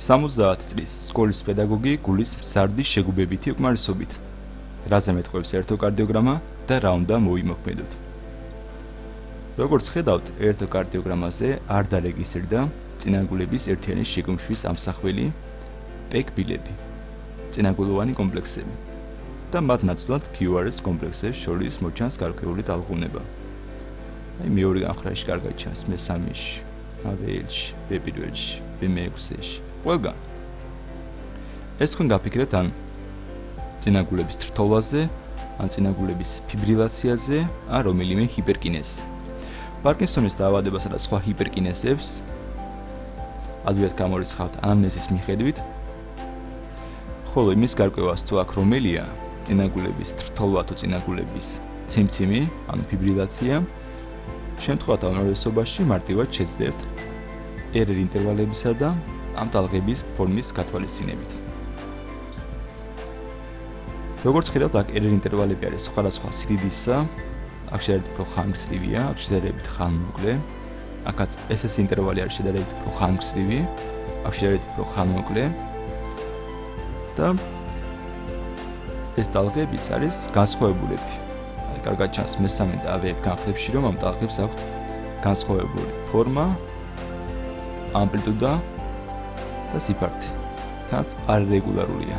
70 წლის სკოლის პედაგოგი გულის მზარდი შეგუბებითი უკმარისობით. რაზე მეტყვევს ერთოკარდიოგრამა და რა უნდა მოვიმოქმედოთ. როგორც ხედავთ, ერთოკარდიოგრამაზე არ დარეგისტრირდა წინაგულების ერთიანი შეგუმშვის ამსახველი პეკბილები, წინაგულოვანი კომპლექსები და მათ ნაცვლად QRS კომპლექსებს შორის მოჩანს გარკვეული დალღუნება. მეორე განხრაში კარგად ჩანს მესამეში, ავეელში, ბ1-ში, ბ6-ში. ყველგან. ეს თქვენ გაფიქრეთ ან წინაგულების თრთოლაზე, ან წინაგულების ფიბრილაციაზე, ან რომელიმე ჰიპერკინეზზე. პარკინსონის დაავადებასა და სხვა ჰიპერკინეზებს ადვილად გამორიცხავთ ანამნეზის მიხედვით, ხოლო იმის გარკვევას თუ აქ რომელია წინაგულების თრთოლვა თუ წინაგულების ციმციმი, ანუ ფიბრილაცია, შემთხვევათა უმრავლესობაში მარტივად შეძლებთ RR ინტერვალებისა და ამ ტალღების ფორმის გათვალისწინებით. როგორც ხედავთ, აქ RR ინტერვალები არის სხვადასხვა სიდიდისა, აქ შედარებით უფრო ხანგრძლივია, აქ შედარებით ხანმოკლე, აქაც SS ინტერვალი არის შედარებით უფრო ხანგრძლივი, აქ შედარებით უფრო ხანმოკლე და ეს ტალღებიც არის განსხვავებულები. კარგად ჩანს მესამე და AVF განხრებში, რომ ამ ტალღებს აქვთ განსხვავებული ფორმა, ამპლიტუდა და სიფართე, თანაც არრეგულარულია.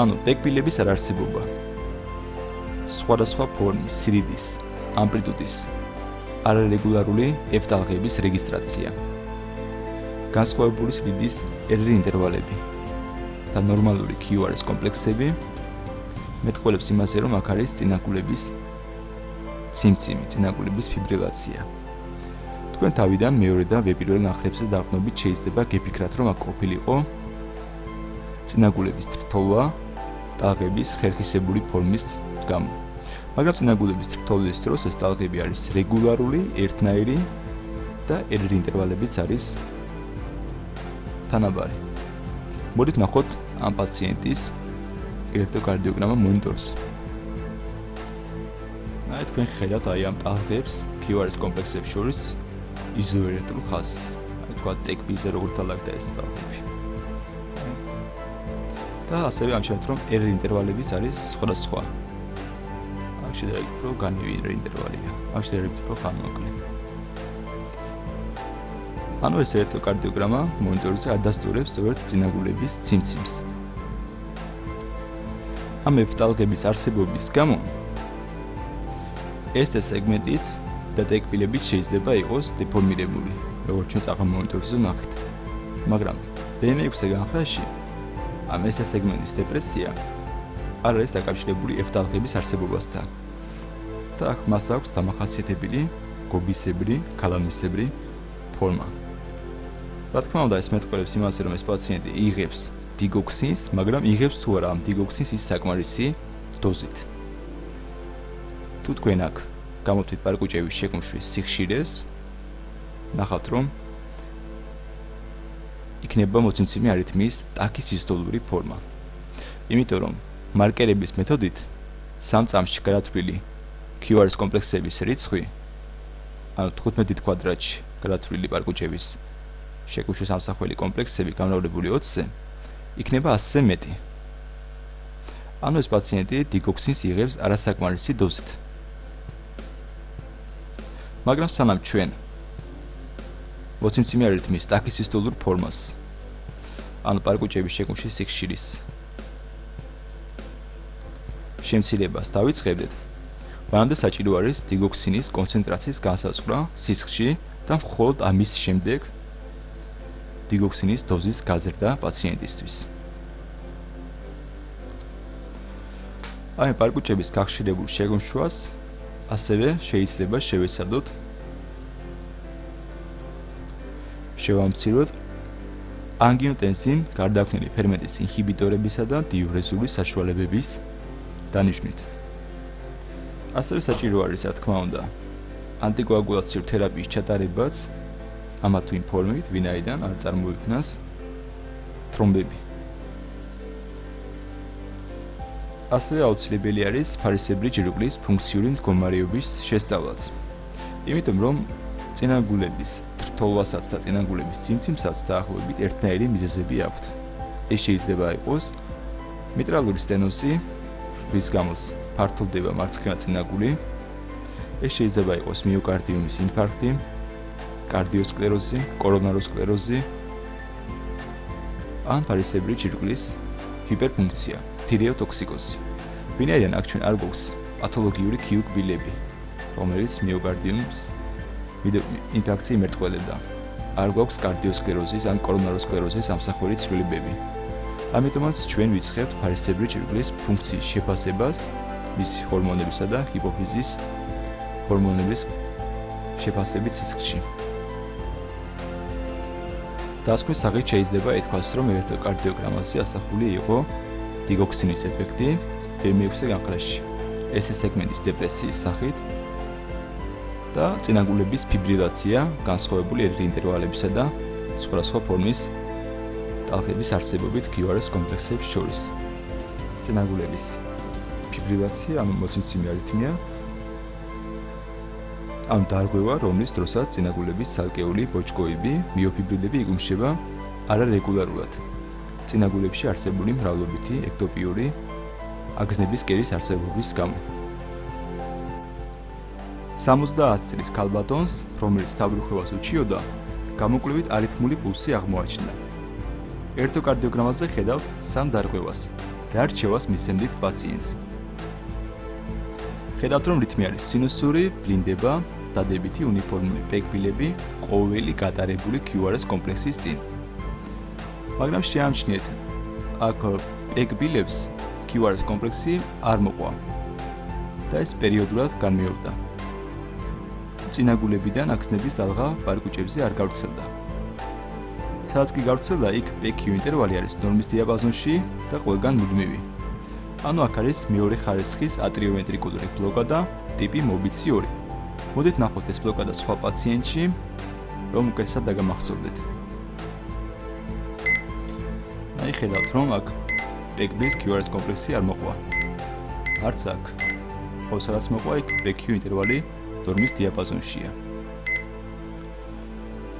ანუ პეკბილების არარსებობა, სხვადასხვა ფორმის, სიდიდის, ამპლიტუდის, არარეგულარული F ტალღების რეგისტრაცია, განსხვავებული სიდიდის RR ინტერვალები და ნორმალური QRS კომპლექსები მეტყველებს იმაზე, რომ აქ არის წინაგულების ციმციმი, წინაგულების ფიბრილაცია. თქვენ თავიდან მეორე და ვეპირველ ნახრებზე დაყრდნობით შეიძლება გეფიქრათ, რომ აქ ყოფილიყო წინაგულების თრთოლვა ტალღების ხერხისებური ფორმის გამო. მაგრამ წინაგულების თრთოლვის დროს ეს ტალღები არის რეგულარული, ერთნაირი და RR ინტერვალებიც არის თანაბარი. მოდით ნახოთ ამ პაციენტის ერთოკარდიოგრამა მონიტორს. თქვენ ხედავთ ამ ტალღებს QRS კომპლექსებს შორის იზოერეტულ ხაზს. თქვა ტეკბილზე როგორ თალაგდა ეს ტალღები. და ასევე ამჩნევთ, რომ RR ინტერვალებიც არის სხვადასხვა. აქ შედარებით უფრო განივი RR ინტერვალია, აქ შედარებით უფრო ხანმოკლე. ანუ ეს ერთოკარდიოგრამა მონიტორზე ადასტურებს სწორედ წინაგულების ციმციმს. ამ F ტალღების არსებობის გამო ეს სეგმენტიც და ტეკბილებით შეიძლება იყოს დეფორმირებული, როგორც ჩვენ წაღა მონიტორზე ვნახეთ. მაგრამ B6 განხრაში ამ ეს სეგმენტის დეპრესია არ არის დაკავშირებული F ტალღების არსებობასთან. და აქ მას აქვს დამახასიათებელი გობისებრი, ქალამისებრი ფორმა. რა თქმა უნდა, ეს მეტყველებს იმაზე, რომ ეს პაციენტი იღებს დიგოქსინს, მაგრამ იღებს თუ არა ამ დიგოქსინს ის საკმარისი დოზით. თუ თქვენ აქ გამოთვით პარკუჭევის შეკუმშვის სიხშირეს, ნახავთ, რომ იქნება მოცემცემი არითმიის ტაქისისტოლური ფორმა. იმიტომ რომ მარკერების მეთოდით 3 წამში გადათვლილი QRS კომპლექსების რიცხვი, ანუ 15 კვადრატში გადათვლილი პარკუჭევის შეკუმშვის ამსახველი კომპლექსები გამრავლებული 20-ზე იქნება 100-ზე მეტი. ანუ ეს პაციენტი დიგოქსინს იღებს არასაკმარისი დოზით. მაგრამ სანამ ჩვენ მოცემცემი არითმიის ტაქისისტოლურ ფორმას, ანუ პარკუჭევის შეკუმშვის სიხშირის შემცირებას დავიწყებდეთ, მანამდე საჭირო არის დიგოქსინის კონცენტრაციის განსაზღვრა სისხლში და მხოლოდ ამის შემდეგ დიგოქსინის დოზის გაზრდა პაციენტისთვის. პარკუჭების გახშირებულ შეკუმშვას ასევე შეიძლება შევეცადოთ შევამციროთ ანგიოტენზინ გარდაქმნილი ფერმენტის ინჰიბიტორებისა და დიურეზული საშუალებების დანიშვნით. ასევე საჭირო არის, რა თქმა უნდა, ანტიკოაგულაციურ თერაპიის ჩატარებაც ამა თუ იმ ფორმით, ვინაიდან არ წარმოიქმნას თრომბები. ასევე აუცილებელი არის ფარისებრი ჯირკვლის ფუნქციური მდგომარეობის შესწავლაც. იმიტომ რომ წინაგულების თოლვასაც და წინაგულების სიმციმსაც დაახლოებით ერთნაირი მიზეზები აქვთ. ეს შეიძლება იყოს მიტრალური სტენოზი, რის გამოც ფართოვდება მარცხენა წინაგული. ეს შეიძლება იყოს მიოკარდიუმის ინფარქტი, კარდიოსკლეროზი, კორონაროსკლეროზი, ან ფარისებრი ჯირკვლის ჰიპერფუნქცია, თირეოტოქსიკოზი. ვინაიდან აქ ჩვენ არ გვაქვს პათოლოგიური ქიუ-კბილები, რომელიც მიოკარდიუმის ინფარქცია იმერტყველებდა. არ გვაქვს კარდიოსკლეროზის ან კორონაროსკლეროზის ამსახველი ცვლილებები. ამიტომაც ჩვენ ვიწყებთ ფარისებრი ჯირკვლის ფუნქციის შეფასებას მისი ჰორმონებისა და ჰიპოფიზის ჰორმონების შეფასებით სისხლში. დასკვნის სახით შეიძლება ითქვას, რომ ელექტროკარდიოგრამაზე ასახული იყო დიგოქსინის ეფექტი BM6 განხრაში. ეს სეგმენტის დეპრესიის სახით და წინაგულების ფიბრილაცია განსხვავებული ერრი ინტერვალებისა და სხვადასხვა ფორმის ტალღების არსებობით QRS კომპლექსებს შორის. წინაგულების ფიბრილაცია, ანუ მოცემცემი არითმია, ამ დარღვევა, რომლის დროსაც წინაგულების ცალკეული ბოჭკოები, მიოფიბრილები იგუმშება არარეგულარულად. წინაგულებში არსებული მრავლობითი ექტოპიური აგზნების კერის არსებობის გამო. 70 წლის ქალბატონს, რომელიც თავბრუხევას უჩიოდა, გამოკვლევით არითმული პულსი აღმოაჩნდა. ელექტროკარდიოგრამაზე ხედავთ სამ დარღვევას, რა რჩევას მისცემდით პაციენტს. ხედავთ, რომ რითმი არის სინუსური, ვლინდება, დადებითი უნიფორმული პეკბილები ყოველი გატარებული QRS კომპლექსის წინ. მაგრამ შეამჩნიეთ, აქ პეკბილებს QRS კომპლექსი არ მოყვა და ეს პერიოდულად განმეორდა. წინაგულებიდან აგზნების დალღა პარკუჭებზე არ გავრცელდა. სადაც კი გავრცელდა, იქ PQ ინტერვალი არის ნორმის დიაპაზონში და ყველგან მუდმივი. ანუ აქ არის მეორე ხარისხის ატრიოვენტრიკულური ბლოკადა ტიპი მობიცი 2. მოდით ნახოთ ეს ბლოკადა სხვა პაციენტში, რომ უკეთესად დაგამახსოვრდეთ. აი ხედავთ, რომ აქ PQ-ის QRS კომპლექსი არ მოყვა. არც აქ. ხო, სადაც მოყვა, იქ PQ ინტერვალი ნორმის დიაპაზონშია.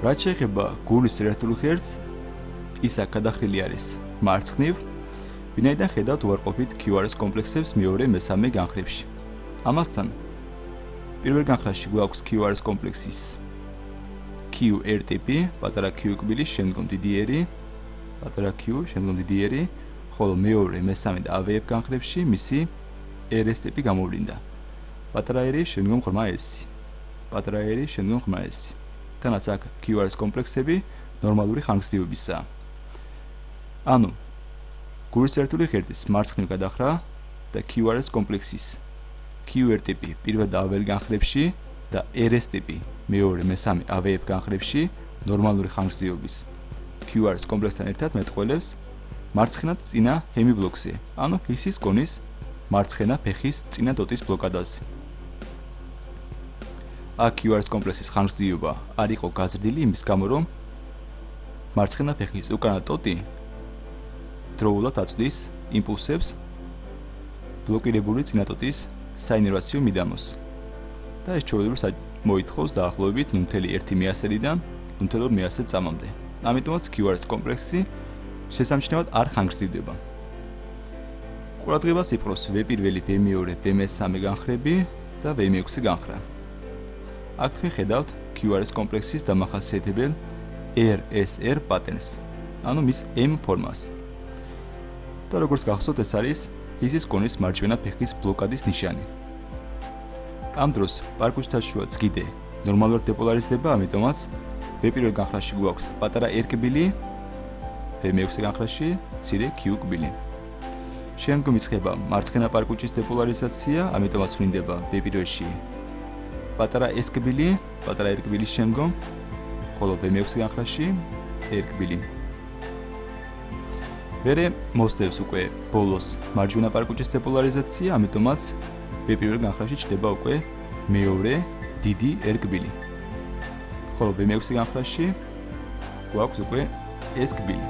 რაც შეეხება გულის ერთულ ღერძს, ის აქ გადახრილი არის მარცხნივ, ვინაიდან ხედავთ უარყოფით QRS კომპლექსებს მეორე მესამე განხრებში. ამასთან პირველ განხრაში გვაქვს QRS კომპლექსის QR ტიპი, პატარა Q კბილის შემდგომ დიდი ერი, პატარა Q შემდგომ დიდი ერი, ხოლო მეორე, მესამე და AVF განხრებში მისი RS ტიპი გამოვლინდა. პატარა ერი შემდგომ ღრმა S, პატარა ერი შემდგომ ღრმა S. თანაც აქ QRS კომპლექსები ნორმალური ხანგრძლივობისაა. ანუ გულის ერთული ღერძის მარცხნივ გადახრა და QRS კომპლექსის QR ტიპი პირველ და AVF განხრებში და RS ტიპი მეორე, მესამე AVF განხრებში ნორმალური ხანგრძლივობის QRS კომპლექსთან ერთად მეტყველებს მარცხენა წინა ჰემიბლოქზე, ანუ ჰისის კონის მარცხენა ფეხის წინა დოტის ბლოკადაზე. აქ QRS კომპლექსის ხანგრძლივობა არ იყო გაზრდილი იმის გამო, რომ მარცხენა ფეხის უკანა ტოტი დროულად აწვდის იმპულსებს ბლოკირებული წინა ტოტის საინერვაციო მიდამოს. და ეს ჩვეულებრივ მოითხოვს დაახლოებით 0.1 0.2 წამამდე. ამიტომაც QRS კომპლექსი შესამჩნევად არ ხანგრძლივდება. ყურადღებას იპყრობს V1, V2, V3 განხრები და V6 განხრა. აქ თქვენ ხედავთ QRS კომპლექსის დამახასიათებელ RSR პატერნს, ანუ მის M ფორმას. და როგორც გახსოვთ, ეს არის ჰისის კონის მარჯვენა ფეხის ბლოკადის ნიშანი. ამ დროს პარკუჩთან შუა წგიდე ნორმალურად დეპოლარიზდება, ამიტომაც V1 განხრაში გვაქვს პატარა R კბილი, V6 განხრაში მცირე Q კბილი. შემდგომ იწყება მარცხენა პარკუჩის დეპოლარიზაცია, ამიტომაც ვლინდება V1-ში პატარა S კბილი, პატარა R კბილის შემდგომ, ხოლო V6 განხრაში R კბილი. მერე მოსდევს უკვე ბოლოს მარჯვენა პარკუჩის დეპოლარიზაცია, ამიტომაც V1 განხრაში ჩნდება უკვე მეორე დიდი R კბილი. ხოლო V6 განხრაში გვაქვს უკვე S კბილი.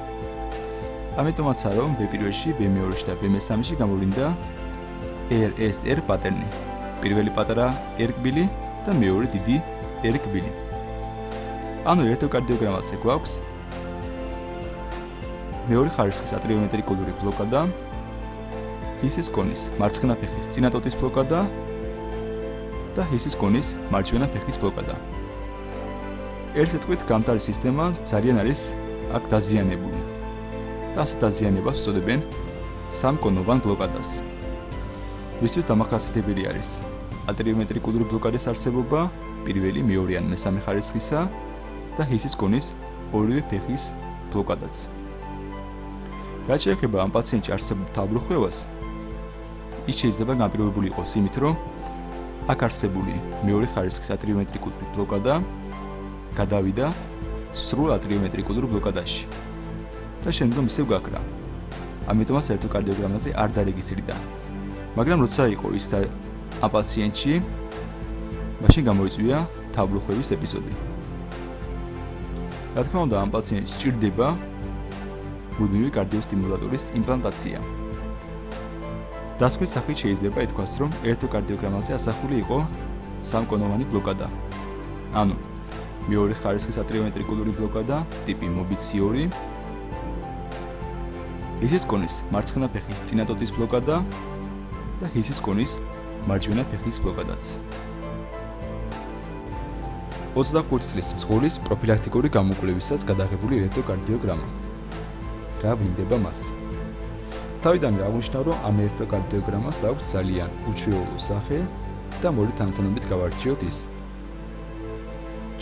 ამიტომაცა რომ V1-ში, V2-ში და V3-ში გამოვლინდა RSR პატერნი. პირველი პატარა R კბილი და მეორე დიდი R კბილი. ანუ ელექტროკარდიოგრამაზე გვაქვს მეორე ხარისხის ატრიომეტრიკული ბლოკადა, ჰისის კონის მარცხენა ფეხის წინატოტის ბლოკადა და ჰისის კონის მარჯვენა ფეხის ბლოკადა. ერთ სიტყვით გამტარი სისტემა ძალიან არის აქ დაზიანებული. და ასეთ დაზიანებას უწოდებენ სამკონოვან ბლოკადას. ვისთვის დამახასიათებელი არის ატრიომეტრიკული ბლოკადის არსებობა პირველი, მეორე ან მესამე ხარისხისა და ჰისის კონის ორივე ფეხის ბლოკადაც. რაც შეეხება ამ პაციენტში არსებულ თავბრუხვევას, ის შეიძლება განპირობებული იყოს იმით, რომ აქ არსებული მეორე ხარისხის ატრიომეტრიკული ბლოკადა გადავიდა სრულ ატრიომეტრიკულ ბლოკადაში და შემდგომ ისევ გაქრა. ამიტომაც ელექტროკარდიოგრამაზე არ დარეგისტრირდა. მაგრამ როცა იყო ის ამ პაციენტში, მაშინ გამოიწვია თავბრუხვევის ეპიზოდი. რა თქმა უნდა, ამ პაციენტს სჭირდება მუდმივი კარდიოსტიმულატორის იმპლანტაცია. დასკვნის სახით შეიძლება ითქვას, რომ ელექტროკარდიოგრამაზე ასახული იყო სამკონოვანი ბლოკადა. ანუ მეორე ხარისხის ატრიომეტრიკული ბლოკადა, ტიპი მობიციური, ჰისის კონის მარცხენა ფეხის წინატოტის ბლოკადა და ჰისის კონის მარჯვენა ფეხის ბლოკადაც. 25 წლის მსხვილი პროფილაქტიკური გამოკვლევისას გადაღებული ელექტროკარდიოგრამა. რა ვლინდება მას? თავიდანვე აღნიშნავ, რომ ამ ელექტროკარდიოგრამას აქვს ძალიან უჩვეულო სახე და მოდი თანამშრომლობით გავარჩიოთ ის.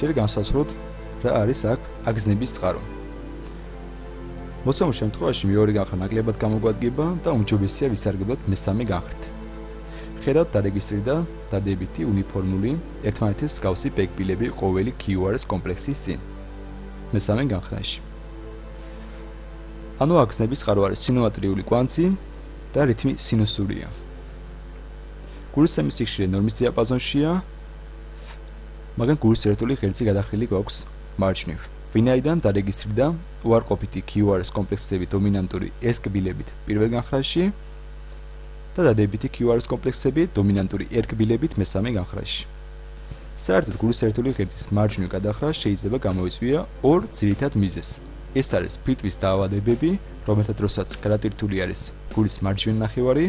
ჯერ განსაცვლოდ, რა არის აქ აგზნების წყარო. მოცემულ შემთხვევაში მეორე განხრა ნაკლებად გამოგვადგება და უმჯობესია ვისარგებლოთ მესამე განხრით. ხედავთ დარეგისტრირდა დადებითი უნიფორმული ერთმანეთის მსგავსი ბექბილები ყოველი QRS კომპლექსის წინ. მესამე განხრაში. ანუ აგზნების წყარო არის სინოატრიული კვანძი და რითმი სინუსურია. გულისცემის სიხშირე ნორმის დიაპაზონშია, მაგრამ გულის ერთული ღერძი გადახრილი გვაქვს მარჯვნივ. ვინაიდან დარეგისტრირდა უარყოფითი QRS კომპლექსები დომინანტური S კბილებით პირველ განხრაში და დადებითი QRS კომპლექსები დომინანტური R კბილებით მესამე განხრაში. საერთოდ გულის ერთული ღერძის მარჯვნივ გადახრა შეიძლება გამოიწვია ორ ძირითად მიზეზს. ეს არის ფიტვის დაავადებები, რომელთა დროსაც გადატვირთული არის გულის მარჯვენა ნახევარი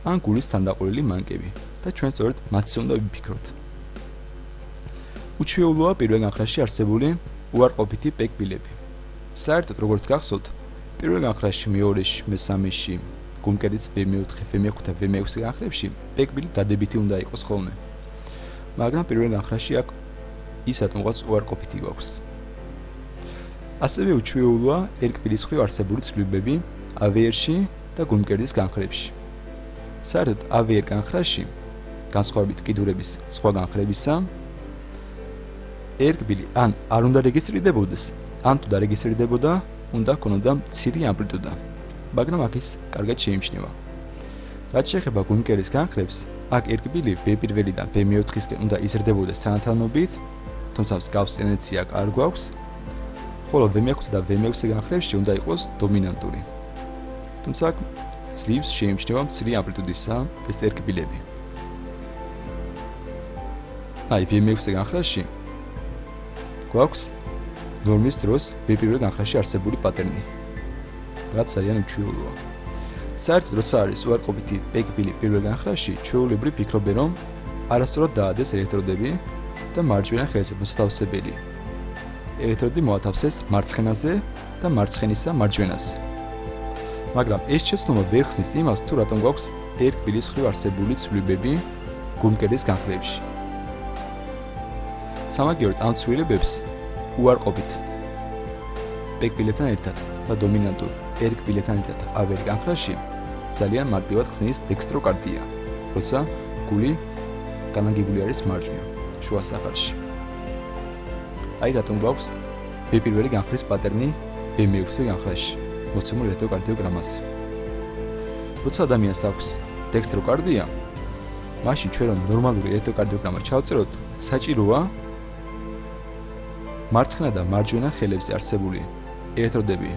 ან გულის თანდაყოლილი მანკები და ჩვენ სწორედ მათზე უნდა ვიფიქროთ. უჩვეულოა პირველ განხრაში არსებული უარყოფითი ბექბილები. საერთოდ როგორც გახსოვთ, პირველ განხრაში, მეორეში, მესამეში, გულმკერდის V4, V5 და V6 განხრებში ბექბილი დადებითი უნდა იყოს ხოლმე. მაგრამ პირველ განხრაში აქ ის ატომღაც უარყოფითი გვაქვს. ასევე უჩვეულოა ერკბილის მხრივ არსებული ცვლილებები AVR-ში და გულმკერდის განხრებში. საერთოდ AVR განხრაში, განსხვავებით კიდურების სხვა განხრებისა, ერკბილი ან არ უნდა რეგისტრირდებოდეს, ან თუ დარეგისტრირდებოდა, უნდა ჰქონოდა მცირე ამპლიტუდა, მაგრამ აქ ის კარგად შეიმჩნევა. რაც შეეხება გულმკერდის განხრებს, აქ ერკბილი V1-დან V4-ისკენ უნდა იზრდებოდეს თანათანობით, თუმცა მსგავს ტენდენცია არ გვაქვს. ხოლო V5 და V6 განხრებში უნდა იყოს დომინანტური. თუმცა აქ ძლივს შეიმჩნევა მცირე ამპლიტუდისა ეს ერკბილები. აი V6 განხრაში გვაქვს ნორმის დროს V1 განხრაში არსებული პატერნი, რაც ძალიან უჩვეულოა. საერთოდ როცა არის უარყოფითი ბექბილი პირველ განხრაში, ჩვეულებრივ ვფიქრობენ, რომ არასწორად დაადეს ელექტროდები და მარჯვენა ხელზე მოსათავსებელი ელექტროდი მოათავსეს მარცხენაზე და მარცხენისა მარჯვენაზე. მაგრამ ეს შეცნობა ვერ ხსნის იმას, თუ რატომ გვაქვს ერკბილის მხრივ არსებული ცვლილებები გულმკერდის განხრებში. სამაგიეროდ ამ ცვლილებებს უარყოფით ბექბილებთან ერთად და დომინანტურ ერკბილებთან ერთად AVR განხრაში ძალიან მარტივად ხსნის დექსტროკარდია, როცა გული განლაგებული არის მარჯვნივ, შუა საფარში. აი რატომ გვაქვს V1 განხრის პატერნი V6 განხრაში, მოცემულ ელექტროკარდიოგრამაზე. როცა ადამიანს აქვს დექსტროკარდია, მაშინ ჩვენ რომ ნორმალური ელექტროკარდიოგრამა ჩავწეროთ, საჭიროა მარცხენა და მარჯვენა ხელებზე არსებული ელექტროდები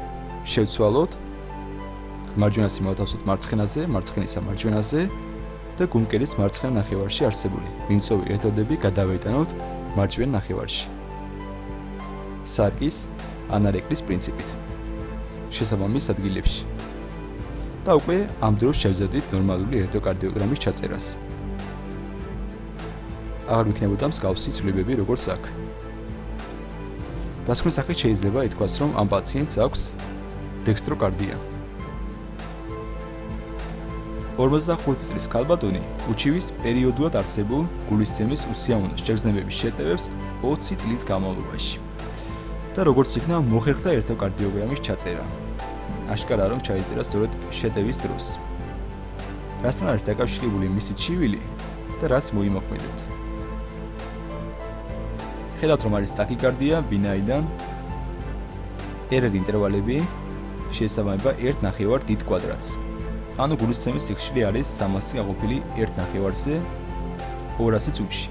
შევცვალოთ, მარჯვენასი მოვათავსოთ მარცხენაზე, მარცხენისა მარჯვენაზე და გულმკერდის მარცხენა ნახევარში არსებული მიმწოვი ელექტროდები გადავაიტანოთ მარჯვენა ნახევარში. სარკის ანარეკლის პრინციპით შესაბამის ადგილებში. და უკვე ამ დროს შევძლებდით ნორმალური ელექტროკარდიოგრამის ჩაწერას. აღარ ვიქნებოდა მსგავსი ცვლილებები როგორც აქ. დასკვნის სახით შეიძლება ითქვას, რომ ამ პაციენტს აქვს დექსტროკარდია. 45 წლის ქალბატონი უჩივის პერიოდულად არსებულ გულისცემის უსიამოვნო შეგრძნებების შეტევებს 20 წლის განმავლობაში. და როგორც იქნა მოხერხდა ელექტროკარდიოგრამის ჩაწერა. აშკარაა, რომ ჩაიწერა სწორედ შეტევის დროს. რასთან არის დაკავშირებული მისი ჩივილი და რას მოიმოქმედებთ. ხედავთ, რომ არის ტაკიკარდია ვინაიდან RR ინტერვალები შეესაბამება 1/9 დიდ კვადრატს. ანუ გულისცემის სიხშირე არის 300 გაყოფილი 1/9-ზე 200 წუთში.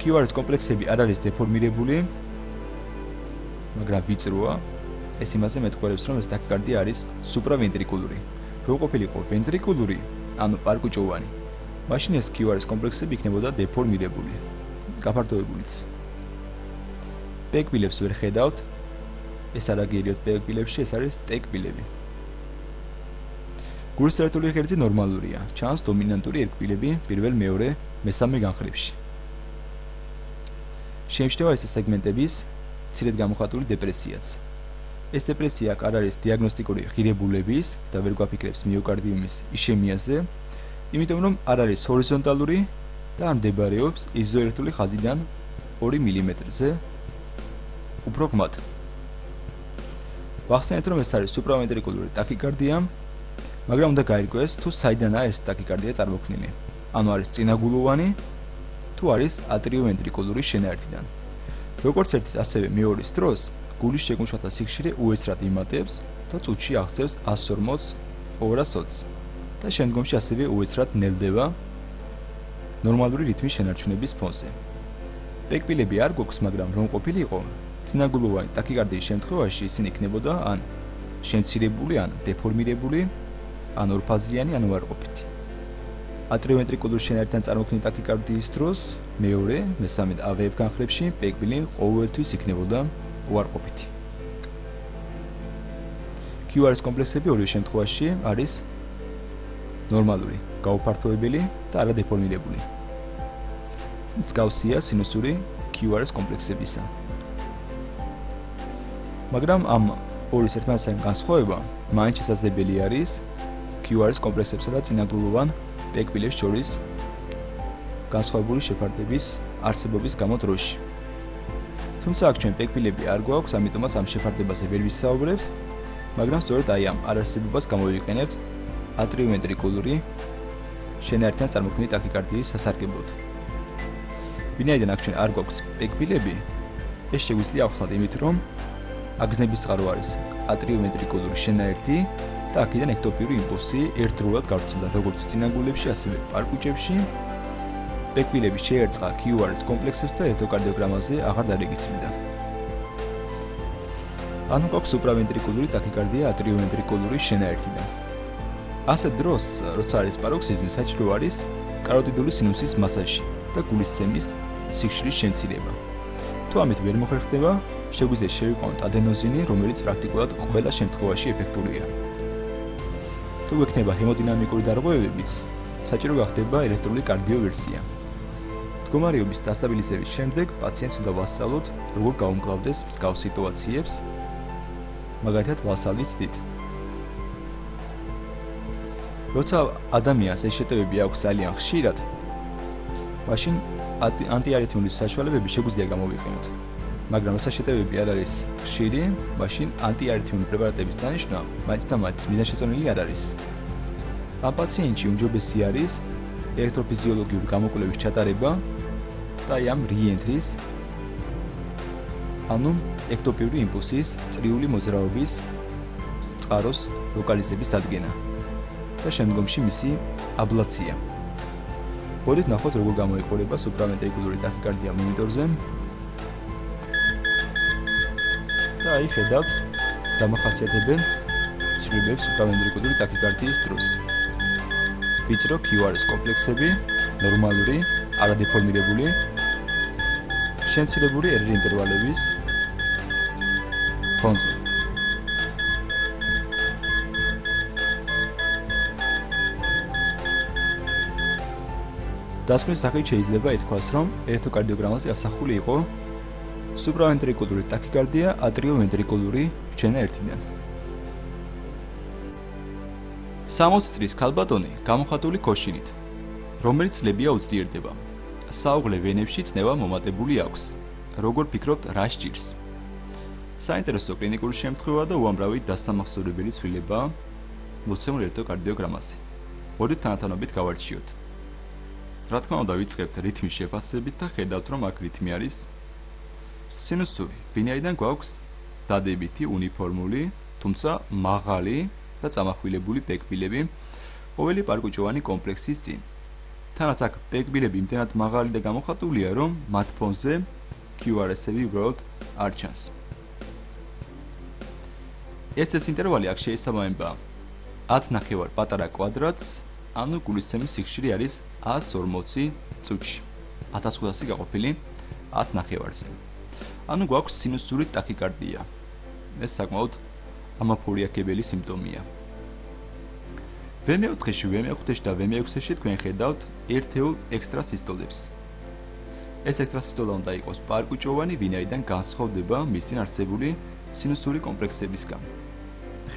QRS კომპლექსები არ არის დეფორმირებული, მაგრამ ვიწროა. ეს იმაზე მეტყველებს, რომ ეს ტაკიკარდია არის სუპრავენტრიკულური. რო ყოფილიყო ვენტრიკულური, ანუ პარკუჭოვანი, მაშინ ეს QRS კომპლექსები იქნებოდა დეფორმირებული, გაფართოებულიც. პეკბილებს ვერ ხედავთ. ეს არ აგერიოთ პეკბილებში, ეს არის ტეკბილები. გულის წერტული ღერძი ნორმალურია. ჩანს დომინანტური ერკბილები პირველ, მეორე, მესამე განხრებში. შეიმჩნევა ეს სეგმენტების მცირედ გამოხატული დეპრესიაც. ეს დეპრესია არ არის დიაგნოსტიკური ღირებულების და ვერ გვაფიქრებს მიოკარდიუმის იშემიაზე, იმიტომ რომ არ არის ჰორიზონტალური და არ მდებარეობს იზოელექტრული ხაზიდან 2 მმ-ზე უფრო ღრმად. ვახსენეთ, რომ ეს არის სუპრავენტრიკულური ტაკიკარდია, მაგრამ უნდა გაირკვეს, თუ საიდანაა ეს ტაკიკარდია წარმოქმნილი. ანუ არის წინაგულოვანი, თუ არის ატრიოვენტრიკულური შენაერთიდან. როგორც ერთის, ასევე მეორის დროს გულის შეკუმშვათა სიხშირე უეცრად იმატებს და წუთში აღწევს 140-220 და შემდგომში ასევე უეცრად ნელდება ნორმალური რითმის შენარჩუნების ფონზე. პეკბილები არ გვაქვს, მაგრამ რომ ყოფილიყო წინაგულოვანი ტაკიკარდიის შემთხვევაში ისინი იქნებოდა ან შემცირებული, ან დეფორმირებული, ან ორფაზიანი, ან უარყოფითი. ატრიოვენტრიკულურ შენაერთთან წარმოქმნილი ტაკიკარდიის დროს მეორე, მესამე და ავეებ განხრებში პეკბილი ყოველთვის იქნებოდა უარყოფითი. QRS კომპლექსები ორივე შემთხვევაში არის ნორმალური, გაუფართოებელი და არადეფორმირებული. მსგავსია სინუსური QRS კომპლექსებისა. მაგრამ ამ ორის ერთმანეთთან განსხვავება მაინც შესაძლებელი არის QRS კომპლექსებსა და წინაგულოვან პეკბილებს შორის განსხვავებული შეფარდების არსებობის გამო დროში. თუმცა აქ ჩვენ პეკბილები არ გვაქვს, ამიტომაც ამ შეფარდებაზე ვერ ვისაუბრებთ, მაგრამ სწორედ აი ამ არარსებობას გამოვიყენებთ ატრიოვენტრიკულური შენაერთთან წარმოქმნილი ტაკიკარდიის სასარგებლოდ. ვინაიდან აქ ჩვენ არ გვაქვს პეკბილები, ეს შეგვიძლია ახსნათ იმით, რომ აგზნების წყარო არის ატრიოვენტრიკულური შენაერთი და აქედან ექტოპიური იმპულსი ერთდროულად გავრცელდა როგორც წინაგულებში, ასევე პარკუჭებში. პეკბილები შეერწყა QRS კომპლექსებს და ელექტროკარდიოგრამაზე აღარ დარეგისტრირდა. ანუ გვაქვს სუპრავენტრიკულური ტაკიკარდია ატრიოვენტრიკულური შენაერთიდან. ასეთ დროს, როცა არის პაროქსიზმი, საჭირო არის კაროტიდული სინუსის მასაჟი და გულისცემის სიხშირის შემცირება. თუ ამით ვერ მოხერხდება, შეგვიძლია შევიყვანოთ ადენოზინი, რომელიც პრაქტიკულად ყველა შემთხვევაში ეფექტურია. თუ გვექნება ჰემოდინამიკური დარღვევებიც, საჭირო გახდება ელექტრული კარდიოვერსია. მდგომარეობის დასტაბილიზების შემდეგ პაციენტს უნდა ვასწავლოთ, როგორ გაუმკლავდეს მსგავს სიტუაციებს, მაგალითად ვალსალის ცდით. როცა ადამიანს ეს შეტევები აქვს ძალიან ხშირად, მაშინ ანტიარითმული საშუალებები შეგვიძლია გამოვიყენოთ. მაგრამ როცა შეტევები არ არის ხშირი, მაშინ ანტიარითმული პრეპარატების დანიშვნა მაინც და მაინც მიზანშეწონილი არ არის. ამ პაციენტში უმჯობესი არის ელექტროფიზიოლოგიური გამოკვლევის ჩატარება და ამ რიენტრის, ანუ ექტოპიური იმპულსის წრიული მოძრაობის წყაროს ლოკალიზების დადგენა და შემდგომში მისი აბლაცია. მოდით ნახოთ, როგორ გამოიყურება სუპრავენტრიკულური ტაკიკარდია მონიტორზე. და აი ხედავთ, დამახასიათებენ ცვლილებებს სუპრავენტრიკულური ტაკიკარდიის დროს. ვიწრო QRS კომპლექსები, ნორმალური, არადეფორმირებული შემცირებული RR ინტერვალების ფონზე. დასკვნის სახით შეიძლება ითქვას, რომ ელექტროკარდიოგრამაზე ასახული იყო სუპრავენტრიკულური ტაქიკარდია ატრიოვენტრიკულური რჩენა ერთიდან. 60 წლის ქალბატონი გამოხატული ქოშინით, რომელიც წლებია უძლიერდება. საუღლე ვენებში წნევა მომატებული აქვს. როგორ ფიქრობთ, რა სჭირს? საინტერესო კლინიკური შემთხვევა და უამრავი დასამახსოვრებელი ცვლილებაა მოცემულ ელექტროკარდიოგრამაზე. მოდით თანათანობით გავარჩიოთ. რა თქმა უნდა, ვიწყებთ რითმის შეფასებით და ხედავთ, რომ აქ რითმი არის სინუსური. ვინაიდან გვაქვს დადებითი, უნიფორმული, თუმცა მაღალი და წამახვილებული პეკბილები ყოველი პარკუჭოვანი კომპლექსის წინ. თანაც აქ პეკბილები იმდენად მაღალი და გამოხატულია, რომ მათ ფონზე QRS-ები უბრალოდ არ ჩანს. ეს ინტერვალი აქ შეესაბამება 10.5 პატარა კვადრატს, ანუ გულისცემის სიხშირე არის 140 წუთში. 1500 გაყოფილი 10.5-ზე. ანუ გვაქვს სინუსური ტაქიკარდია. ეს საკმაოდ ამაფორიაქებელი სიმპტომია. V4-ში, V5-ში და V6-ში თქვენ ხედავთ ერთეულ ექსტრასისტოლებს. ეს ექსტრასისტოლა უნდა იყოს პარკუჭოვანი, ვინაიდან განსხვავდება მის წინ არსებული სინუსური კომპლექსებისგან.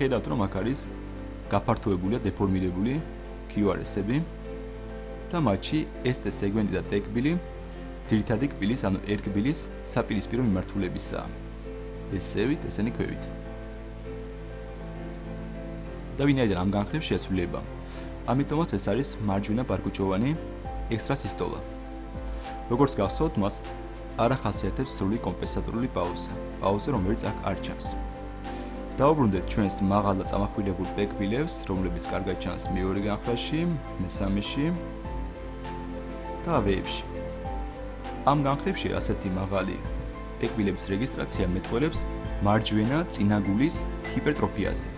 ხედავთ, რომ აქ არის გაფართოებულია დეფორმირებული QRS-ები და მათში ST სეგმენტი და T კბილი ძირითადი კბილის, ანუ R კბილის საპირისპირო მიმართულებისაა. ესევით, ესენი ქვევით. და ვინაიდან ამ განხრებს შესრულება. ამიტომაც ეს არის მარჯვენა პარკუჭოვანი ექსტრასისტოლა. როგორც გახსოვთ, მას არ ახასიათებს სრული კომპენსატორული პაუზა, რომელიც აქ არ ჩანს. დაუბრუნდეთ ჩვენს მაღალ და წამახვილებულ პეკბილებს, რომლებიც კარგად ჩანს მეორე განხრაში, მესამეში და ავეებში. ამ განხრებში ასეთი მაღალი პეკბილების რეგისტრაცია მეტყველებს მარჯვენა წინაგულის ჰიპერტროფიაზე.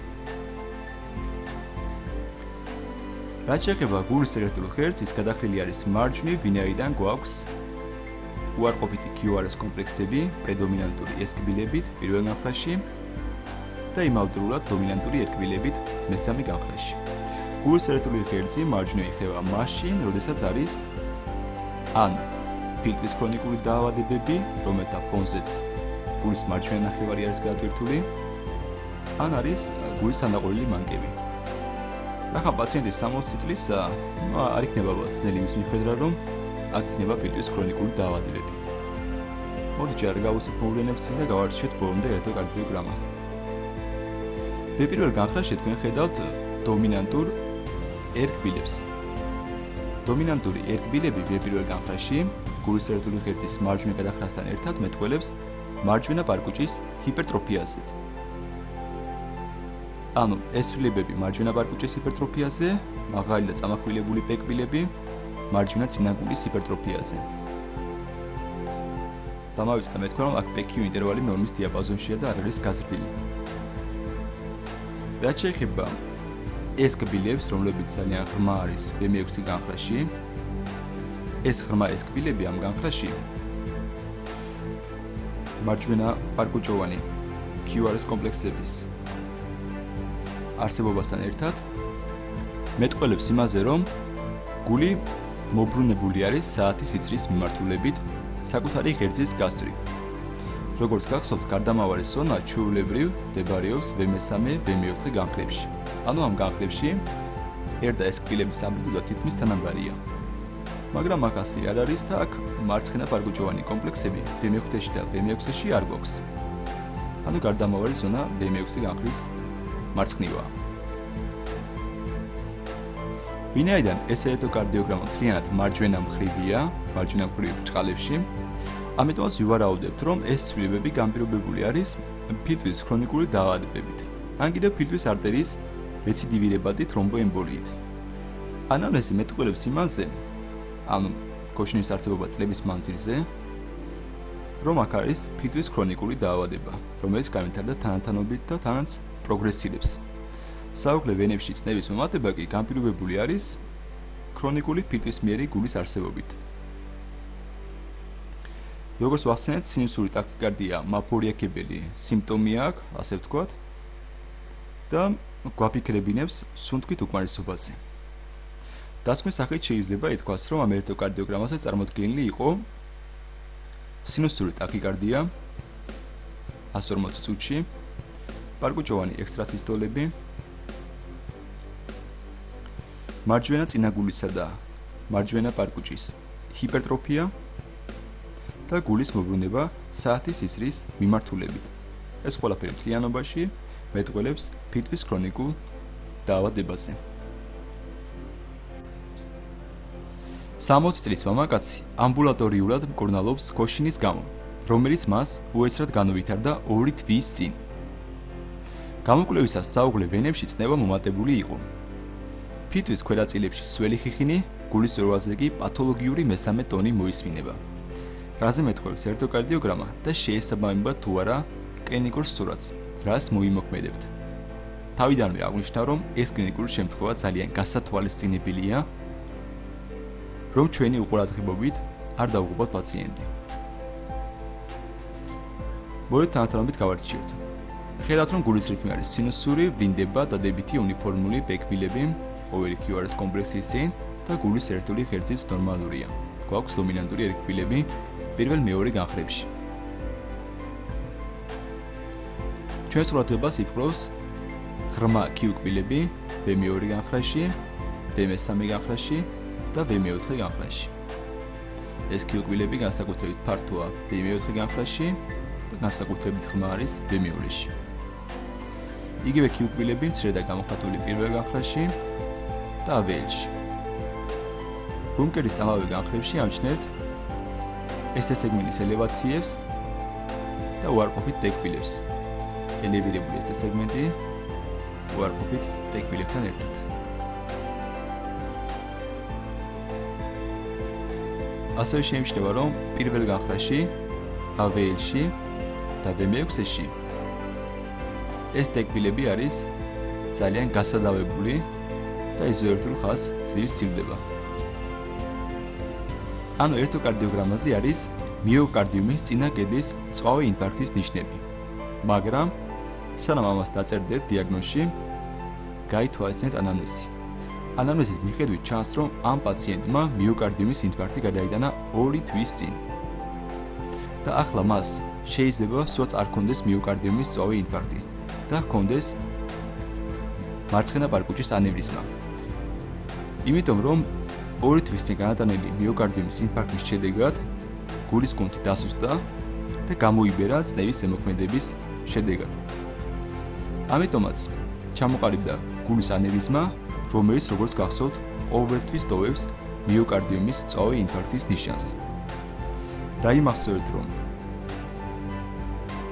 რაც შეეხება გულის ელექტრულ ხერხს, ის გადახრილი არის მარჯვნივ, ვინაიდან გვაქვს უარყოფითი QRS კომპლექსები პრედომინანტური S კბილებით პირველ განხრაში და იმავდროულად დომინანტური R კბილებით მესამე განხრაში. გულის ელექტრული ხერხი მარჯვნივ იხდება მაშინ, როდესაც არის ან ფილტვის ქრონიკული დაავადებები, რომელთა ფონზეც გულის მარჯვენა ნახევარი არის გადატვირთული, ან არის გულის თანდაყოლილი მანკები. ახლა პაციენტის 60 წლის არ იქნება ცნელი მის მიხედვით, რომ აქ იქნება ფილტვის ქრონიკული დაავადებები. მოდით არ გავუსწრებთ მოვლენებს და გავარჩიოთ ბოლომდე ელექტროკარდიოგრამა. პირველ განხრაში თქვენ ხედავთ დომინანტურ R კბილებს. დომინანტური R კბილები პირველ განხრაში გულის ელექტრული ხერხის მარჯვენა გადახრასთან ერთად მეტყველებს მარჯვენა პარკუჭის ჰიპერტროფიაზე. ანუ ეს ცვლილებები მარჯვენა პარკუჭის ჰიპერტროფიაზე, მაღალი და წამახვილებული პეკბილები მარჯვენა წინაგულის ჰიპერტროფიაზე. დამავიწყდა მეთქვა, რომ აქ PQ ინტერვალი ნორმის დიაპაზონშია და არ არის გაზრდილი. რაც შეეხება S კბილებს, რომლებიც ძალიან ღრმა არის V6 განხრაში, ეს ღრმა S კბილები ამ განხრაში მარჯვენა პარკუჭოვანი QRS კომპლექსების არსებობასთან ერთად მეტყველებს იმაზე, რომ გული მობრუნებული არის საათის სიძრის მიმართულებით საკუთარი ღერძის გასწვრივ. როგორც გახსოვთ, გარდამავალი ზონა ჩვეულებრივ მდებარეობს V3, V4 განხრებში. ანუ ამ განხრებში R და S კბილების ამპლიტუდა თითქმის თანაბარია. მაგრამ აქ ასე არ არის და აქ მარცხენა პარკუჭოვანი კომპლექსები V5-ში და V6-ში არ გვაქვს. ანუ გარდამავალი ზონა V6 განხრის მარცხნივაა. ვინაიდან ეს ელექტროკარდიოგრამა მთლიანად მარჯვენა მხრივია, მარჯვენა მხრივ ბრჭყალებში, ამიტომაც ვივარაუდებთ, რომ ეს ცვლილებები განპირობებული არის ფილტვის ქრონიკული დაავადებებით. ან კიდევ ფილტვის არტერიის რეციდივირებადი თრომბოემბოლიით. ანამნეზი მეტყველებს იმაზე, ანუ ქოშინის არსებობა წლების მანძილზე, რომ აქ არის ფილტვის ქრონიკული დაავადება, რომელიც განვითარდა თანათანობით და თანაც პროგრესირებს. საუღლე ვენებში წნევის მომატება კი განპირობებული არის ქრონიკული ფილტვისმიერი გულის არსებობით. როგორც ვახსენეთ, სინუსური ტაქიკარდია მაფორიაქებელი სიმპტომია აქვს, ასე ვთქვათ, და გვაფიქრებინებს სუნთქვით უკმარისობაზე. დასკვნის სახით შეიძლება ითქვას, რომ ამ ელექტროკარდიოგრამაზე წარმოდგენილი იყო სინუსური ტაქიკარდია 140 წუთში, პარკუჭოვანი ექსტრასისტოლები, მარჯვენა წინაგულისა და მარჯვენა პარკუჭის ჰიპერტროფია და გულის მოbrunება საათის ისრის მიმართულებით. ეს ყველაფერი მთლიანობაში მეტყველებს ფიტვის ქრონიკულ დაავადებაზე. 60 წლის მამაკაცი ამბულატორიულად მკურნალობს ქოშინის გამო, რომელიც მას უეცრად განუვითარდა 2 თვის წინ. გამოკვლევისას საუღლე ვენებში წნევა მომატებული იყო. ფიტვის ქვერაწილებში სველი ხიხინი, გულის წვერვალზე კი პათოლოგიური მესამე ტონი მოისმინება. რაზე მეტყველებს ელექტროკარდიოგრამა და შეესაბამება თუ არა კლინიკურ სურათს, რას მოიმოქმედებთ. თავიდანვე აღნიშნა, რომ ეს კლინიკური შემთხვევა ძალიან გასათვალისწინებელია, რომ ჩვენი უყურადღებობით არ დაუღუპოთ პაციენტი. მოდით თანათამობით გავარჩიოთ. ხედავთ, რომ გულის რიტმი არის სინუსური, ვლინდება დადებითი უნიფორმული ბექბილები, ყოველი QRS კომპლექსის წინ და გულის ერთული ღერძიც ნორმალურია. გვაქვს დომინანტური ერკბილები პირველ-მეორე განხრებში. ჩვენს ყურადღებას იპყრობს ღრმა Q-კბილები B2 განხრაში, B3 განხრაში და B4 განხრაში. ეს Q-კბილები განსაკუთრებით ფართოა B4 განხრაში და განსაკუთრებით ღრმა არის B2-ში. იგივე Q-კბილები მცირე და გამოხატული პირველ განხრაში და AVL-ში. ბუნკერის ამავე განხრებში ამჩნევთ ST სეგმენტის ელევაციებს და უარყოფით დეკბილებს. ელევირებული ST სეგმენტი უარყოფით დეკბილებთან ერთად. ასევე შეიმჩნევა, რომ პირველ განხრაში, AVL-ში და B6-ში ეს დეკბილები არის ძალიან გასადავებული და იზოერტულ ხაზს ძლივს ცივდება. ანუ ელექტროკარდიოგრამაზე არის მიოკარდიუმის წინა კედლის მწვავე ინფარქტის ნიშნები. მაგრამ სანამ ამას დაწერდეთ დიაგნოზში, გაითვალისწინეთ ანამნეზი. ანამნეზის მიხედვით ჩანს, რომ ამ პაციენტმა მიოკარდიუმის ინფარქტი გადაიტანა 2 თვის წინ. და ახლა მას შეიძლება სწორად არ ჰქონდეს მიოკარდიუმის მწვავე ინფარქტი და ჰქონდეს მარცხენა პარკუჭის ანევრიზმა. იმიტომ რომ 2 თვის წინ განატანილი მიოკარდიუმის ინფარქტის შედეგად გულის კუნთი დასუსტდა და გამოიბერა წნევის ზემოქმედების შედეგად. ამიტომაც ჩამოყალიბდა გულის ანევრიზმა, რომელიც როგორც გახსოვთ, ყოველთვის ტოვებს მიოკარდიუმის მწვავე ინფარქტის ნიშანს. დაიმახსოვრეთ, რომ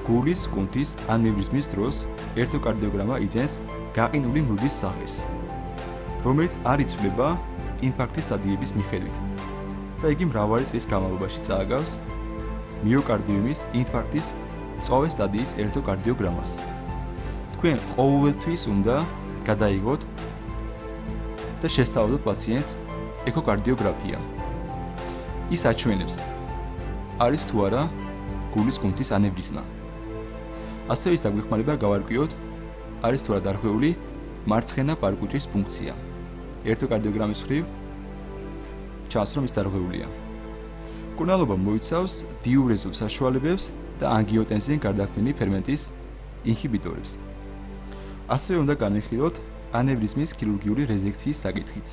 გულის კუნთის ანევრიზმის დროს ელექტროკარდიოგრამა იძენს გაყინული მრუდის სახეს, რომელიც არ იცვლება ინფარქტის სტადიების მიხედვით და იგი მრავალი წლის განმავლობაში წააგავს მიოკარდიუმის ინფარქტის მწვავე სტადიის ელექტროკარდიოგრამას. თქვენ ყოველთვის უნდა გადაიღოთ და შესწავლოთ პაციენტს ეკოკარდიოგრაფია. ის აჩვენებს, არის თუ არა გულის კუნთის ანევრიზმა. ასევე ის დაგვეხმარება გავარკვიოთ, არის თუ არა დარღვეული მარცხენა პარკუჭის ფუნქცია. ელექტროკარდიოგრამის მხრივ ჩანს, რომ ის დარღვეულია. მკურნალობა მოიცავს დიურეზულ საშუალებებს და ანგიოტენზინ გარდაქმნილი ფერმენტის ინჰიბიტორებს. ასევე უნდა განვიხილოთ ანევრიზმის ქირურგიული რეზექციის საკითხიც.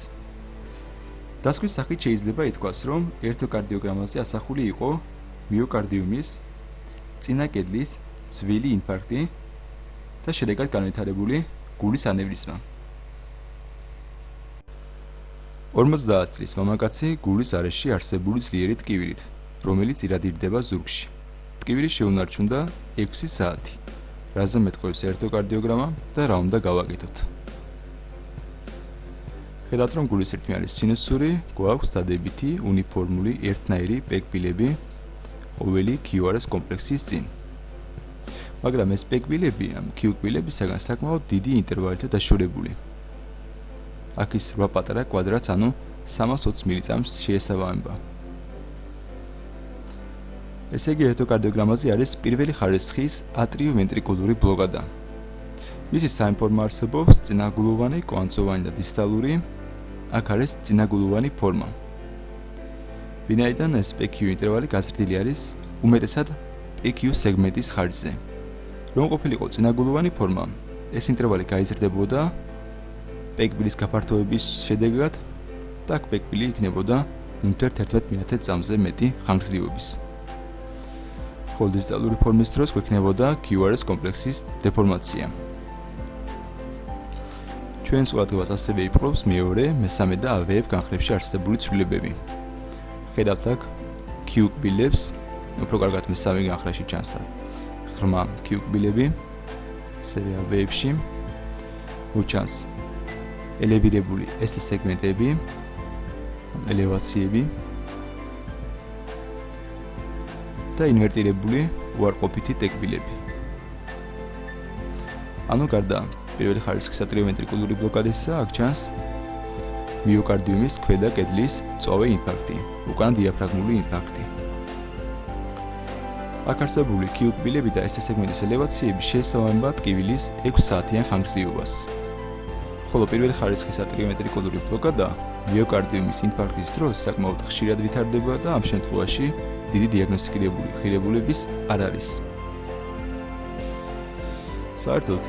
დასკვნის სახით შეიძლება ითქვას, რომ ელექტროკარდიოგრამაზე ასახული იყო მიოკარდიუმის წინა კედლის ძველი ინფარქტი და შედეგად განვითარებული გულის ანევრიზმა. 50 წლის მამაკაცი გულის არეში არსებული ძლიერი ტკივილით, რომელიც ირადირდება ზურგში. ტკივილი შეუნარჩუნდა 6 საათი. რაზე მეტყველებს ელექტროკარდიოგრამა და რა უნდა გავაკეთოთ. ხედავთ, რომ გულის რიტმი არის სინუსური, გვაქვს დადებითი უნიფორმული ერთნაირი ბექბილები ყოველი QRS კომპლექსის წინ. მაგრამ ეს ბექბილები ამ Q-კბილებისაგან საკმაოდ დიდი ინტერვალით დაშორებული. აქ ის 8 პატარა კვადრატს, ანუ 320 მილიწამს შეესაბამება. ესე იგი, ელექტროკარდიოგრამაზე არის პირველი ხარისხის ატრიოვენტრიკულური ბლოკადა. მისი საინფორმო არსებობს წინაგულოვანი, კვანძოვანი და დისტალური, აქ არის წინაგულოვანი ფორმა. ვინაიდან ეს PQ ინტერვალი გაზრდილი არის უმეტესად PQ სეგმენტის ხარჯზე. რომ ყოფილიყო წინაგულოვანი ფორმა, ეს ინტერვალი გაიზრდებოდა პეკბილის გაფართოების შედეგად და აქ პეკბილი იქნებოდა 0.11 წამზე მეტი ხანგრძლივობის. ხოლო დისტალური ფორმის დროს გვექნებოდა QRS კომპლექსის დეფორმაცია. ჩვენს ყურადღებას ასევე იპყრობს მეორე, მესამე და AVF განხრებში არსებული ცვლილებები. ხედავთ აქ Q კბილებს, უფრო კარგად მესამე განხრაში ჩანს ღრმა Q კბილები, ასევე AVF-ში უჩანს ელევირებული ST სეგმენტები, ელევაციები და ინვერტირებული უარყოფითი ტეკბილები. ანუ გარდა პირველი ხარისხის ატრიოვენტრიკულური ბლოკადისა, აქ ჩანს მიოკარდიუმის ქვედა კედლის მწვავე ინფარქტი, უკანა დიაფრაგმული ინფარქტი. აქ არსებული Q კბილები და ST სეგმენტის ელევაციები შეესაბამება ტკივილის 6 საათიან ხანგრძლივობას. ხოლო პირველი ხარისხის ატრიოვენტრიკულური ბლოკადა მიოკარდიუმის ინფარქტის დროს საკმაოდ ხშირად ვითარდება და ამ შემთხვევაში დიდი დიაგნოსტიკირებული ღირებულების არ არის. საერთოდ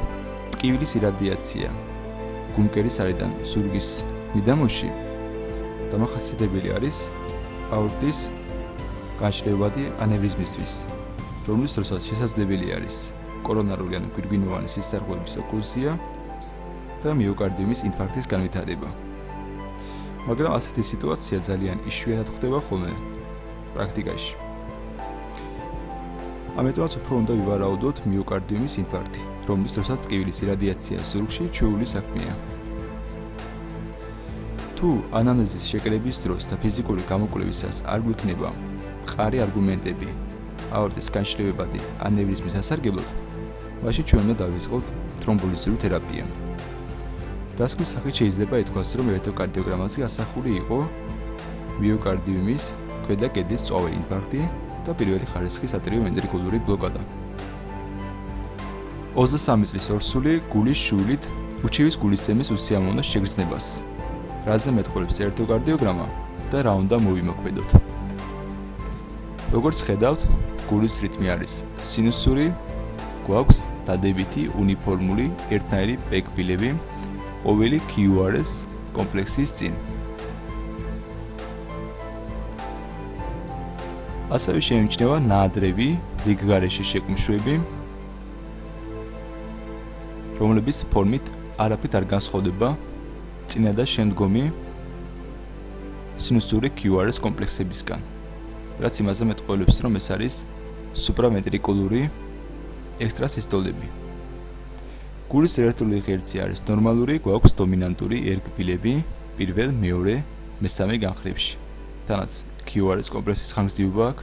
ტკივილის irradiacija გუმკერის არიდან ზურგის მიდამოში დამახასიათებელი არის აორტის განშლებადი ანევრიზმისთვის, რომლის დროსაც შესაძლებელი არის კორონარული ან გვირგვინოვანი სისხლძარღვების ოკლუზია და მიოკარდიუმის ინფარქტის განვითარება. მაგრამ ასეთი სიტუაცია ძალიან იშვიათად ხდება ხოლმე პრაქტიკაში. ამიტომაც უფრო უნდა ვივარაუდოთ მიოკარდიუმის ინფარქტი, რომლის დროსაც ტკივილის irradiacija ზურგში ჩვეული საქმეა. თუ ანამნეზის შეკრების დროს და ფიზიკური გამოკვლევისას არ გვექნება მყარი არგუმენტები აორტის განშლებადი ანევრიზმის ასარგებლოდ, მაშინ ჩვენ უნდა დავიწყოთ თრომბოლიზური თერაპია. დასკვნის სახით შეიძლება ითქვას, რომ ელექტროკარდიოგრამაზე ასახული იყო მიოკარდიუმის ქვედა კედლის მწვავე ინფარქტი და პირველი ხარისხის ატრიოვენტრიკულური ბლოკადა. 23 წლის ორსული გულის შვილით უჩივის გულისცემის უსიამოვნოს შეგრძნებას, რაზე მეტყველებს ელექტროკარდიოგრამა და რა უნდა მოვიმოქმედოთ. როგორც ხედავთ, გულის რიტმი არის სინუსური, გვაქვს დადებითი უნიფორმული ერთნაირი პეკბილები ყოველი QRS კომპლექსის წინ. ასევე შეიმჩნევა ნაადრევი რიგგარეშე შეკუმშვები, რომლების ფორმით არაფრით არ განსხვავდება წინა და შემდგომი სინუსური QRS კომპლექსებისგან, რაც იმაზე მეტყველებს, რომ ეს არის სუპრავენტრიკულური ექსტრასისტოლები. გულის ერთული ღერძი არის ნორმალური, გვაქვს დომინანტური ერკბილები პირველ, მეორე, მესამე განხრებში. თანაც QRS კომპლექსის ხანგრძლივობა აქ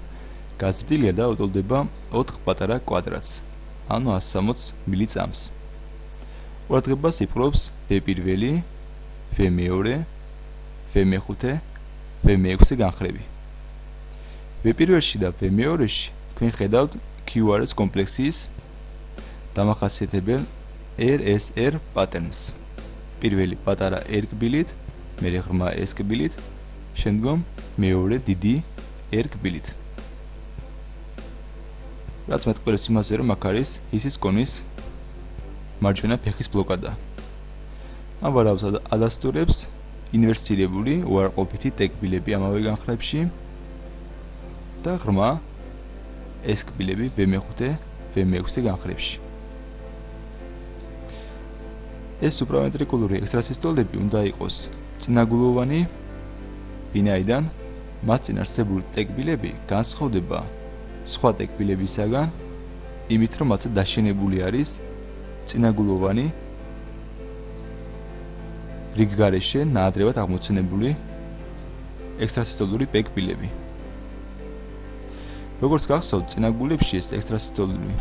გაზრდილია და უტოლდება 4 პატარა კვადრატს, ანუ 160 მილიწამს. ყურადღებას იპყრობს V1, V2, V5, V6 განხრები. V1-ში და V2-ში თქვენ ხედავთ QRS კომპლექსის დამახასიათებელ RSR პატერნს. პირველი პატარა ერკბილით, მერე ღრმა ესკბილით, შემდგომ მეორე დიდი ერკბილით. რაც მეტყველებს იმაზე, რომ აქ არის ჰისის კონის მარჯვენა ფეხის ბლოკადა. ამ ვარაუდს ადასტურებს ინვერსირებული უარყოფითი ტეკბილები ამავე განხრებში და ღრმა ესკბილები V5, V6 განხრებში. ეს სუპრავენტრიკულური ექსტრასისტოლები უნდა იყოს წინაგულოვანი, ვინაიდან მათ წინ არსებული ტეკბილები განსხვავდება სხვა ტეკბილებისაგან, იმით რომ მათზე დაშენებული არის წინაგულოვანი რიგგარეშე ნაადრევად აღმოცენებული ექსტრასისტოლური ტეკბილები. როგორც გახსოვთ, წინაგულებში ეს ექსტრასისტოლური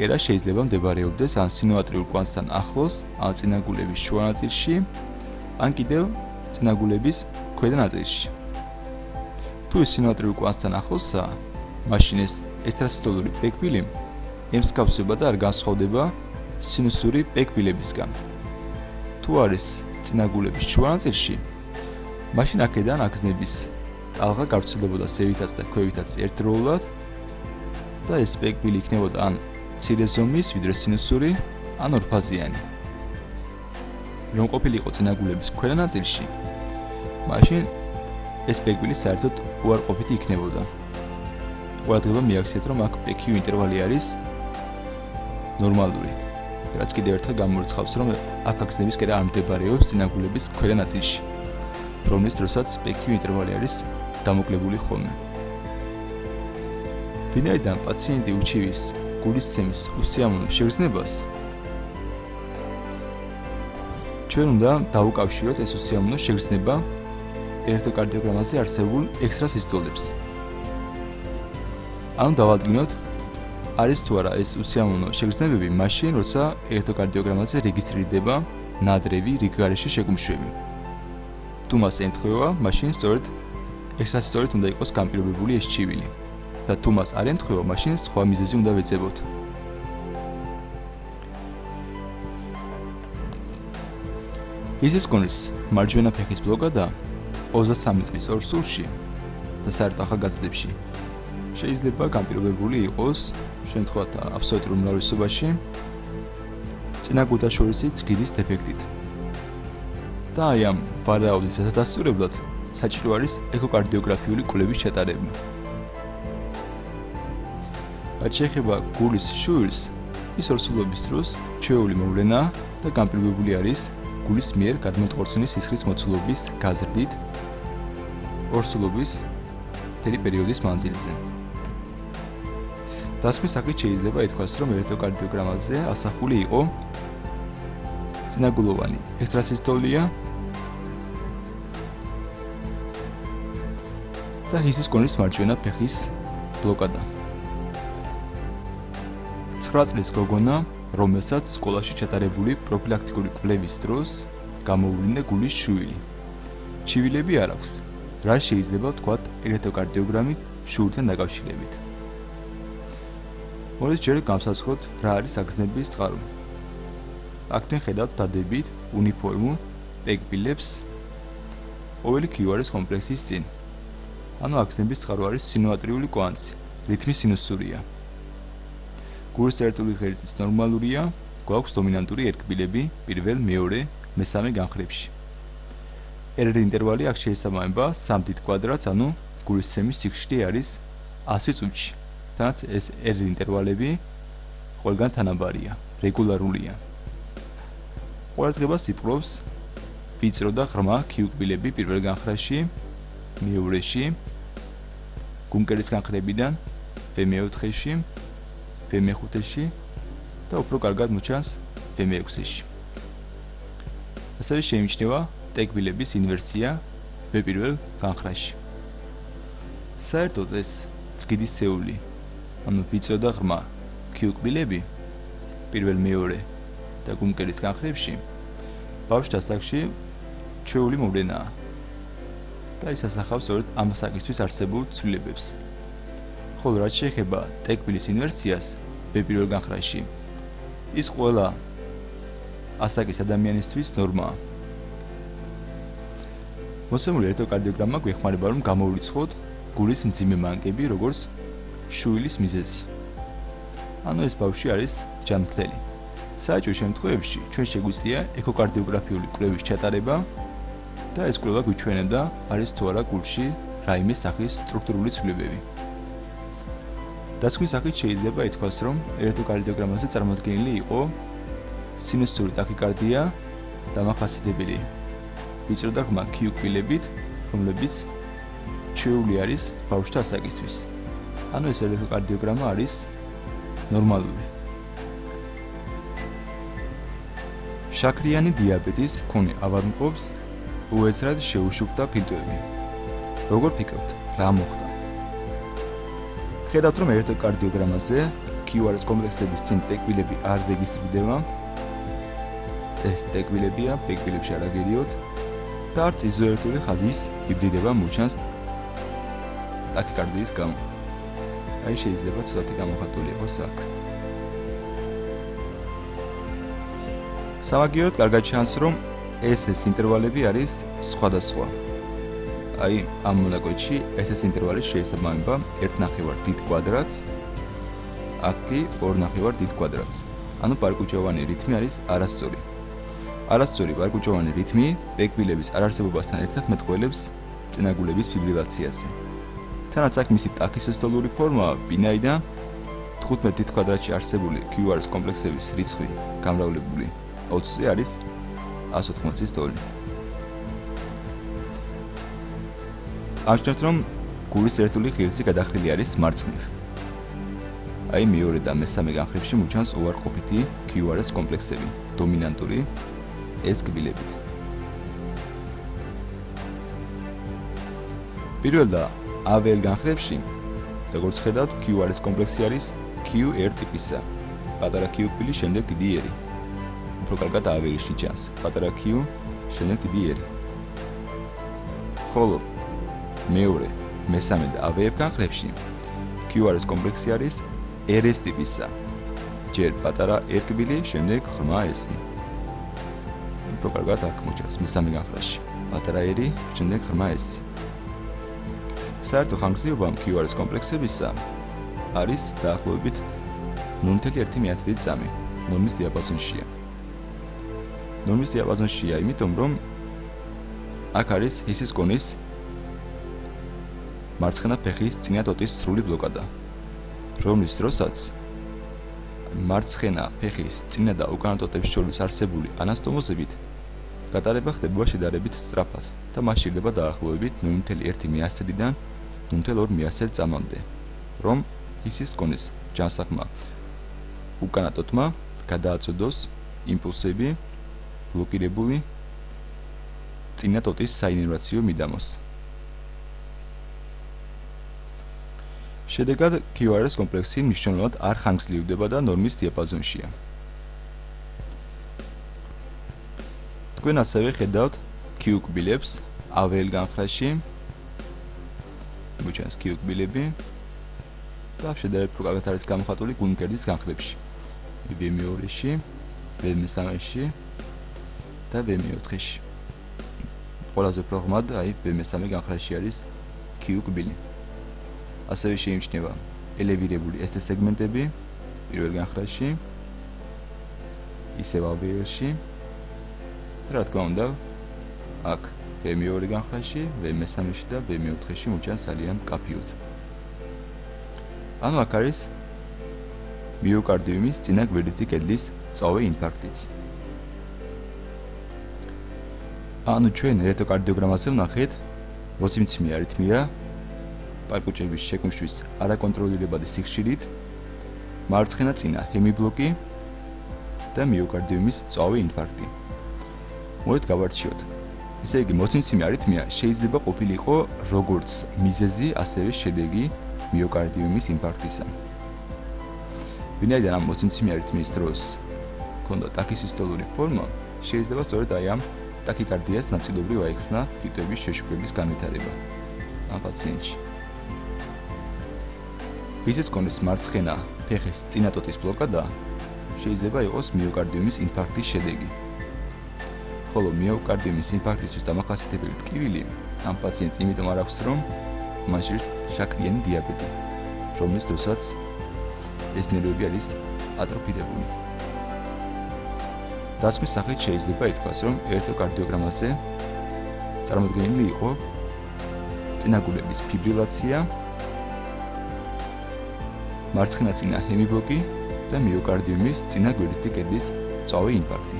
კერა შეიძლება მდებარეობდეს ან სინოატრიულ კვანძთან ახლოს, ან წინაგულების შუა ნაწილში, ან კიდევ წინაგულების ქვედა ნაწილში. თუ ის სინოატრიულ კვანძთან ახლოსაა, მაშინ ეს ექსტრასისტოლური პეკბილი ემსგავსება და არ განსხვავდება სინუსური პეკბილებისგან. თუ არის წინაგულების შუანაწილში, მაშინ აქედან აგზნების ტალღა გავრცელებოდა ზევითაც და ქვევითაც ერთდროულად და ეს პეკბილი იქნებოდა ან მცირე ზომის, ვიდრე სინუსური, ან ორფაზიანი. რომ ყოფილიყო წინაგულების ქვედა ნაწილში, მაშინ ეს პეკბილი საერთოდ უარყოფითი იქნებოდა. ყურადღება მიაქციეთ, რომ აქ PQ ინტერვალი არის ნორმალური. რაც კიდევ ერთხელ გამორიცხავს, რომ აქ აგზნების კერა არ მდებარეობს წინაგულების ქვედა ნაწილში, რომლის დროსაც PQ ინტერვალი არის დამოკლებული ხოლმე. ვინაიდან პაციენტი უჩივის გულისცემის უსიამოვნო შეგრძნებას, ჩვენ უნდა დავუკავშიროთ ეს უსიამოვნო შეგრძნება ელექტროკარდიოგრამაზე არსებულ ექსტრასისტოლებს. ანუ დავადგინოთ, არის თუ არა ეს უსიამოვნო შეგრძნებები მაშინ, როცა ელექტროკარდიოგრამაზე რეგისტრირდება ნადრევი რიგგარეშე შეკუმშვები. თუ მას ემთხვევა, მაშინ სწორედ ექსტრასისტოლით უნდა იყოს განპირობებული ეს ჩივილი. და თუ მას არ ემთხვევა, მაშინ სხვა მიზეზი უნდა ვეძებოთ. იზის კონის მარჯვენა ფეხის ბლოკადა 23 წლის ორ სულში და საერთო ახალგაზრდებში შეიძლება განპირობებული იყოს შემთხვევათა აბსოლუტურ უმრავლესობაში წინაგულთაშორისი წგიდის დეფექტით. და აი ამ ვარაუდის დასასრულებლად საჭირო არის ეკოკარდიოგრაფიული კვლევის ჩატარება. რაც შეეხება გულის შვილს, ის ორსულობის დროს ჩვეული მოვლენაა და განპირობებული არის გულის მიერ გადმოტყორცნის სისხლის მოცულობის გაზრდით ორსულობის მთელი პერიოდის მანძილზე. დასკვნის საკითხი შეიძლება ითქვას, რომ ელექტროკარდიოგრამაზე ასახული იყო წინაგულოვანი ექსტრასისტოლია და ჰისის კონის მარჯვენა ფეხის ბლოკადა. 9 წლის გოგონა, რომელსაც სკოლაში ჩატარებული პროფილაქტიკური კვლევის დროს გამოუვლინდა გულის შუვილი. ჩივილები არ აქვს, რა შეიძლება ვთქვათ ელექტროკარდიოგრამით შუვილთან დაკავშირებით. მოდით ჯერ გამსაცხოთ, რა არის აგზნების წყარო. აქედან ხედავთ დადებით უნიფორმულ პეკბილებს ყოველი QRS კომპლექსის წინ. ანუ აგზნების წყარო არის სინოატრიული კვანძი, რითმი სინუსურია. გულის წერტული ღერძის ნორმალურია, გვაქვს დომინანტური ერკბილები პირველ, მეორე, მესამე განხრებში. R ინტერვალი აქ შეესაბამება 3 დიდ კვადრატს, ანუ გულისცემის სიხშირე არის 100 წუთში. თანაც ეს R ინტერვალები ყველგან თანაბარია, რეგულარულია. ყურადღებას იპყრობს ვიწრო და ღრმა Q-კბილები პირველ განხრაში, მეორეში, გუნკერის განხრებიდან V4-ში, V5-ში და უფრო კარგად მოჩანს V6-ში. ასევე შეიმჩნევა ტეკბილების ინვერსია V1 განხრაში. საერთოდ ეს წგიდისეული, ანუ ვიწრო და ღრმა Q-კბილები პირველ, მეორე და გუნკერის განხრებში ბავშვთა ასაკში ჩვეული მოვლენაა და ის ასახავს სწორედ ამ ასაკისთვის არსებულ ცვლილებებს. ხოლო რაც შეეხება ტეკბილის ინვერსიას V1 განხრაში, ის ყველა ასაკის ადამიანისთვის ნორმაა. მოსწავლე ელექტროკარდიოგრამა გვეხმარება, რომ გამოვრიცხოთ გულის მძიმე მანკები, როგორც შუვილის მიზეზი. ანუ ეს ბავშვი არის ჯანმრთელი. საჭირო შემთხვევებში ჩვენ შეგვიძლია ეკოკარდიოგრაფიული კვლევის ჩატარება და ეს კვლევა გვიჩვენებდა, არის თუ არა გულში რაიმე სახის სტრუქტურული ცვლილებები. დასკვნის საკითხი შეიძლება ითქვას, რომ ელექტროკარდიოგრამაზე წარმოდგენილი იყო სინუსური ტაქიკარდია დამახასიათებელი ვიწრო და ღრმა Q-კბილებით, რომლებიც ჩვეული არის ბავშვთა ასაკისთვის. ანუ ეს ელექტროკარდიოგრამა არის ნორმალური. შაქრიანი დიაბეტის მქონე ავადმყოფს უეცრად შეუშუქდა ფილტვები. როგორ ფიქრობთ, რა მოხდა? ხედავთ, რომ ელექტროკარდიოგრამაზე QRS კომპლექსების წინ ტეკბილები არ რეგისტრირდება. ეს ტეკბილებია, პეკბილებში არ აგერიოთ და არც იზოელექტრული ხაზის ვიბრირება მოჩანს ტაქიკარდიის გამო. აი შეიძლება ცოტათი გამოხატული იყოს აქ. სამაგიეროდ კარგად ჩანს, რომ ეს ინტერვალები არის სხვადასხვა. აი ამ მონაკვეთში ეს ინტერვალი შეიძლება მოება 1/9 დიდ კვადრატს, აქ კი 2/9 დიდ კვადრატს. ანუ პარკუჭოვანი რითმი არის არასწორი. არასწორი პარკუჭოვანი რითმი ბეკვილების არარსებობასთან ერთად მეტყველებს წინაგულების ფიბრილაციაზე. თანაც აქ მისი ტაქისისტოლური ფორმაა, ვინაიდან 15 დიდ კვადრატში არსებული QRS კომპლექსების რიცხვი გამრავლებული 20-ზე არის 180-ის ტოლი. ამჩნევთ, რომ გულის ერთული ღირსი გადახრილი არის მარცხნივ. აი მეორე და მესამე განხრებში მოჩანს უარყოფითი QRS კომპლექსები, დომინანტური S კბილებით. პირველ და AVL განხრებში, როგორც ხედავთ, QRS კომპლექსი არის Q1 ტიპისა. პატარა Q კბილი, შემდეგ დიდი ერი. უფრო კარგად AVL-ში ჩანს. პატარა Q, შემდეგ დიდი ერი. ხოლო მეორე, მესამე და AVF განხრებში QRS კომპლექსი არის RS ტიპისა. ჯერ პატარა R კბილი, შემდეგ ღრმა S. უფრო კარგად აქ მოჩანს მესამე განხრაში. პატარა R, შემდეგ ღრმა S. საერთო ხანგრძლივობა QRS კომპლექსებისა არის დაახლოებით 0.1 წამი, ნორმის დიაპაზონშია. ნორმის დიაპაზონშია, იმიტომ რომ აქ არის ჰისის კონის მარცხენა ფეხის წინა ტოტის სრული ბლოკადა, რომლის დროსაც მარცხენა ფეხის წინა და უკანა ტოტებს შორის არსებული ანასტომოზებით გატარება ხდება შედარებით სწრაფად და მას სჭირდება დაახლოებით 0.1-დან 0.2 წამამდე, რომ ჰისის კონის ჯანსაღმა უკანა ტოტმა გადააწოდოს იმპულსები ბლოკირებული წინა ტოტის საინერვაციო მიდამოს. შედეგად QRS კომპლექსი მნიშვნელოვნად არ ხანგრძლივდება და ნორმის დიაპაზონშია. თქვენ ასევე ხედავთ Q კბილებს AVL განხრაში, მოჩანს Q კბილები და შედარებით კარგად არის გამოხატული გულმკერდის განხრებში. V2-ში, V3-ში და V4-ში. ყველაზე უფრო ღრმად აი V3 განხრაში არის Q კბილი. ასევე შეიმჩნევა ელევირებული ST სეგმენტები პირველ განხრაში, ისევ AVL-ში და რა თქმა უნდა აქ V2 განხრაში, V3-ში და V4-ში მოჩანს ძალიან მკაფიოდ. ანუ აქ არის მიოკარდიუმის წინა გვერდითი კედლის წავე ინფარქტიც. ანუ ჩვენ ელექტროკარდიოგრამაზე ვნახეთ მოციმცემი არითმია, პარკუჭების შექმნისთვის არაკონტროლირებადი სიხშირით, მარცხენა წინა ჰემიბლოკი და მიოკარდიუმის წავე ინფარქტი. მოდით გავარჩიოთ. ესე იგი, მოციმცემი არითმია შეიძლება ყოფილიყო როგორც მიზეზი, ასევე შედეგი მიოკარდიუმის ინფარქტისა. ვინაიდან ამ მოციმცემი არითმიის დროს ჰქონდა ტაქისისტოლური ფორმა, შეიძლება სწორედ აი ამ ტაქიკარდიას ნაწილობრივ აეხსნა რიტმების შეშუქების განვითარება ამ პაციენტში. ჰისის კონის მარცხენა ფეხის წინა ტოტის ბლოკადა შეიძლება იყოს მიოკარდიუმის ინფარქტის შედეგი. ხოლო მიოკარდიუმის ინფარქტისთვის დამახასიათებელი ტკივილი ამ პაციენტს იმიტომ არ აქვს, რომ მან ჟღერს შაქრიანი დიაბეტი, რომლის დროსაც ეს ნერვები არის ატროფირებული. დასკვნის სახით შეიძლება ითქვას, რომ ელექტროკარდიოგრამაზე წარმოდგენილი იყო წინაგულების ფიბრილაცია, მარცხენა წინა ჰემიბლოკი და მიოკარდიუმის წინა გვერდითი კედლის წავე ინფარქტი.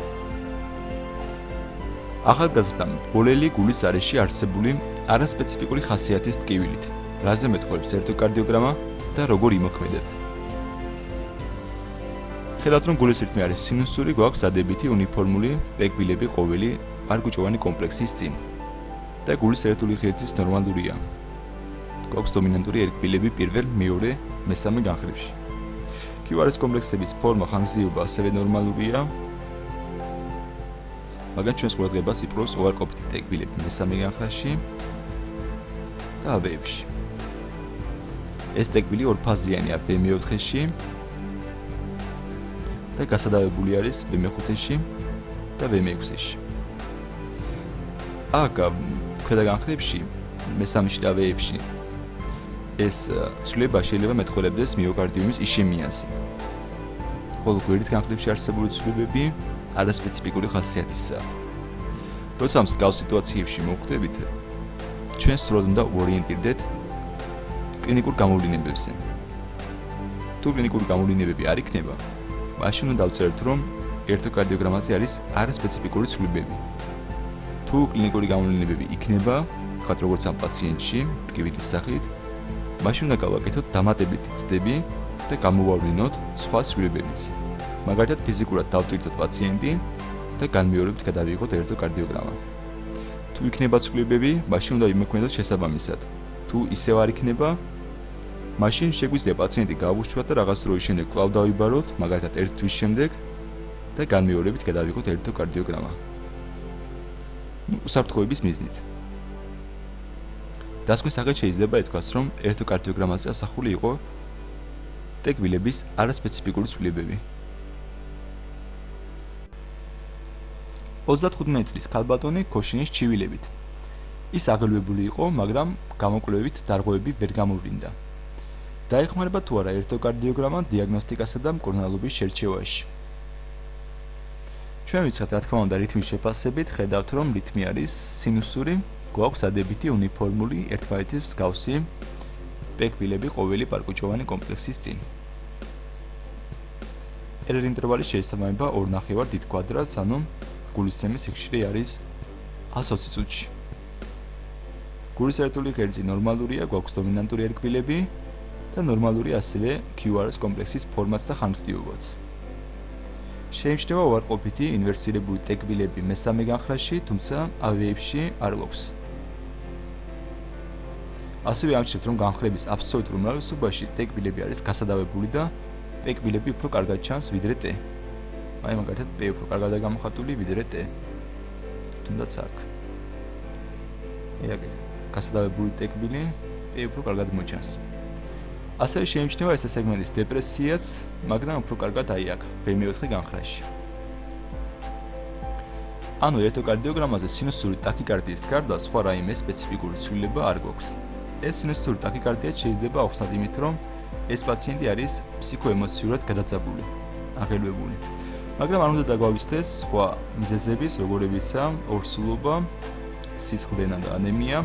ახალგაზრდამ ბოლელი გულის არეში არსებული არასპეციფიკური ხასიათის ტკივილით, რაზე მეტყველებს ელექტროკარდიოგრამა და როგორ იმოქმედებს. ხედავთ, რომ გულის რიტმი არის სინუსური, გვაქვს დადებითი უნიფორმული ბეკვილები ყოველი პარკუჭოვანი კომპლექსის წინ და გულის ერთული ღერძის ნორმალურია. გვაქვს დომინანტური ერკბილები პირველ, მეორე, მესამე განხრებში. QRS კომპლექსების ფორმა, ხანგრძლივობა ასევე ნორმალურია, მაგრამ ჩვენს ყურადღებას იპყრობს უარყოფითი ტეკბილები მესამე განხრაში და AVF-ში. ეს ტეკბილი ორფაზიანია B4-ში და გასადავებული არის B5-ში და B6-ში. აქ ქვედა განხრებში მესამეში და ვეებში ეს ცვლილება შეიძლება მეტყველებდეს მიოკარდიუმის იშემიაზე. ხოლო გვერდით განხრებში არსებული ცვლილებები არასპეციფიკური ხასიათისაა. როცა მსგავს სიტუაციებში მოხვდებით, ჩვენ სრულად უნდა ორიენტირდეთ კლინიკურ გამოვლინებებზე. თუ კლინიკური გამოვლინებები არ იქნება, მაშინ უნდა დავწეროთ, რომ ელექტროკარდიოგრამაზე არის არასპეციფიკური ცვლილებები. თუ კლინიკური გამოვლინებები იქნება, ხათ როგორც ამ პაციენტში, ტკივილის სახით, მაშინ უნდა გავაკეთოთ დამატებითი ცდები და გამოვავლინოთ სხვა ცვლილებებიც. მაგალითად, ფიზიკურად დავტვირთოთ პაციენტი და განმეორებით გადავიღოთ ელექტროკარდიოგრამა. თუ იქნება ცვლილებები, მაშინ უნდა იმოქმედოთ შესაბამისად. თუ ისევ არ იქნება, მაშინ შეგვიძლია პაციენტი გავუშვათ და რაღაც დროის შემდეგ კვლავ დავიბაროთ, მაგალითად 1 თვის შემდეგ და განმეორებით გადავიღოთ ელექტროკარდიოგრამა. უსაფრთხოების მიზნით. დასკვნის სახით შეიძლება ითქვას, რომ ელექტროკარდიოგრამაზე ასახული იყო ტეკბილების არასპეციფიკური ცვლილებები. 35 წლის ქალბატონი ქოშინის ჩივილებით. ის აღელვებული იყო, მაგრამ გამოკვლევით დარღვევები ვერ გამოვლინდა. დაეხმარება თუ არა ელექტროკარდიოგრამა დიაგნოსტიკასა და მკურნალობის შერჩევაში. ჩვენ ვიცხებთ, რა თქმა უნდა, რითმის შეფასებით ხედავთ, რომ რითმი არის სინუსური, გვაქვს ადებითი უნიფორმული ერთმანეთის მსგავსი ტეკბილები ყოველი პარკუჭოვანი კომპლექსის წინ. ერერ ინტერვალი შეესაბამება 2.5 დიდ კვადრატს, ანუ გულისცემის სიხშირე არის 120 წუთში. გულის ერთული ღერძი ნორმალურია, გვაქვს დომინანტური ერკბილები და ნორმალური ასევე QRS კომპლექსის ფორმაც და ხანგრძლივობაც. შეიმჩნევა უარყოფითი ინვერსირებული ტეკბილები მესამე განხრაში, თუმცა AVF-ში არ გვაქვს. ასევე ამჩნევთ, რომ განხრების აბსოლუტურ უმრავლესობაში ტეკბილები არის გასადავებული და ტეკბილები უფრო კარგად ჩანს ვიდრე T. აი მაგალითად P უფრო კარგად გამოხატული ვიდრე T. თუნდაც აქ. ეგ გასადავებული ტეკბილი P უფრო კარგად მოჩანს. ასევე შეიმჩნევა ეს სეგმენტის დეპრესიაც, მაგრამ უფრო კარგად აი აქ B4 განხრაში. ანუ ელექტროკარდიოგრამაზე სინუსური ტაქიკარდიის გარდა სხვა რაიმე სპეციფიკური ცვლილება არ გვაქვს. ეს სინუსური ტაქიკარდია შეიძლება ახსნათ იმით, რომ ეს პაციენტი არის ფსიქოემოციურად გადაძაბული, აღელვებული. მაგრამ არ უნდა დაგვავიწყდეს სხვა მიზეზების, როგორებიცაა ორსულობა, სისხლდენა და ანემია,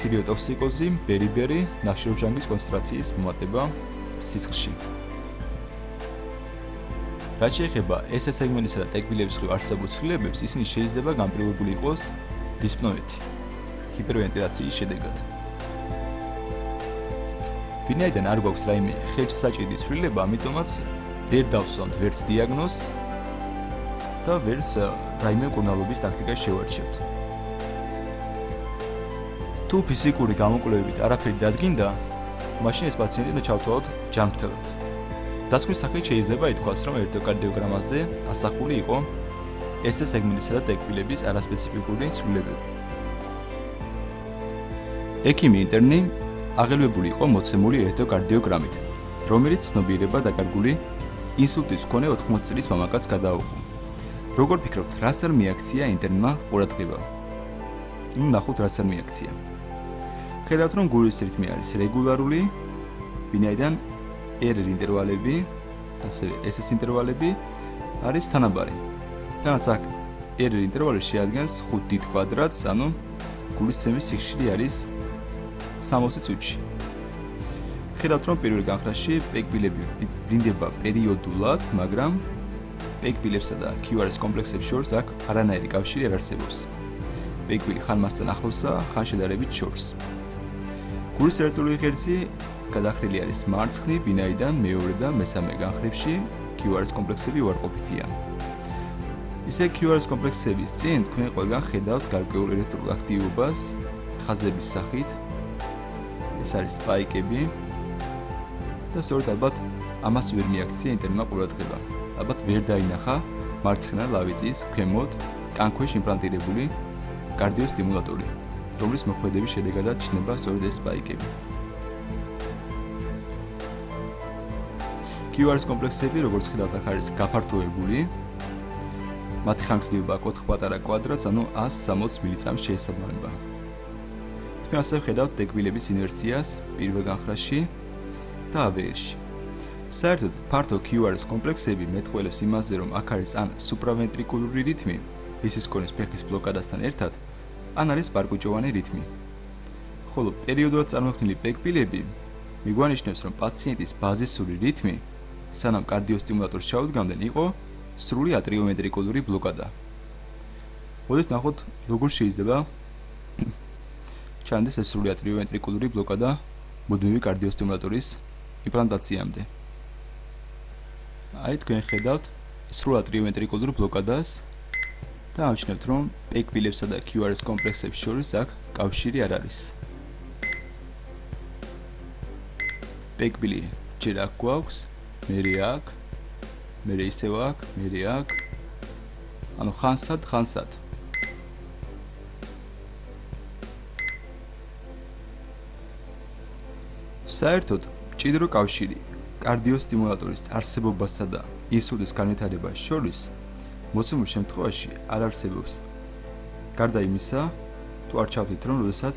თირიოტოქსიკოზი, ბერიბერი, ნახშირორჟანგის კონცენტრაციის მომატება სისხლში. რაც შეეხება ეს სეგმენტისა და ტეკბილების მხრივ არსებულ ცვლილებებს, ისინი შეიძლება განპირობებული იყოს დისპნოეთი, ჰიპერვენტილაციის შედეგად. ვინაიდან არ გვაქვს რაიმე ხელშესაჭირი ცვლილება, ამიტომაც ვერ დავსვამთ ვერც დიაგნოზს და ვერც რაიმე მკურნალობის ტაქტიკას შევარჩევთ. თუ ფიზიკური გამოკვლევებით არაფერი დადგინდა, მაშინ ეს პაციენტი უნდა ჩავთვალოთ ჯანმრთელად. დასკვნის სახით შეიძლება ითქვას, რომ ელექტროკარდიოგრამაზე ასახული იყო ეს სეგმენტისა და ტეკბილების არასპეციფიკური ცვლილებები. ექიმი ინტერნი აღელვებული იყო მოცემული ელექტროკარდიოგრამით, რომელიც ცნობიერება დაკარგული ინსულტის მქონე 80 წლის მამაკაცს გადაუღო. როგორ ფიქრობთ, რას არ მიაქცია ინტერნმა ყურადღება? ნახოთ, რას არ მიაქცია. ხედავთ, რომ გულის რითმი არის რეგულარული, ვინაიდან RR ინტერვალები, ასევე SS ინტერვალები არის თანაბარი. თანაც აქ RR ინტერვალი შეადგენს 5 დიდ კვადრატს, ანუ გულისცემის სიხშირე არის 60 წუთში. ხედავთ, რომ პირველ განხრაში ტეკბილები ბრინდება პერიოდულად, მაგრამ ტეკბილებსა და QRS კომპლექსებს შორის აქ არანაირი კავშირი არ არსებობს. ტეკბილი ხან მასთან ახლოსაა, ხან შედარებით შორს. გულის ერთული ღერძი გადახრილი არის მარცხნივ, ვინაიდან მეორე და მესამე განხრებში QRS კომპლექსები უარყოფითია. ისე QRS კომპლექსების წინ თქვენ ყველგან ხედავთ გარკვეულ ელექტრულ აქტივობას ხაზების სახით. ეს არის სპაიკები და სწორედ ალბათ ამას ვერ მიაქცია ინტერნმა ყურადღება. ალბათ ვერ დაინახა მარცხენა ლავიწის ქვემოთ კანქვეშ იმპლანტირებული კარდიოსტიმულატორი, რომლის მოქმედების შედეგადაც ჩნდება სწორედ ეს სპაიკები. QRS კომპლექსები, როგორც ხედავთ, აქ არის გაფართოებული. მათი ხანგრძლივობა 4 პატარა კვადრატს, ანუ 160 მილიწამს შეესაბამება. თქვენ ასევე ხედავთ დეკბილების ინვერსიას პირველ განხრაში და AVR-ში. საერთოდ, ფართო QRS კომპლექსები მეტყველებს იმაზე, რომ აქ არის ან სუპრავენტრიკულური რითმი, ისის კონის ფეხის ბლოკადასთან ერთად, ან არის პარკუჭოვანი რითმი. ხოლო პერიოდულად წარმოქმნილი პეკბილები მიგვანიშნებს, რომ პაციენტის ბაზისური რითმი, სანამ კარდიოსტიმულატორს ჩაუდგამდნენ, იყო სრული ატრიოვენტრიკულური ბლოკადა. მოდით ნახოთ, როგორ შეიძლება ჩანდეს ეს სრული ატრიოვენტრიკულური ბლოკადა მუდმივი კარდიოსტიმულატორის იმპლანტაციამდე. აი, თქვენ ხედავთ სრულ ატრიოვენტრიკულურ ბლოკადას და ამჩნევთ, რომ პეკბილებსა და QRS კომპლექსებს შორის აქ კავშირი არ არის. პეკბილი ჯერ აქ გვაქვს, მერე აქ, მერე ისევ აქ, მერე აქ. ანუ ხანსად. საერთოდ, მჭიდრო კავშირი კარდიოსტიმულატორის არსებობასა და ინსულტის განვითარებას შორის მოცემულ შემთხვევაში არ არსებობს. გარდა იმისა, თუ არ ჩავთვლით, რომ როდესაც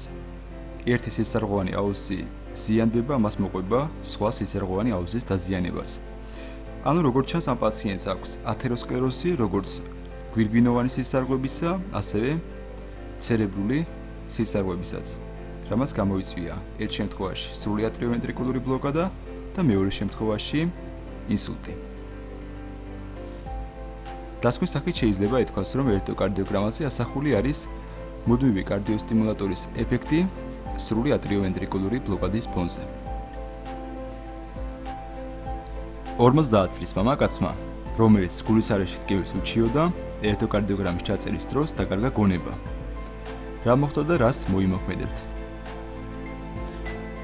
ერთი სისხლძარღვოვანი აუზი ზიანდება, მას მოყვება სხვა სისხლძარღვოვანი აუზის დაზიანებას. ანუ როგორც ჩანს, ამ პაციენტს აქვს ათეროსკლეროზი, როგორც გვირგვინოვანი სისხლძარღვებისა, ასევე ცერებრული სისხლძარღვებისაც, რამაც გამოიწვია ერთ შემთხვევაში სრული ატრიოვენტრიკულური ბლოკადა და მეორე შემთხვევაში ინსულტი. დასკვნის სახით შეიძლება ითქვას, რომ ელექტროკარდიოგრამაზე ასახული არის მუდმივი კარდიოსტიმულატორის ეფექტი სრული ატრიოვენტრიკულური ბლოკადის ფონზე. 50 წლის მამაკაცმა, რომელიც გულის არეში ტკივილს უჩიოდა, ელექტროკარდიოგრამის ჩაწერის დროს დაკარგა გონება. რა მოხდა და რას მოიმოქმედებთ?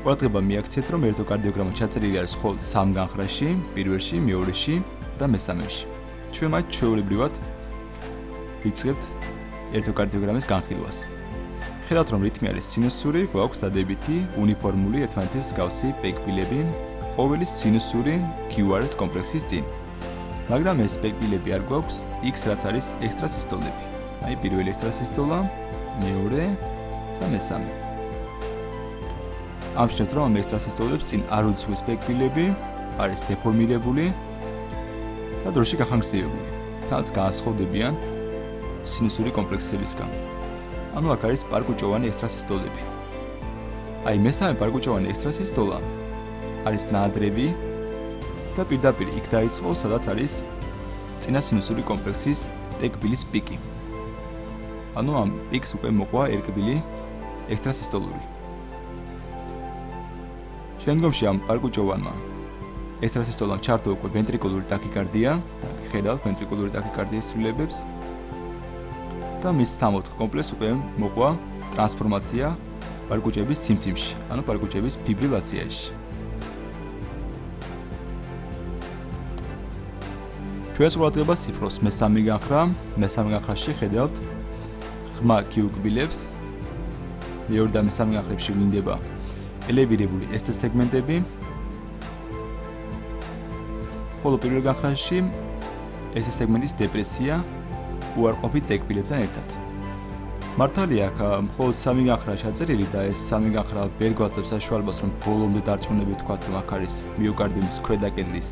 ყურადღება მიაქციეთ, რომ ელექტროკარდიოგრამა ჩაწერილი არის მხოლოდ 3 განხრაში, პირველში, მეორეში და მესამეში. ჩვენ მათ ჩვეულებრივად ვიწყებთ ელექტროკარდიოგრამის განხილვას. ხედავთ, რომ რითმი არის სინუსური, გვაქვს დადებითი, უნიფორმული, ერთმანეთის მსგავსი პეკბილები ყოველი სინუსური QRS კომპლექსის წინ. მაგრამ ეს პეკბილები არ გვაქვს X, რაც არის ექსტრასისტოლები. აი, პირველი ექსტრასისტოლა, მეორე და მესამე. ამჩნევთ, რომ ამ ექსტრასისტოლებს წინ არ უძღვის პეკბილები, არის დეფორმირებული და დროში გახანგრძლივებული, რაც განსხვავდებიან სინუსური კომპლექსებისგან. ანუ აქ არის პარკუჭოვანი ექსტრასისტოლები. აი, მესამე პარკუჭოვანი ექსტრასისტოლა არის ნაადრევი და პირდაპირ იქ დაიწყო, სადაც არის წინა სინუსური კომპლექსის პეკბილის პიკი. ანუ ამ პიკს უკვე მოყვა ერკბილი ექსტრასისტოლური. შემდგომში ამ პარკუჭოვანმა ექსტრასისტოლამ ჩართო უკვე ვენტრიკულური ტაქიკარდია, ხედავთ ვენტრიკულური ტაქიკარდიის ცვლილებებს და მის 64 კომპლექსს უკვე მოყვა ტრანსფორმაცია პარკუჭების სიმსიმში, ანუ პარკუჭების ფიბრილაციაში. ჩვენს ყურადღებას იფროს მესამე განხრაში ხედავთ ღრმა კიბილებს, მეორე და მესამე განხრებში ვლინდება ელევირებული ST სეგმენტები, ხოლო პირველ განხრაში ST სეგმენტის დეპრესია უარყოფით დეკბილებთან ერთად. მართალია, აქ მხოლოდ 3 განხრა ჩაწერილი და ეს 3 განხრა ვერ გვაძლევს საშუალებას, რომ ბოლომდე დარწმუნებით ვთქვათ, რომ აქ არის მიოკარდიუმის ქვედა კედლის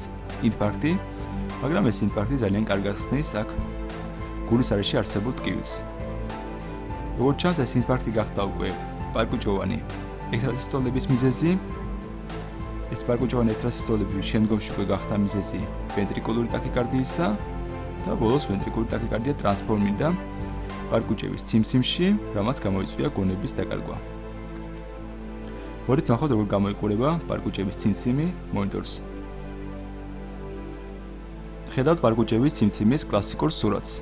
ინფარქტი, მაგრამ ეს ინფარქტი ძალიან კარგად ხსნის აქ გულის არეში არსებულ ტკივილს. როგორც ჩანს, ეს ინფარქტი გახდა უკვე პარკუჭოვანი ექსტრასისტოლების მიზეზი. ეს პარკუჭოვანი ექსტრასისტოლები შემდგომში უკვე გახდა მიზეზი ვენტრიკულური ტაქიკარდიისა და ბოლოს ვენტრიკულური ტაქიკარდია ტრანსფორმირდა პარკუჭების სიმსიმში, რამაც გამოიწვია გონების დაკარგვა. მოდით ნახოთ, როგორ გამოიყურება პარკუჭების სიმსიმი მონიტორზე. ხედავთ პარკუჭების სიმსიმის კლასიკურ სურათს.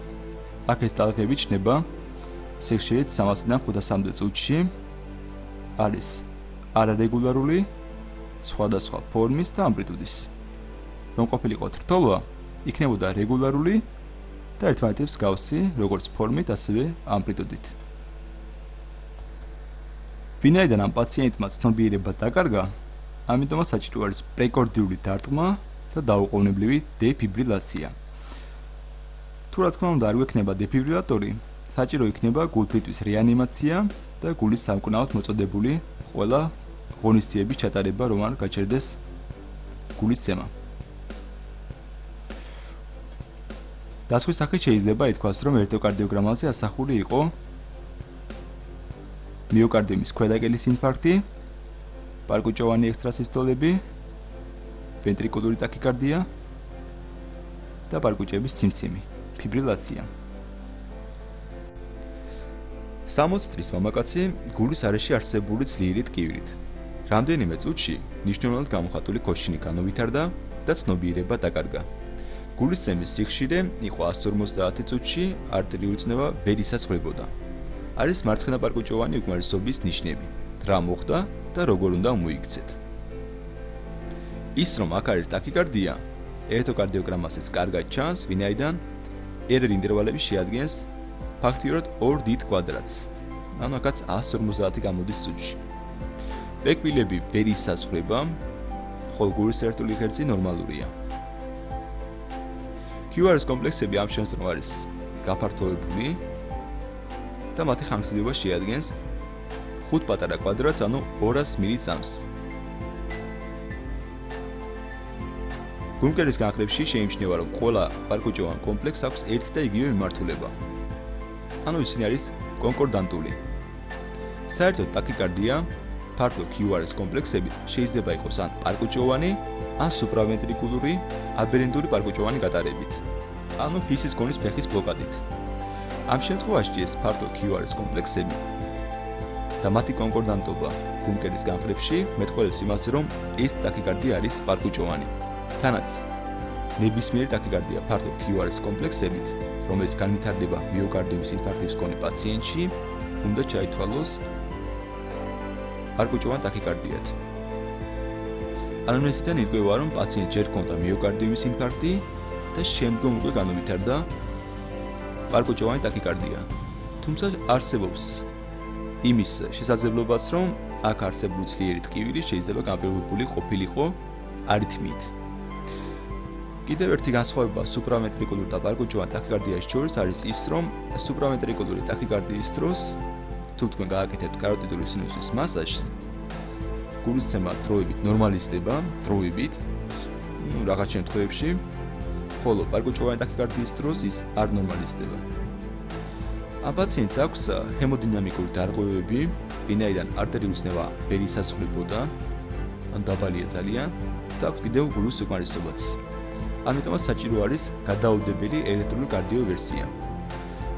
აქ ეს ტალღები ჩნდება სექციით 300-დან 500-მდე წუთში. არის არარეგულარული, სხვადასხვა ფორმის და ამპლიტუდის. რომ ყოფილიყო თრთოლვა, იქნებოდა რეგულარული და ერთმანეთის მსგავსი, როგორც ფორმით, ასევე ამპლიტუდით. ვინაიდან ამ პაციენტმა ცნობიერება დაკარგა, ამიტომაც საჭირო არის პრეკორდიული დარტყმა და დაუყოვნებლივი დეფიბრილაცია. თუ რა თქმა უნდა არ გვექნება დეფიბრილატორი, საჭირო იქნება გულთბილთვის რეანიმაცია და გულის სამკურნალოდ მოწოდებული ყველა ღონისძიების ჩატარება, რომ არ გაჩერდეს გულის ცემა. დასკვნის სახით შეიძლება ითქვას, რომ ელექტროკარდიოგრამაზე ასახული იყო მიოკარდიუმის ქვედაკელის ინფარქტი, პარკუჭოვანი ექსტრასისტოლები, ვენტრიკულური ტაქიკარდია და პარკუჭების ციმციმი, ფიბრილაცია. 60 წლის მამაკაცი გულის არეში არსებული ძლიერი ტკივილით. რამდენიმე წუთში მნიშვნელოვნად გამოხატული ქოშინი განუვითარდა და ცნობიერება დაკარგა. გულის ცემის სიხშირე იყო 150 წუთში, არტერიული წნევა ვერ ისაცვლებოდა. არის მარცხენა პარკუჭოვანი უკმარისობის ნიშნები. რა მოხდა და როგორ უნდა მოიქცეთ. ის რომ აქ არის ტაქიკარდია, ელექტროკარდიოგრამასაც კარგად ჩანს, ვინაიდან RR ინტერვალები შეადგენს ფაქტიურად 2 დიდ კვადრატს. ანუ აქაც 150 გამოდის წუთში. ბეკვილები ვერ ისაცვლება, ხოლო გულის ერთული ღერძი ნორმალურია. QRS კომპლექსები ამ შემთხვევაში არის გაფართოებული და მათი ხანგრძლივობა შეადგენს 5 პატარა კვადრატს, ანუ 200 მილიწამს. გულმკერდის განხრებში შეიმჩნევა, რომ ყველა პარკუჭოვან კომპლექსს აქვს ერთი და იგივე მიმართულება. ანუ ისინი არის კონკორდანტული. საერთოდ ტაქიკარდია ფართო QRS კომპლექსები შეიძლება იყოს ან პარკუჭოვანი, ან სუპრავენტრიკულური აბერენტული პარკუჭოვანი გატარებით, ანუ ჰისის გონის ფეხის ბლოკადით. ამ შემთხვევაში ეს ფართო QRS კომპლექსები და მათი კონკორდანტობა გულმკერდის განხრებში მეტყველებს იმას, რომ ეს ტაქიკარდია არის პარკუჭოვანი. თანაც ნებისმიერი ტაქიკარდია ფართო QRS კომპლექსებით, რომელიც განვითარდება მიოკარდიუმის ინფარქტის მქონე პაციენტში, უნდა ჩაითვალოს პარკუჭოვან ტაქიკარდიად. ანამნეზიდან ირკვევა, რომ პაციენტს ჯერ ჰქონდა მიოკარდიუმის ინფარქტი და შემდგომ უკვე განუვითარდა პარკუჭოვანი ტაქიკარდია. თუმცა არსებობს იმის შესაძლებლობაც, რომ აქ არსებული ძლიერი ტკივილი შეიძლება განპირობებული ყოფილიყო არითმიით. კიდევ ერთი განსხვავება სუპრავენტრიკულურ და პარკუჭოვან ტაქიკარდიაში შორის არის ის, რომ სუპრავენტრიკულური ტაქიკარდიის დროს თუ თქვენ გააკეთებთ კაროტიდული სინუსის მასაჟს, გულის ცემა დროებით ნორმალიზდება, დროებით, რაღაც შემთხვევებში, ხოლო პარკუჭოვანი ტაქიკარდიის დროს ის არ ნორმალიზდება. ამ პაციენტს აქვს ჰემოდინამიკური დარღვევები, ვინაიდან არტერიული წნევა ვერ ისაცვლებოდა, ან დაბალია ძალიან, და აქვს კიდევ გულის უკმარისობაც. ამიტომაც საჭირო არის გადაუდებელი ელექტრული კარდიოვერსია.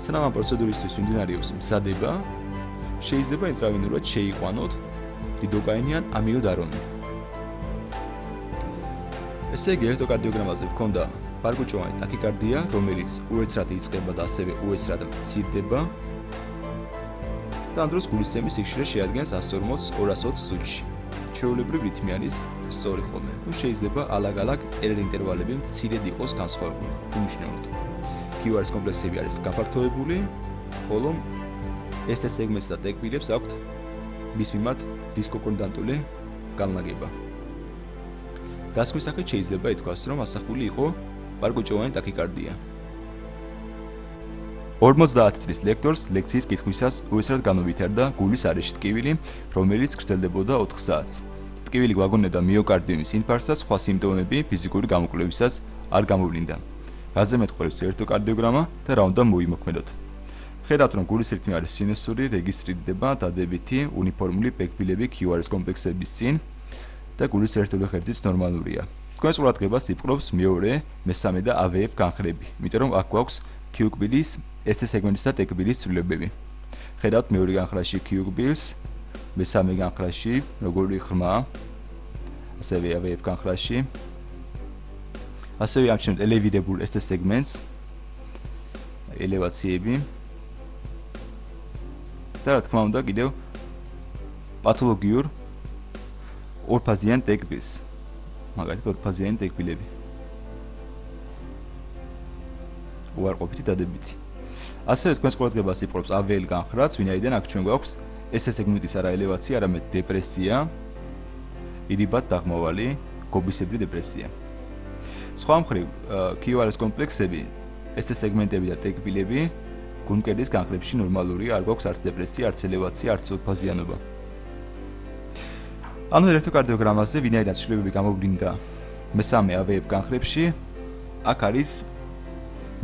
სანამ ამ პროცედურისთვის მიმდინარეობს მზადება, შეიძლება ინტრავენულად შეიყვანოთ ლიდოკაინი ან ამიოდარონი. ესე იგი, ელექტროკარდიოგრამაზე გვქონდა პარკუჭოვანი ტაქიკარდია, რომელიც უეცრად იწყება და ასევე უეცრად მცირდება. და ამ დროს გულის ცემის სიხშირე შეადგენს 140-220 წუთში. ჩვეულებრივ რითმი არის სწორი ხოლმე. შეიძლება ალაგ-ალაგ RR ინტერვალები მცირედ იყოს განსხვავებული. უმნიშვნელოდ. QRS კომპლექსები არის გაფართოებული, ხოლო ST სეგმენტს და ტეკბილებს აქვთ მის მიმართ დისკონკორდანტული განლაგება. დასკვნის სახით შეიძლება ითქვას, რომ ასახული იყო პარკუჭოვანი ტაქიკარდია. 50 წლის ლექტორს ლექციის კითხვისას უეცრად განუვითარდა გულის არეში ტკივილი, რომელიც გრძელდებოდა 4 საათს. ტკივილი გვაგონებდა მიოკარდიუმის ინფარქტს და სხვა სიმპტომები ფიზიკური გამოკვლევისას არ გამოვლინდა. რაზე მეტყველებს ელექტროკარდიოგრამა და რა უნდა მოიმოქმედოთ. ხედავთ, რომ გულის რითმი არის სინუსური, რეგისტრირდება დადებითი უნიფორმული ბეკვილები QRS კომპლექსების წინ და გულის ერთეული ღერძიც ნორმალურია. თქვენს ყურადღებას იპყრობს მეორე, მესამე და AVF განხრები, იმიტომ რომ აქ გვაქვს Q-კბილის, ST სეგმენტის და T-კბილის ცვლილებები. ხედავთ მეორე განხრაში Q-კბილს, მესამე განხრაში როგორი ღრმა, ასევე AVF განხრაში. ასევე ამჩნევთ ელევირებულ ST სეგმენტს, ელევაციები. და რა თქმა უნდა კიდევ პათოლოგიურ ორფაზიან ტეკბილს. მაგალითად ორფაზიანი ტეკბილები. უარყოფითი დადებითი. ასევე თქვენს ყურადღებას იპყრობს AVL განხრაც, ვინაიდან აქ ჩვენ გვაქვს ST სეგმენტის არა ელევაცია, არამედ დეპრესია, ირიბად დაღმავალი, გობისებრი დეპრესია. სხვა მხრივ, QRS კომპლექსები, ST სეგმენტები და ტეკბილები გულმკერდის განხრებში ნორმალურია, არ გვაქვს არც დეპრესია, არც ელევაცია, არც ოფაზიანობა. ანუ ელექტროკარდიოგრამაზე ვინაიდან ცვლილებები გამოვლინდა მესამე AVF განხრებში, აქ არის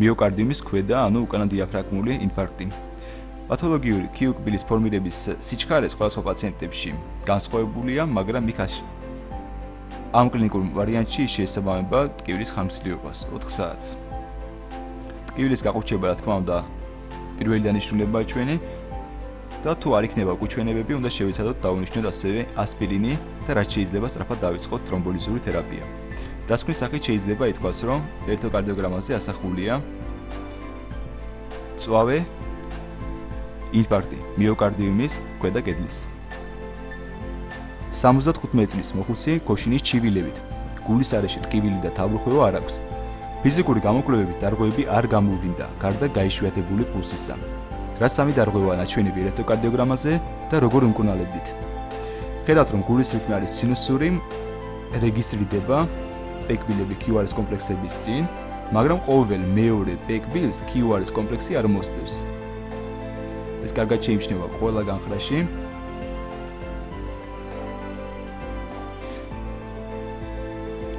მიოკარდიუმის ქვედა, ანუ უკანა დიაფრაგმული ინფარქტი. პათოლოგიური Q-კბილის ფორმირების სიჩქარე სხვადასხვა პაციენტებში განსხვავებულია, მაგრამ იქ ამ კლინიკურ ვარიანტში შეესაბამება ტკივილის ხანგრძლივობას 4 საათს. ტკივილის გაყუჩება, რა თქმა უნდა, პირველი დანიშნულებაა ჩვენი და თუ არ იქნება უჩვენებები, უნდა შევეცადოთ დავუნიშნოთ ასევე ასპირინი და რაც შეიძლება სწრაფად დავიწყოთ თრომბოლიზური თერაპია. დასკვნის სახით შეიძლება ითქვას, რომ ელექტროკარდიოგრამაზე ასახულია წვავე, ინფარქტი მიოკარდიუმის ქვედა კედლის. 75 წლის მოხუცი ქოშინის ჩივილებით, გულის არეში ტკივილი და თავბრუხვევა არ აქვს. ფიზიკური გამოკვლევებით დარღვევები არ გამოვლინდა, გარდა გაიშვიათებული პულსისა. რა სამი დარღვევაა ნაჩვენები ელექტროკარდიოგრამაზე და როგორ უმკურნალებდით. ხედავთ, რომ გულის რიტმი არის სინუსური, რეგისტრირდება პეკბილები QRS კომპლექსების წინ, მაგრამ ყოველ მეორე პეკბილს QRS კომპლექსი არ მოსდევს. ეს კარგად შეიმჩნევა ყველა განხრაში.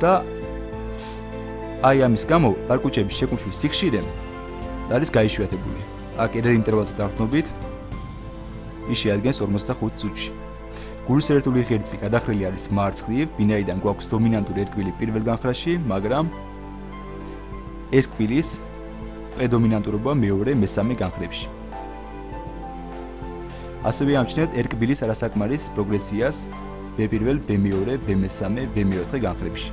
და აი ამის გამო პარკუჩების შეკუმშვის სიხშირე არის გაიშვიათებული. აქ ერთ ინტერვალზე დარწმობით ის შეადგენს 45 წუთში. გულის ერთული ღერძი გადახრილი არის მარცხნივ, ვინაიდან გვაქვს დომინანტური ერკბილი პირველ განხრაში, მაგრამ ეს კბილის პრედომინანტურობა მეორე, მესამე განხრებში. ასევე ამჩნევთ ერკბილის არასაკმარის პროგრესიას B1, B2, B3, B4 განხრებში.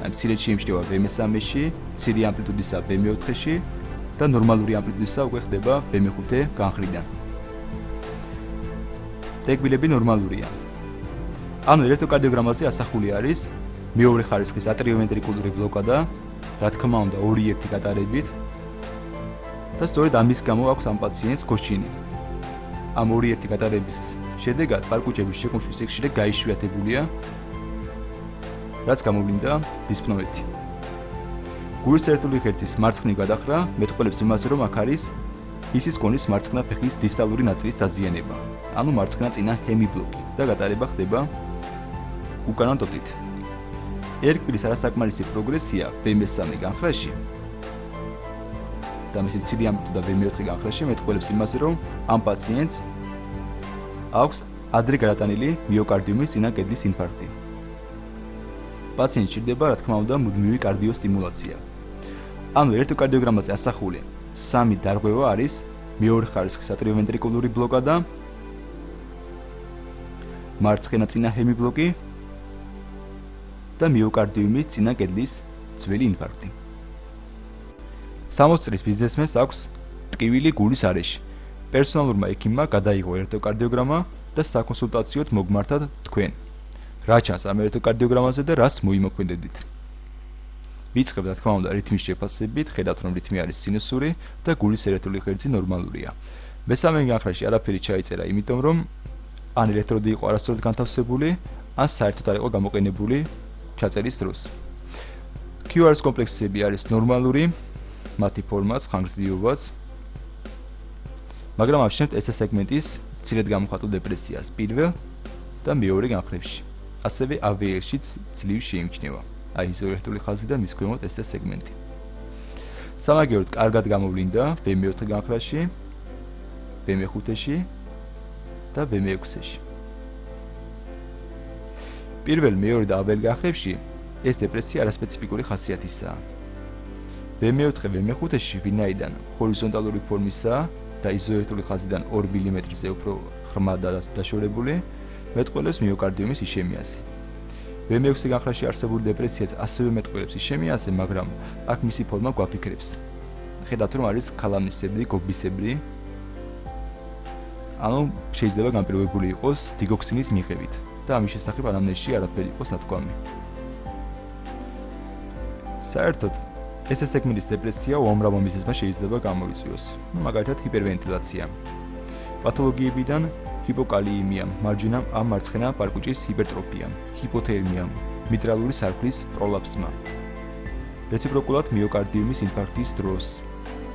აი მცირედ შეიმჩნევა B3-ში, მცირე ამპლიტუდისა B4-ში და ნორმალური ამპლიტუდისა უკვე ხდება B5 განხრიდან. ტეკბილები ნორმალურია. ანუ ელექტროკარდიოგრამაზე ასახული არის მეორე ხარისხის ატრიოვენტრიკულური ბლოკადა, რა თქმა უნდა 2-1 გატარებით და სწორედ ამის გამო აქვს ამ პაციენტს ქოშინი. ამ 2-1 გატარების შედეგად პარკუჩების შეკუმშვის სიხშირე გაიშვიათებულია, რაც გამოვლინდა დისპნოეთი. გულის ერთული ღერძის მარცხნივ გადახრა მეტყველებს იმაზე, რომ აქ არის ისის კონის მარცხნა ფეხის დისტალური ნაწილის დაზიანება, ანუ მარცხნა წინა ჰემიბლოკი და გატარება ხდება უკანა ტოტით. ერკბილის არასაკმარისი პროგრესია B3 განხრაში და მისი მცირე ამპლიტუდა B4 განხრაში მეტყველებს იმაზე, რომ ამ პაციენტს აქვს ადრე გადატანილი მიოკარდიუმის წინა კედლის ინფარქტი. პაციენტს სჭირდება, რა თქმა უნდა, მუდმივი კარდიოსტიმულაცია. ანუ ელექტროკარდიოგრამაზე ასახული სამი დარღვევა არის მეორე ხარისხის ატრიოვენტრიკულური ბლოკადა, მარცხენა წინა ჰემიბლოკი და მიოკარდიუმის წინა კედლის ძველი ინფარქტი. 60 წლის ბიზნესმენს აქვს ტკივილი გულის არეში. პერსონალურმა ექიმმა გადაიღო ელექტროკარდიოგრამა და საკონსულტაციოდ მოგმართათ თქვენ. რა ჩანს ამ ელექტროკარდიოგრამაზე და რას მოიმოქმედებით? ვიწყებთ, რა თქმა უნდა, რითმის შეფასებით, ხედავთ, რომ რითმი არის სინუსური და გულის ერთული ღერძი ნორმალურია. მესამე განხრაში არაფერი ჩაიწერა, იმიტომ რომ ან ელექტროდი იყო არასწორად განთავსებული, ან საერთოდ არ იყო გამოყენებული ჩაწერის დროს. QRS კომპლექსები არის ნორმალური, მათი ფორმაც, ხანგრძლივობაც, მაგრამ ამჩნევთ ST სეგმენტის მცირედ გამოხატულ დეპრესიას პირველ და მეორე განხრებში. ასევე AVR-შიც ძლივ შეიმჩნევა. აი იზოლირებული ხაზი და მის ქვემოთ ST სეგმენტი. სამაგიეროდ კარგად გამოვლინდა B4 განხრაში, B5-ში და B6-ში. პირველ, მეორე და AVR განხრებში ეს დეპრესია არასპეციფიკური ხასიათისაა. B4, B5-ში ვინაიდან ჰორიზონტალური ფორმისაა და იზოლირებული ხაზიდან 2 მმ-ზე უფრო ღრმა დაშორებული, მეტყველებს მიოკარდიუმის იშემიაზე. B6 განხრაში არსებული დეპრესიაც ასევე მეტყველებს იშემიაზე, მაგრამ აქ მისი ფორმა გვაფიქრებს. ხედავთ, რომ არის ქალამნისებრი, გოგბისებრი. ანუ შეიძლება განპირობებული იყოს დიგოქსინის მიღებით და ამის შესახებ ანამნეზში არაფერი იყოს ნათქვამი. საერთოდ ეს სეგმენტის დეპრესია უამრავ მიზეზმა შეიძლება გამოიწვიოს. მაგალითად, ჰიპერვენტილაცია. პათოლოგიებიდან ჰიპოკალიემია, მარჯვენა ან მარცხენა პარკუჭის ჰიპერტროფია, ჰიპოთერმია, მიტრალური სარკმლის პროლაფსმა. რეციპროკულად მიოკარდიუმის ინფარქტის დროს,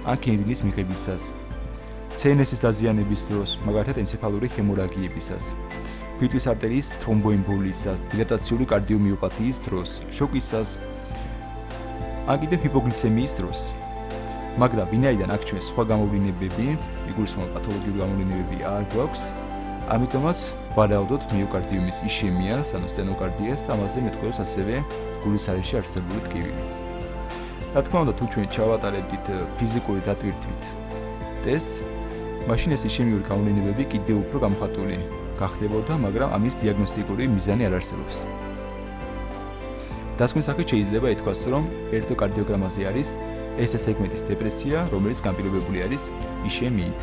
ან კინდილის მიღებისას, CNS-ის დაზიანების დროს, მაგალითად ენცეფალური ჰემორაგიებისას, ფირტვის არტერიის თრომბოემბოლიისას, დილატაციული კარდიომიოპათიის დროს, შოკისას, ან კიდევ ჰიპოგლიცემიის დროს. მაგრამ ვინაიდან აქ ჩვენ სხვა გამოვლინებები, იგულისხმება პათოლოგიური გამოვლინებები არ გვაქვს, ამიტომაც ვარაუდოთ მიოკარდიუმის იშემიას, ანუ სტენოკარდიას და ამაზე მეტყველებს ასევე გულის არეში არსებული ტკივილი. რა თქმა უნდა, თუ ჩვენ ჩავატარებდით ფიზიკური დატვირთვით ტესტს, მაშინ ეს იშემიური გამოვლინებები კიდევ უფრო გამოხატული გახდებოდა, მაგრამ ამის დიაგნოსტიკური მიზანი არ არსებობს. დასკვნის სახით შეიძლება ითქვას, რომ ელექტროკარდიოგრამაზე არის ეს სეგმენტის დეპრესია, რომელიც განპირობებული არის იშემიით.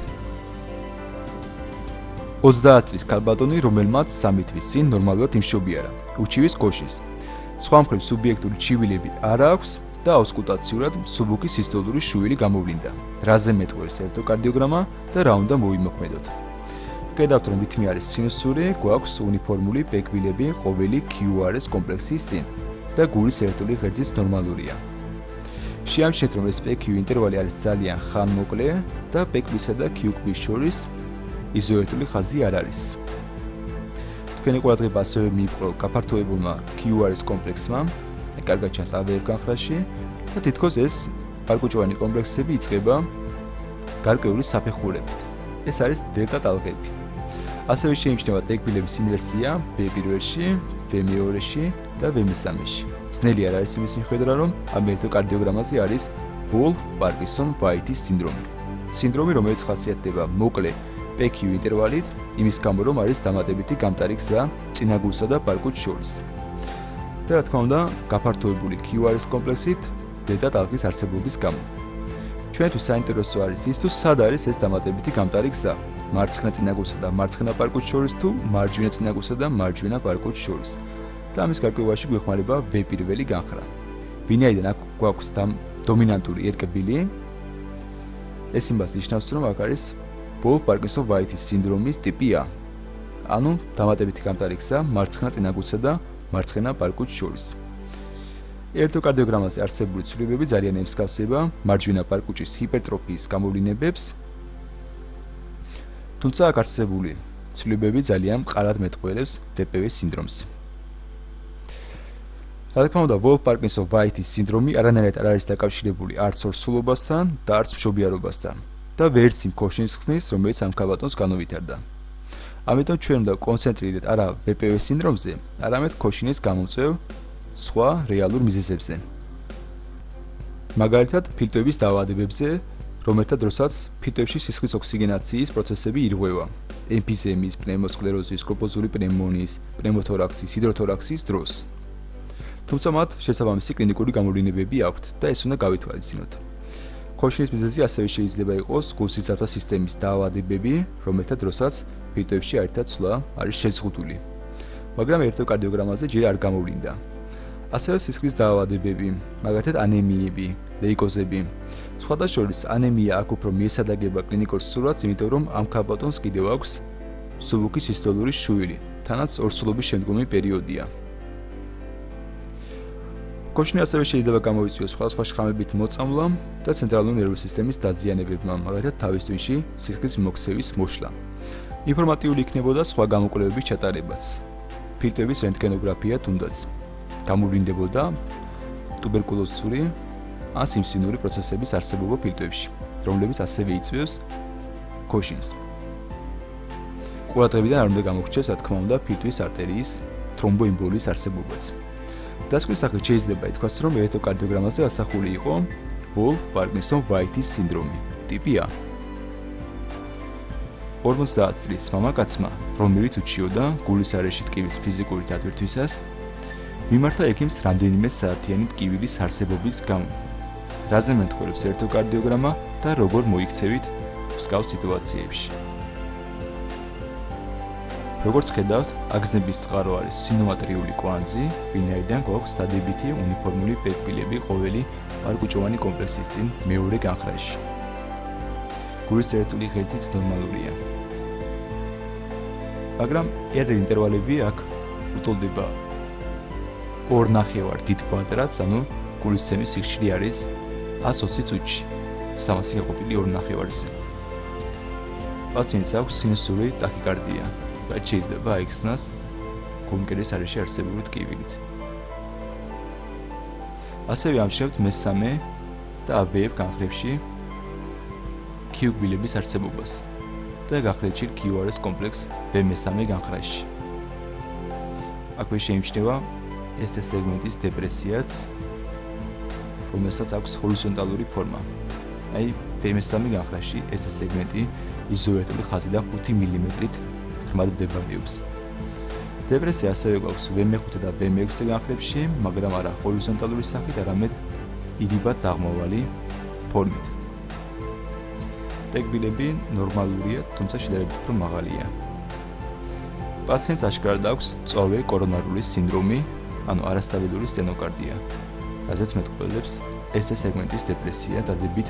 30 წლის ქალბატონი, რომელმაც 3 თვის წინ ნორმალურად იმშობიარა, უჩივის კოშის. სხვა მხრივ სუბიექტური ჩივილები არ აქვს და აუსკულტაციურად მსუბუქი სისტოლური შუვილი გამოვლინდა. რაზე მეტყველს ელექტროკარდიოგრამა და რა უნდა მოვიმოქმედოთ. ხედავთ, რომ რითმი არის სინუსური, გვაქვს უნიფორმული პეკვილები ყოველი QRS კომპლექსის წინ და გულის ერთული ღერძიც ნორმალურია. შეამჩნიეთ, რომ ეს PQ ინტერვალი არის ძალიან ხანმოკლე და პეკვლისა და QQ-ის შორის იზოერთული ხაზი არ არის. თქვენი ყურადღება ასევე მიიპყრო გაფართოებულმა QRS კომპლექსმა, კარგად ჩანს AVF განხრაში და თითქოს ეს პარკუჭოვანი კომპლექსები იწყება გარკვეული საფეხურებით. ეს არის დელტა ტალღები. ასევე შეიმჩნევა ტეკვილების ინვერსია B1-ში, B2-ში და B3-ში. ძნელი არ არის იმის მიხედვით, რომ ამ ელექტროკარდიოგრამაზე არის Wolff-Parkinson-White-ის სინდრომი. სინდრომი, რომელიც ხასიათდება მოკლე PQ ინტერვალით, იმის გამო, რომ არის დამატებითი გამტარი გზა წინაგულსა და პარკუჭს შორის. და რა თქმა უნდა, გაფართოებული QRS კომპლექსით დელტა ტალღის არსებობის გამო. ჩვენთვის საინტერესო არის ის, თუ სად არის ეს დამატებითი გამტარი გზა, მარცხენა წინაგულსა და მარცხენა პარკუჭს შორის თუ მარჯვენა წინაგულსა და მარჯვენა პარკუჭს შორის. და ამის გარკვევაში გვეხმარება B1 განხრა. ვინაიდან აქ გვაქვს დომინანტური ერკბილი, ეს იმას ნიშნავს, რომ აქ არის Wolff-Parkinson-White-ის სინდრომის ტიპი A. ანუ დამატებითი გამტარი გზა მარცხენა წინაგულსა და მარცხენა პარკუჭს შორის. ელექტროკარდიოგრამაზე არსებული ცვლილებები ძალიან ემსგავსება მარჯვენა პარკუჭის ჰიპერტროფიის გამოვლინებებს, თუმცა აქ არსებული ცვლილებები ძალიან მყარად მეტყველებს VPV სინდრომს. რა თქმა უნდა, Wolff-Parkinson-White-ის სინდრომი არანაირად არ არის დაკავშირებული არც ორსულობასთან და არც მშობიარობასთან და ვერც იმ ქოშინის ხსნის, რომელიც ამ ქალბატონს განუვითარდა. ამიტომ ჩვენ უნდა კონცენტრირდეთ არა VPV სინდრომზე, არამედ ქოშინის გამომწვევ სხვა რეალურ მიზეზებზე. მაგალითად, ფილტვების დაავადებებზე, რომელთა დროსაც ფილტვებში სისხლის ოქსიგენაციის პროცესები ირღვევა. ემფიზემის, პნევმოსკლეროზის, კორპოზული პნევმონიის, პნევმოთორაქსის, ჰიდროთორაქსის დროს. თუმცა მათ შესაბამისი კლინიკური გამოვლინებები აქვთ და ეს უნდა გავითვალისწინოთ. ქოშინის მიზეზი ასევე შეიძლება იყოს გულსიცავთა სისტემის დაავადებები, რომელთა დროსაც ფილტვებში ერთად ცვლა არის შეზღუდული. მაგრამ ელექტროკარდიოგრამაზე ჯერ არ გამოვლინდა. ასევე სისხლის დაავადებები, მაგალითად ანემიები, ლეიკოზები. სხვათა შორის ანემია აქ უფრო მიესადაგება კლინიკურ სურათს, იმიტომ რომ ამ ქალბატონს კიდევ აქვს მსუბუქი სისტოლური შუვილი, თანაც ორსულობის შემდგომი პერიოდია. ქოშინი ასევე შეიძლება გამოიწვიოს სხვადასხვა შხამებით მოწამვლა და ცენტრალური ნერვული სისტემის დაზიანებებმა, მაგალითად თავის ტვინში სისხლის მოქცევის მოშლა. ინფორმატიული იქნებოდა სხვა გამოკვლევების ჩატარებას, ფილტვების რენტგენოგრაფია თუნდაც. გამოვლინდებოდა ტუბერკულოზური ან სიმსივნური პროცესების არსებობა ფილტვებში, რომლებიც ასევე იწვევს ქოშინს. ყურადღებიდან არ უნდა გამოგრჩეს, რა თქმა უნდა, ფილტვის არტერიის თრომბოემბოლიის არსებობაც. დასკვნის სახით შეიძლება ითქვას, რომ ელექტროკარდიოგრამაზე ასახული იყო Wolff-Parkinson-White-ის სინდრომი, ტიპი A. 50 წლის მამაკაცმა, რომელიც უჩიოდა გულის არეში ტკივილის ფიზიკური დატვირთვისას, მიმართა ექიმს რამდენიმე საათიანი ტკივილის არსებობის გამო. რაზე მეტყველებს ელექტროკარდიოგრამა და როგორ მოიქცევით მსგავს სიტუაციებში. როგორც ხედავთ, აგზნების წყარო არის სინოატრიული კვანძი, ვინაიდან გვაქვს დადებითი უნიფორმული პეკვილები ყოველი პარკუჭოვანი კომპლექსის წინ მეორე განხრაში. გულის ერთული ღერძიც ნორმალურია. მაგრამ R ინტერვალები აქ უტოლდება 2.5 დიდ კვადრატს, ანუ გულისცემის სიხშირე არის 120 წუთში, 300 გაყოფილი 2.5-ზე. პაციენტს აქვს სინუსური ტაქიკარდია, რაც შეიძლება აიხსნას გულმკერდის არეში არსებული ტკივილით. ასევე ამჩნევთ მესამე და AVF განხრებში Q-კბილების არსებობას და გახლეჩილ QRS კომპლექს B3 განხრაში. აქვე შეიმჩნევა ST სეგმენტის დეპრესიაც, რომელსაც აქვს ჰორიზონტალური ფორმა. აი, B3 განხრაში ST სეგმენტი იზოლირებული ხაზიდან 5 მმ-ით ღრმად მდებარეობს. დეპრესია ასევე გვაქვს V5 და V6 განხრებში, მაგრამ არა ჰორიზონტალური სახით, არამედ იდიბად დაღმავალი ფორმით. ტეკბილები ნორმალურია, თუმცა შედარებით უფრო მაღალია. პაციენტს აშკარად აქვს წვავე კორონარული სინდრომი, ანუ არასტაბილური სტენოკარდია, რაზეც მეტყველებს ST სეგმენტის დეპრესია დადებით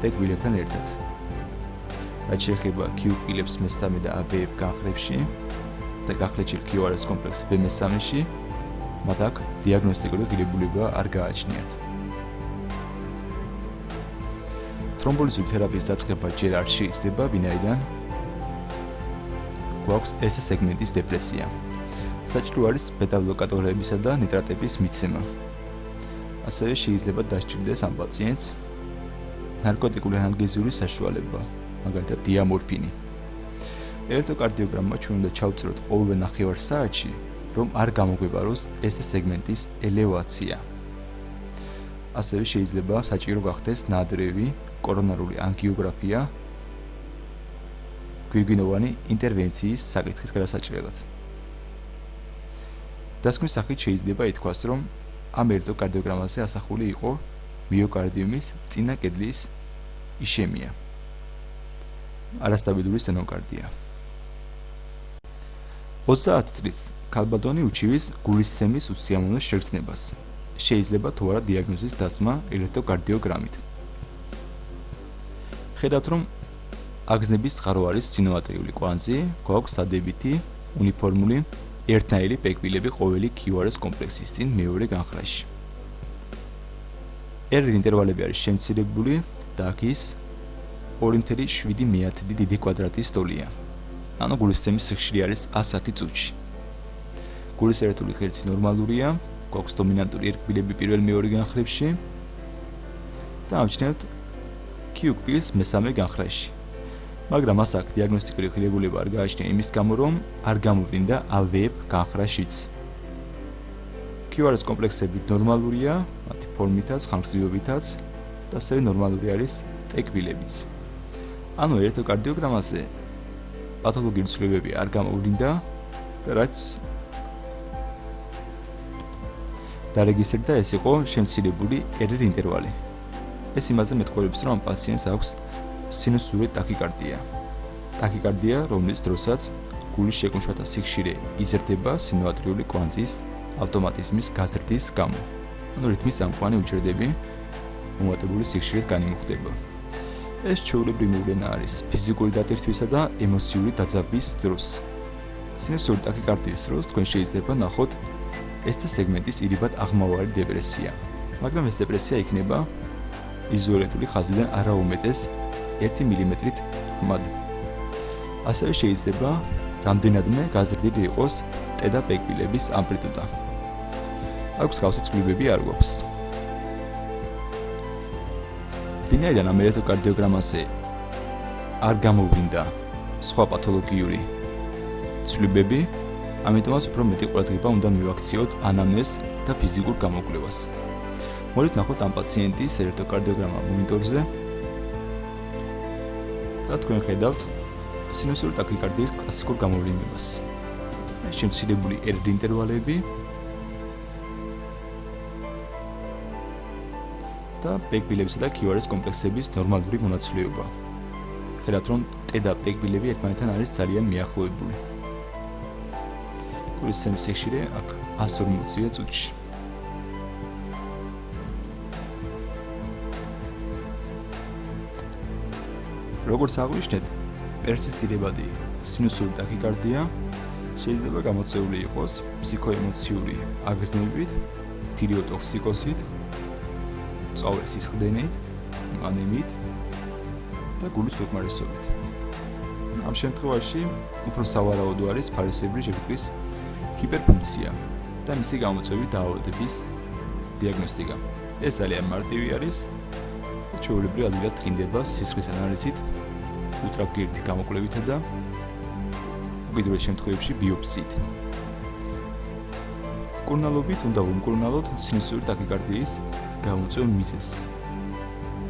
ტეკბილებთან ერთად. რაც შეეხება Q-კბილებს მესამე და AVF განხრებში და გახლეჩილ QRS კომპლექს B3-ში, მათ აქ დიაგნოსტიკური ღირებულება არ გააჩნიათ. თრომბოლიზური თერაპიის დაწყება ჯერ არ შეიძლება, ვინაიდან გვაქვს ST სეგმენტის დეპრესია. საჭირო არის ბეტა-ბლოკატორებისა და ნიტრატების მიცემა. ასევე შეიძლება დასჭირდეს ამ პაციენტს ნარკოტიკული ანალგეზიური საშუალება, მაგალითად დიამორფინი. ელექტროკარდიოგრამმა ჩვენ უნდა ჩავწეროთ ყოველდღე 9 საათში, რომ არ გამოგვებაროს ST სეგმენტის ელევაცია. ასევე შეიძლება საჭირო გახდეს ნადრევი კორონარული ანგიოგრაფია გვირგვინოვანი ინტერვენციის საკითხის გადასაჭრელად. დასკვნის სახით შეიძლება ითქვას, რომ ამ ელექტროკარდიოგრამაზე ასახული იყო მიოკარდიუმის წინა კედლის იშემია, არასტაბილური სტენოკარდია. 30 წლის ქალბატონი უჩივის გულისცემის უსიამოვნო შეგრძნებას. შეიძლება თუ არა დიაგნოზის დასმა ელექტროკარდიოგრამით. ხედავთ, რომ აგზნების წყარო არის სინოატრიული კვანძი, გვაქვს სადებითი უნიფორმული ერთნაირი პეკბილები ყოველი QRS კომპლექსის წინ მეორე განხრაში. R ინტერვალები არის შემცირებული და აქ ის 2.7 დიდი კვადრატის ტოლია. ანუ გულისცემის სიხშირე არის 110 წუთში. გულის ერთული ხერხი ნორმალურია, გვაქვს დომინანტური ერკბილები პირველ-მეორე განხრებში და ამჩნევთ Q-კბილს მესამე განხრაში. მაგრამ მას აქ დიაგნოსტიკური ღირებულება არ გააჩნია იმის გამო, რომ არ გამოვლინდა AVF განხრაშიც. QRS კომპლექსები ნორმალურია, მათი ფორმითაც, ხანგრძლივობითაც და ასევე ნორმალური არის ტეკბილებიც. ანუ ელექტროკარდიოგრამაზე პათოლოგიური ცვლილებები არ გამოვლინდა და რაც დარეგისტრირდა, ეს იყო შემცირებული R ინტერვალი. ეს იმაზე მეტყველებს, რომ ამ პაციენტს აქვს სინუსური ტაქიკარდია. ტაქიკარდია, რომლის დროსაც გულის შეკუმშვათა სიხშირე იზრდება სინოატრიული კვანძის ავტომატიზმის გაზრდის გამო. ანუ რითმის წამყვანი უჯრედები მომატებული სიხშირით განიმუხტება. ეს ჩვეულებრივი მოვლენა არის ფიზიკური დატვირთვისა და ემოციური დაძაბვის დროს. სინუსური ტაქიკარდიის დროს თქვენ შეიძლება ნახოთ ST სეგმენტის ირიბად აღმავალი დეპრესია, მაგრამ ეს დეპრესია იქნება იზოლირებული ხაზიდან არაუმეტეს 1 მმ-ით ღრმად. ასევე შეიძლება რამდენადმე გაზრდილი იყოს T და პეკბილების ამპლიტუდა. აქვს ხავსი ცვლილებები არ გვაქვს. ვინაიდან ამ ელექტროკარდიოგრამაზე არ გამოვლინდა სხვა პათოლოგიური ცვლილებები, ამიტომაც უფრო მეტი ყურადღება უნდა მივაქციოთ ანამნეზს და ფიზიკურ გამოკვლევას. მოდით ნახოთ ამ პაციენტის ელექტროკარდიოგრამა მონიტორზე და თქვენ ხედავთ სინუსური ტაქიკარდიის კლასიკურ გამოვლინებას. შემცირებული R ინტერვალები და პეკბილებისა და QRS კომპლექსების ნორმალური მონაცვლეობა. ხედავთ, რომ T და პეკბილები ერთმანეთთან არის ძალიან მიახლოებული. გულისცემის სიხშირე აქ 140 წუთში. როგორც აღვნიშნეთ, პერსისტირებადი სინუსური ტაქიკარდია შეიძლება გამოწვეული იყოს ფსიქოემოციური აგზნებით, თირიოტოქსიკოზით წავეს სისხლდენით, ანემიით და გულის უკმარისობით. ამ შემთხვევაში უფრო სავარაუდო არის ფარისებრი ჟირკვლის ჰიპერფუნქცია და მისი გამოწვევით დაავადების დიაგნოსტიკა. ეს ძალიან მარტივი არის და ჩვეულებრივ ადვილად ტკინდება სისხლის ანალიზით, ультრავგირითი გამოკვლევითა და უკიდურეს შემთხვევებში ბიოპსიით. მკურნალობით უნდა ვუმკურნალოთ სინუსური ტაკიკარდიის გამოწვევ მიზეზს.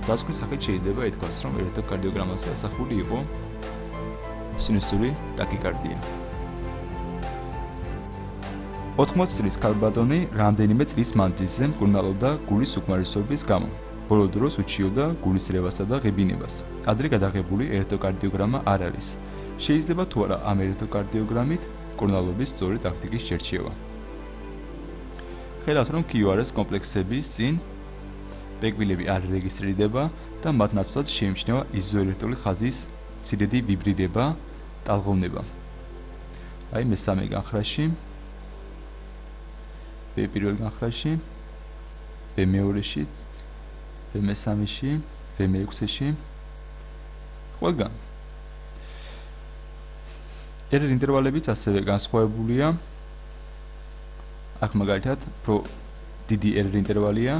დასკვნის სახით შეიძლება ითქვას, რომ ელექტროკარდიოგრამაზე ასახული იყო სინუსური ტაკიკარდია. 80 წლის ქალბატონი რამდენიმე წლის მანძილზე მკურნალობდა გულის უკმარისობის გამო. ბოლო დროს უჩიოდა გულის რევასა და ღებინებას. ადრე გადაღებული ელექტროკარდიოგრამა არ არის. შეიძლება თუ არა ამ ელექტროკარდიოგრამით მკურნალობის სწორი ტაქტიკის შერჩევა. ხედავთ, რომ QRS კომპლექსების წინ ბეკვილები არ რეგისტრირდება და მათ ნაცვლად შეიმჩნევა იზოელექტრული ხაზის მცირედი ვიბრირება, ტალღოვნება. აი მესამე განხრაში, პირველ განხრაში, მემეორეში, მესამეში, მეექვსეში. ყველგან. ერერ ინტერვალებიც ასევე განსხვავებულია. აქ მაგალითად პრო დიდი ერერ ინტერვალია,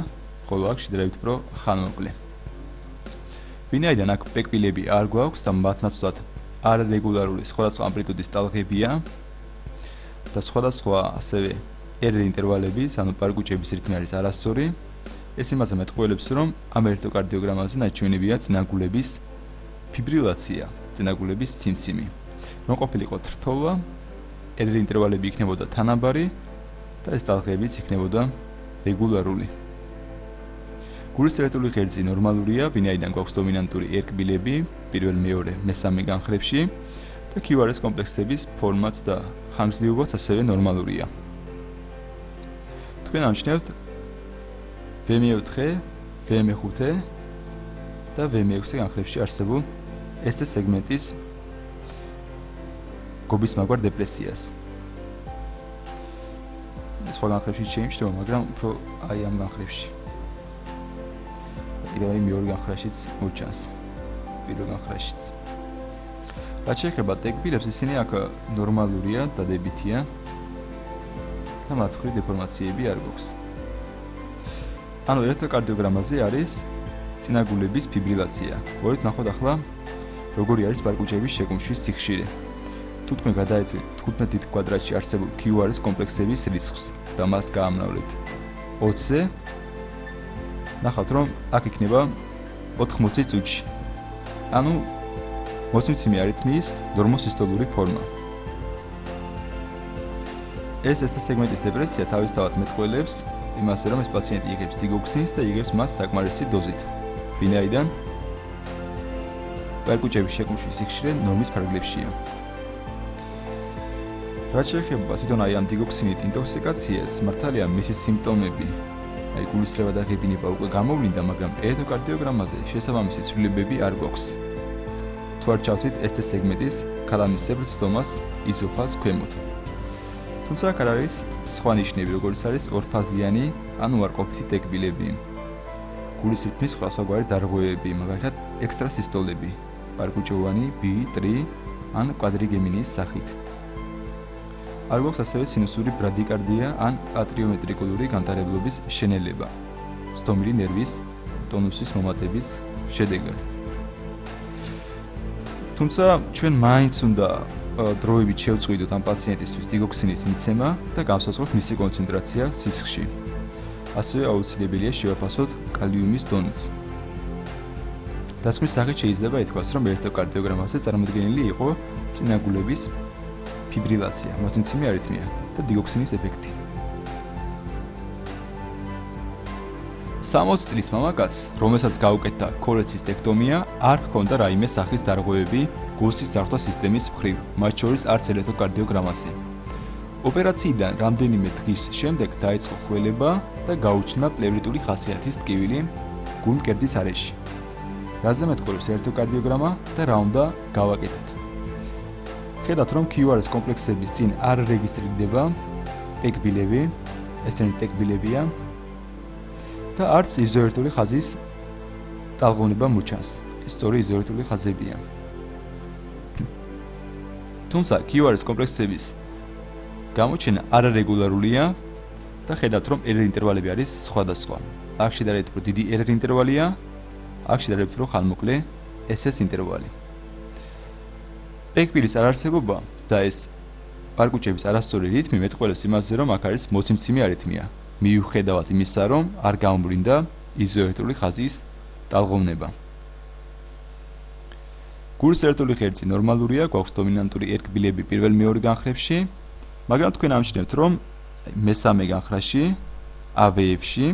ხოლო აქ შედარებით პრო ხანმოკლე. ვინაიდან აქ ბეკვილები არ გვაქვს და მათ ნაცვლად არარეგულარული სხვადასხვა ამპლიტუდის ტალღებია და სხვადასხვა ასევე ერერ ინტერვალების, ანუ პარკუჭების რითმი არის არასწორი, ეს იმაზე მეტყველებს, რომ ამ ელექტროკარდიოგრამაზე ნაჩვენებია წინაგულების ფიბრილაცია, წინაგულების ციმციმი. რომ ყოფილიყო თრთოლვა, ერერ ინტერვალები იქნებოდა თანაბარი და ეს ტალღებიც იქნებოდა რეგულარული. გულის ელექტრული ღერძი ნორმალურია, ვინაიდან გვაქვს დომინანტური ერკბილები, პირველ, მეორე, მესამე განხრებში და QRS კომპლექსების ფორმაც და ხანგრძლივობაც ასევე ნორმალურია. თქვენ ამჩნევთ V4, V5 და V6 განხრებში არსებულ ST სეგმენტის გობისმაგვარ დეპრესიას. სხვა განხრებში შეიმჩნევა, მაგრამ უფრო აი ამ განხრებში. კიდევ აი მეორე განხრაშიც მოჩანს, პირველ განხრაშიც. რაც შეეხება ტეკბილებს, ისინი აქ ნორმალურია, დადებითია და მათ მხრივ დეფორმაციები არ გვაქვს. ანუ ელექტროკარდიოგრამაზე არის წინაგულების ფიბრილაცია. μπορείτε ნახოთ ახლა როგორი არის პარკუჭების შეკუმშვის სიხშირე. თუ თქვენ გადაეტვით 15 კვადრატში არსებულ QRS კომპლექსების რისხს და მას გაამნავლეთ 20-ზე, ნახავთ, რომ აქ იქნება 80 წუთში. ანუ მოცემცემი არითმიის ნორმოსისტოლური ფორმა. ეს ST სეგმენტის დეპრესია თავისთავად მეტყველებს იმასე, რომ ეს პაციენტი იღებს დიგოქსინს და იღებს მას საკმარისი დოზით. ვინაიდან პარკუჭების შეკუმშვის სიხშირე ნორმის ფარგლებშია. რაც შეეხება თვითონ აი ამ დიგოქსინით ინტოქსიკაციას, მართალია მისი სიმპტომები, აი გულისრევა და ღებინება უკვე გამოვლინდა, მაგრამ ელექტროკარდიოგრამაზე შესაბამისი ცვლილებები არ გვაქვს. თუ არ ჩავთვით ST სეგმენტის ქალამისებრ ცდომას იწუხას ქვემოთ. თუმცა აქ არ არის სხვა ნიშნები, როგორც არის ორფაზიანი, ან უარყოფითი ტეკბილები. გულის რითმის სხვადასხვაგვარი დარღვევები, მაგალითად ექსტრასისტოლები, პარკუჭოვანი, ბი-ტრი ან კვადრიგემინის სახით. არ გვაქვს ასევე სინუსური ბრადიკარდია ან ატრიომეტრიკულური განტარებლობის შენელება, სტომილი ნერვის ტონუსის მომატების შედეგად. თუმცა ჩვენ მაინც უნდა დროებით შევწყვიტოთ ამ პაციენტისთვის დიგოქსინის მიცემა და გავსაწყოთ მისი კონცენტრაცია სისხლში. ასევე აუცილებელია შევაფასოთ კალიუმის დონეც. დასკვნის სახით შეიძლება ითქვას, რომ ელექტროკარდიოგრამაზე წარმოდგენილი იყო წინაგულების ფიბრილაცია, მოცემცემი არითმია და დიგოქსინის ეფექტი. 60 წლის მამაკაცს, რომელსაც გაუკეთდა ქოლეცისტექტომია, არ ჰქონდა რაიმე სახის დარღვევები გულსის ძარღვთა სისტემის მხრივ, მათ შორის არც ელექტროკარდიოგრამაზე. ოპერაციიდან რამდენიმე დღის შემდეგ დაიწყო ხველება და გაუჩნდა პლევრიტული ხასიათის ტკივილი გულმკერდის არეში. რაზე მეტყველებს ელექტროკარდიოგრამა და რა უნდა გავაკეთოთ? ხედავთ, რომ QRS კომპლექსების წინ არ რეგისტრირდება ტეკბილები, ესენი ტეკბილებია და არც იზოერტული ხაზის ტალღოვნება მოჩანს. სწორი იზოერტული ხაზებია. თუმცა QRS კომპლექსების გამოჩენა არარეგულარულია და ხედავთ რომ ერერ ინტერვალები არის სხვადასხვა. აქ შედარებით უფრო დიდი ერერ ინტერვალია, აქ შედარებით უფრო ხანმოკლე SS ინტერვალი. პექბილის არარსებობა და ეს პარკუჭების არასწორი რითმი მეტყველებს იმაზე რომ აქ არის მოციმციმი არითმია. მიუხედავად იმისა რომ არ გამოვლინდა იზოერტული ხაზის ტალღოვნება. გულის ერთული ღერძი ნორმალურია, გვაქვს დომინანტური ერკბილები პირველ-მეორე განხრებში, მაგრამ თქვენ ამჩნევთ რომ მესამე განხრაში, AVF-ში,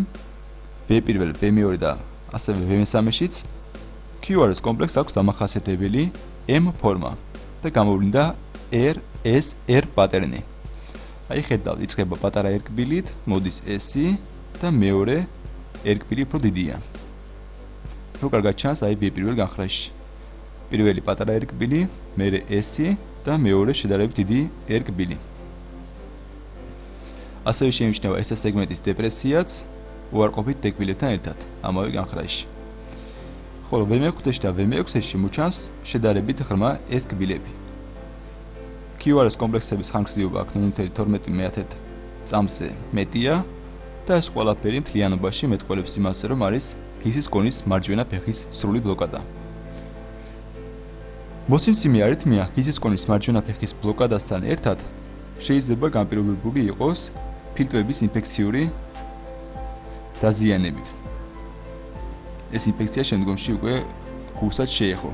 V1, V2 და ასევე V3-შიც QRS კომპლექსს აქვს დამახასიათებელი M ფორმა და გამოვლინდა RSR პატერნი. აი ხედავთ, იწყება პატარა ერკბილით, მოდის S-ი და მეორე ერკბილი უფრო დიდია. რო კარგად ჩანს აი V1 განხრაში. პირველი პატარა ერკბილი, მერე S-ი და მეორე შედარებით დიდი ერკბილი. ასევე შეიმჩნევა SS სეგმენტის დეპრესიაც უარყოფით დეკბილებთან ერთად ამავე განხრაში. ხოლო V5-ში და V6-ში მოჩანს შედარებით ღრმა ერკბილები. QRS კომპლექსების ხანგრძლივობა აქ 0.12 წამზე მეტია და ეს ყველაფერი მთლიანობაში მეტყველებს იმაზე რომ არის ჰისის კონის მარჯვენა ფეხის სრული ბლოკადა. მოციმციმი არითმია ჰისის კონის მარჯვენა ფეხის ბლოკადასთან ერთად შეიძლება განპირობებული იყოს ფილტვების ინფექციური დაზიანებით. ეს ინფექცია შემდგომში უკვე გულსაც შეეხო.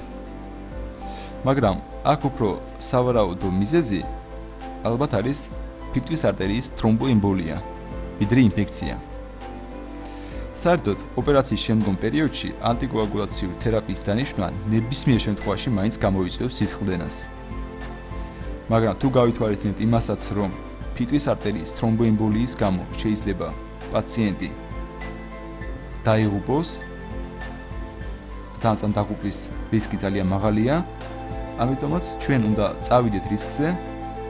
მაგრამ აქ უფრო სავარაუდო მიზეზი ალბათ არის ფილტვის არტერიის თრომბოემბოლია, ვიდრე ინფექცია. საერთოდ ოპერაციის შემდგომ პერიოდში ანტიკოაგულაციური თერაპიის დანიშვნა ნებისმიერ შემთხვევაში მაინც გამოიწვევს სისხლდენას. მაგრამ თუ გავითვალისწინებთ იმასაც, რომ ფილტვის არტერიის თრომბოემბოლიის გამო შეიძლება პაციენტი დაიღუპოს, თანაც დაღუპვის რისკი ძალიან მაღალია, ამიტომაც ჩვენ უნდა წავიდეთ რისკზე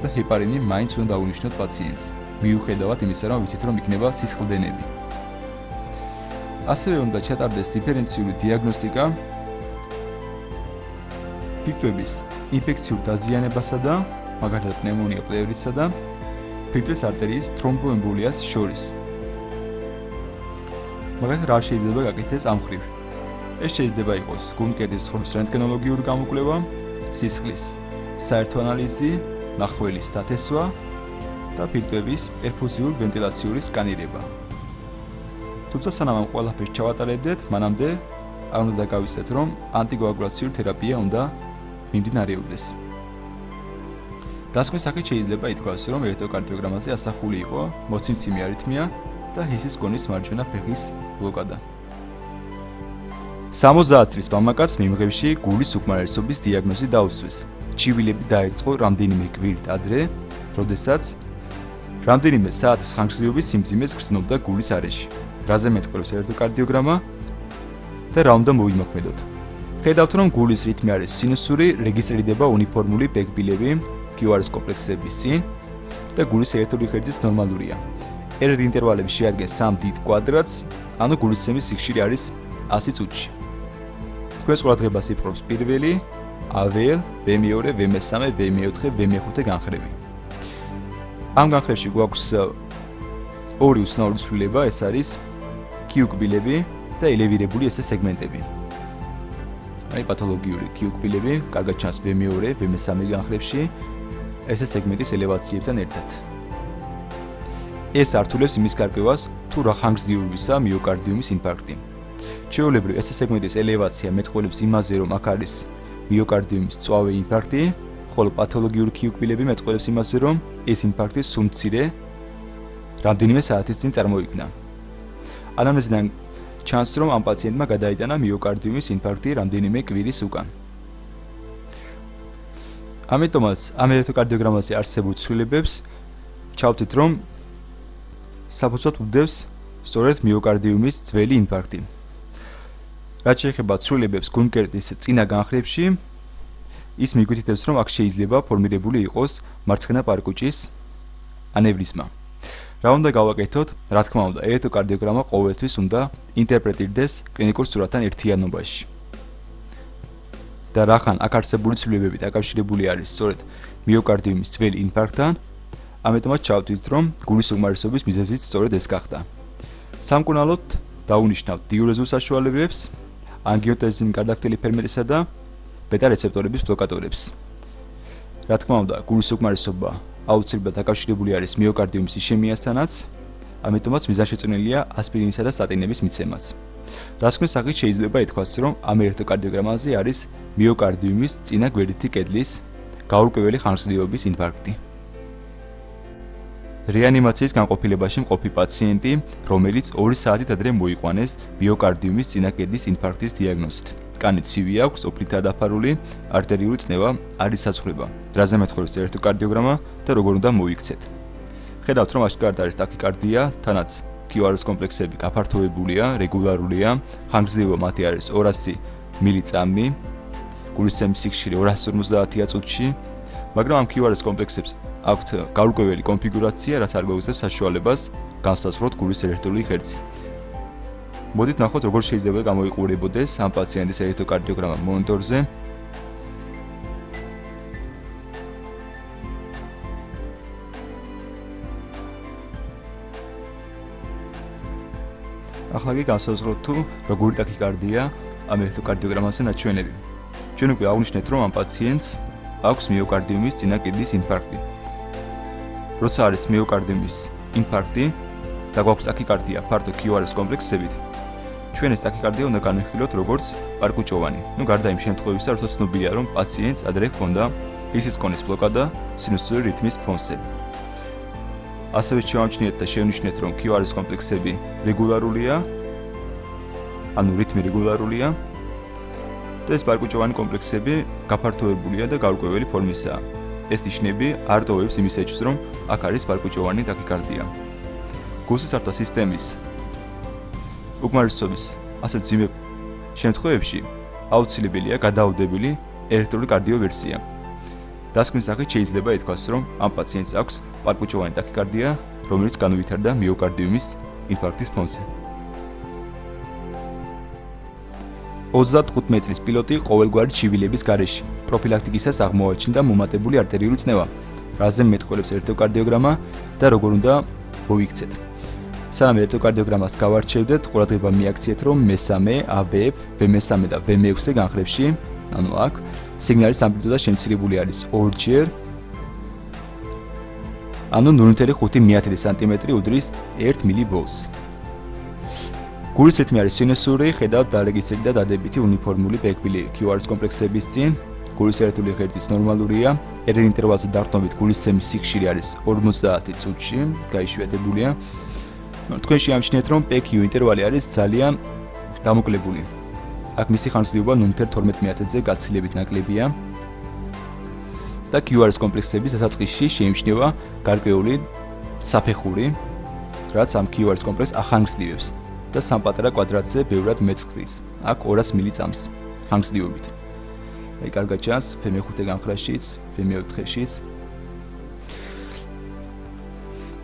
და ჰეპარინი მაინც უნდა დაუნიშნოთ პაციენტს, მიუხედავად იმისა, რომ ვიცით, რომ იქნება სისხლდენები. ასევე უნდა ჩატარდეს დიფერენციული დიაგნოსტიკა ფილტვების ინფექციურ დაზიანებასა და მაგალითად პნევმონია პლევრისსა და ფილტვის არტერიის თრომბოემბოლიას შორის. მაგალითად რა შეიძლება გაკეთდეს ამ მხრივ? ეს შეიძლება იყოს გულმკერდის ცხვრების რენტგენოლოგიური გამოკვლევა, სისხლის საერთო ანალიზი, ნახველის დათესვა და ფილტვების პერფუზიულ ვენტილაციური სკანირება. თუმცა სანამ ამ ყველაფერს ჩავატარებდეთ, მანამდე არ უნდა გავიცეთ, რომ ანტიკოაგულაციური თერაპია უნდა მიმდინარეობდეს. დასკვნის სახით შეიძლება ითქვას, რომ ელექტროკარდიოგრამაზე ასახული იყო მოციმციმი არითმია და ჰისის კონის მარჯვენა ფეხის ბლოკადა. 70 წლის მამაკაც მიმღებში გულის უკმარისობის დიაგნოზი დაუსვეს. ჩივილები დაეწყო რამდენიმე კვირით ადრე, როდესაც რამდენიმე საათის ხანგრძლივობის სიმძიმეს გრძნობდა გულის არეში. რაზე მეტყველებს ელექტროკარდიოგრამა და რა უნდა მოვიმოქმედოთ. ხედავთ, რომ გულის რითმი არის სინუსური, რეგისტრირდება უნიფორმული პექბილები QRS კომპლექსების წინ და გულის ერთული ღერძის ნორმალურია. ერერ ინტერვალები შეადგენს 3 დიდ კვადრატს, ანუ გულისცემის სიხშირე არის 100 წუთში. თქვენს ყურადღებას იპყრობს პირველი, AVL, V2, V3, V4, V5 განხრები. ამ განხრებში გვაქვს ორი უცნაური ცვლილება, ეს არის Q-კბილები და ელევირებული SS სეგმენტები. აი პათოლოგიური Q-კბილები, კარგად ჩანს V2, V3 განხრებში SS სეგმენტის ელევაციებთან ერთად. ეს ართულებს იმის გარკვევას, თუ რა ხანგრძლივობისა მიოკარდიუმის ინფარქტი. ჩვეულებრივ SS სეგმენტის ელევაცია მეტყველებს იმაზე, რომ აქ არის მიოკარდიუმის წვავე ინფარქტი, ხოლო პათოლოგიური Q-კბილები მეტყველებს იმაზე, რომ ეს ინფარქტი სულ მცირე რამდენიმე საათის წინ წარმოიქმნა. ანამნეზიდან ჩანს, რომ ამ პაციენტმა გადაიტანა მიოკარდიუმის ინფარქტი რამდენიმე კვირის უკან. ამიტომაც ამ ელექტროკარდიოგრამაზე არსებულ ცვლილებებს ჩავთვით, რომ საფუძვლად უდევს სწორედ მიოკარდიუმის ძველი ინფარქტი. რაც შეეხება ცვლილებებს გულმკერდის წინა განხრებში, ის მიგვითითებს, რომ აქ შეიძლება ფორმირებული იყოს მარცხენა პარკუჭის ანევრიზმა. რა უნდა გავაკეთოთ? რა თქმა უნდა, ელექტროკარდიოგრამა ყოველთვის უნდა ინტერპრეტირდეს კლინიკურ სურათთან ერთიანობაში. და რახან აქ არსებული ცვლილებები დაკავშირებული არის სწორედ მიოკარდიუმის ძველი ინფარქტთან, ამიტომაც ჩავთვლით, რომ გულის უკმარისობის მიზეზიც სწორედ ეს გახდა. სამკურნალოდ დაუნიშნავთ დიურეზულ საშუალებებს, ანგიოტენზინ გარდაქმნილი ფერმენტისა და ბეტა რეცეპტორების ბლოკატორებს. რა თქმა უნდა, გულის უკმარისობა აუცილებლად დაკავშირებული არის მიოკარდიუმის იშემიასთანაც, ამიტომაც მიზანშეწონილია ასპირინისა და სტატინების მიცემაც. დასკვნის სახით შეიძლება ითქვას, რომ ამ ელექტროკარდიოგრამაზე არის მიოკარდიუმის წინა გვერდითი კედლის გაურკვეველი ხანგრძლივობის ინფარქტი. რეანიმაციის განყოფილებაში მყოფი პაციენტი, რომელიც 2 საათით ადრე მოიყვანეს მიოკარდიუმის წინა კედლის ინფარქტის დიაგნოზით. კანი ცივი აქვს, ოფლითაა დაფარული, არტერიული წნევა არის საცხოვრება. რაზე მეტყველებს ელექტროკარდიოგრამა და როგორ უნდა მოიქცეთ. ხედავთ, რომ აშკარად არის ტაქიკარდია, თანაც QRS კომპლექსები გაფართოებულია, რეგულარულია, ხანგრძლივობა მათი არის 200 მილიწამი, გულისცემის სიხშირე 250-ია წუთში, მაგრამ ამ QRS კომპლექსებს აქვთ გაურკვეველი კონფიგურაცია, რაც არ გვეუძლებს საშუალებას განსაზღვროთ გულის ელექტრული ხერხი. მოდით ნახოთ, როგორ შეიძლება გამოიყურებოდეს ამ პაციენტის ელექტროკარდიოგრამა მონიტორზე. ახლა კი განსაზღვროთ თუ როგორი ტაქიკარდია ამ ელექტროკარდიოგრამაზე ნაჩვენები. ჩვენ უკვე აღვნიშნეთ, რომ ამ პაციენტს აქვს მიოკარდიუმის წინა კედლის ინფარქტი. როცა არის მიოკარდიუმის ინფარქტი და გვაქვს ტაქიკარდია ფართო QRS კომპლექსებით, ჩვენ ეს ტაქიკარდია უნდა განვიხილოთ როგორც პარკუჭოვანი. გარდა იმ შემთხვევისა, როცა ცნობილია, რომ პაციენტს ადრე ჰქონდა ისის კონის ბლოკადა სინუსური რითმის ფონზე. ასევე შევამჩნიეთ და შევნიშნეთ, რომ QRS კომპლექსები რეგულარულია, ანუ რითმი რეგულარულია და ეს პარკუჭოვანი კომპლექსები გაფართოებულია და გაურკვეველი ფორმისაა. ეს ნიშნები არ ტოვებს იმის ეჭვს, რომ აქ არის პარკუჭოვანი ტაქიკარდია. გულსისარდთა სისტემის უკმარისობის ასეთ მძიმე შემთხვევებში აუცილებელია გადაუდებელი ელექტრული კარდიოვერსია. დასკვნის სახით შეიძლება ითქვას, რომ ამ პაციენტს აქვს პარკუჭოვანი ტაქიკარდია, რომელიც განუვითარდა მიოკარდიუმის ინფარქტის ფონზე. 35 წლის პილოტი ყოველგვარი ჩივილების გარეშე პროფილაქტიკისას აღმოაჩნდა მომატებული არტერიული წნევა, რაზე მეტყველებს ელექტროკარდიოგრამა და როგორ უნდა მოიქცეთ. სანამ ელექტროკარდიოგრამას გავარჩევდეთ, ყურადღება მიაქციეთ, რომ მესამე AVF, V3 და V6 განხრებში, ანუ აქ სიგნალის ამპლიტუდა შემცირებული არის 2-ჯერ, ანუ 0.5 სანტიმეტრი უდრის 1 მილივოლტს. გულის რითმი არის სინუსური, ხედავთ დარეგისტრირდა დადებითი უნიფორმული ბექბილი QRS კომპლექსების წინ. გულის ელექტრული ხერხიც ნორმალურია, RR ინტერვალზე დარტყმობით გულისცემის სიხშირე არის 50 წუთში, გაიშვიათებულია. თქვენ შეამჩნიეთ, რომ PQ ინტერვალი არის ძალიან დამოკლებული. აქ მისი ხანგრძლივობა 0.12-ზე გაცილებით ნაკლებია და QRS კომპლექსების დასაწყისში შეიმჩნევა გარკვეული საფეხური, რაც ამ QRS კომპლექსს ახანგრძლივებს და სამ პატარა კვადრატზე ბევრად მეწყლის. აქ 200 მილიწამს ხანგრძლივობით. აი კარგად ჩანს V5 განხრაშიც, V4-შიც.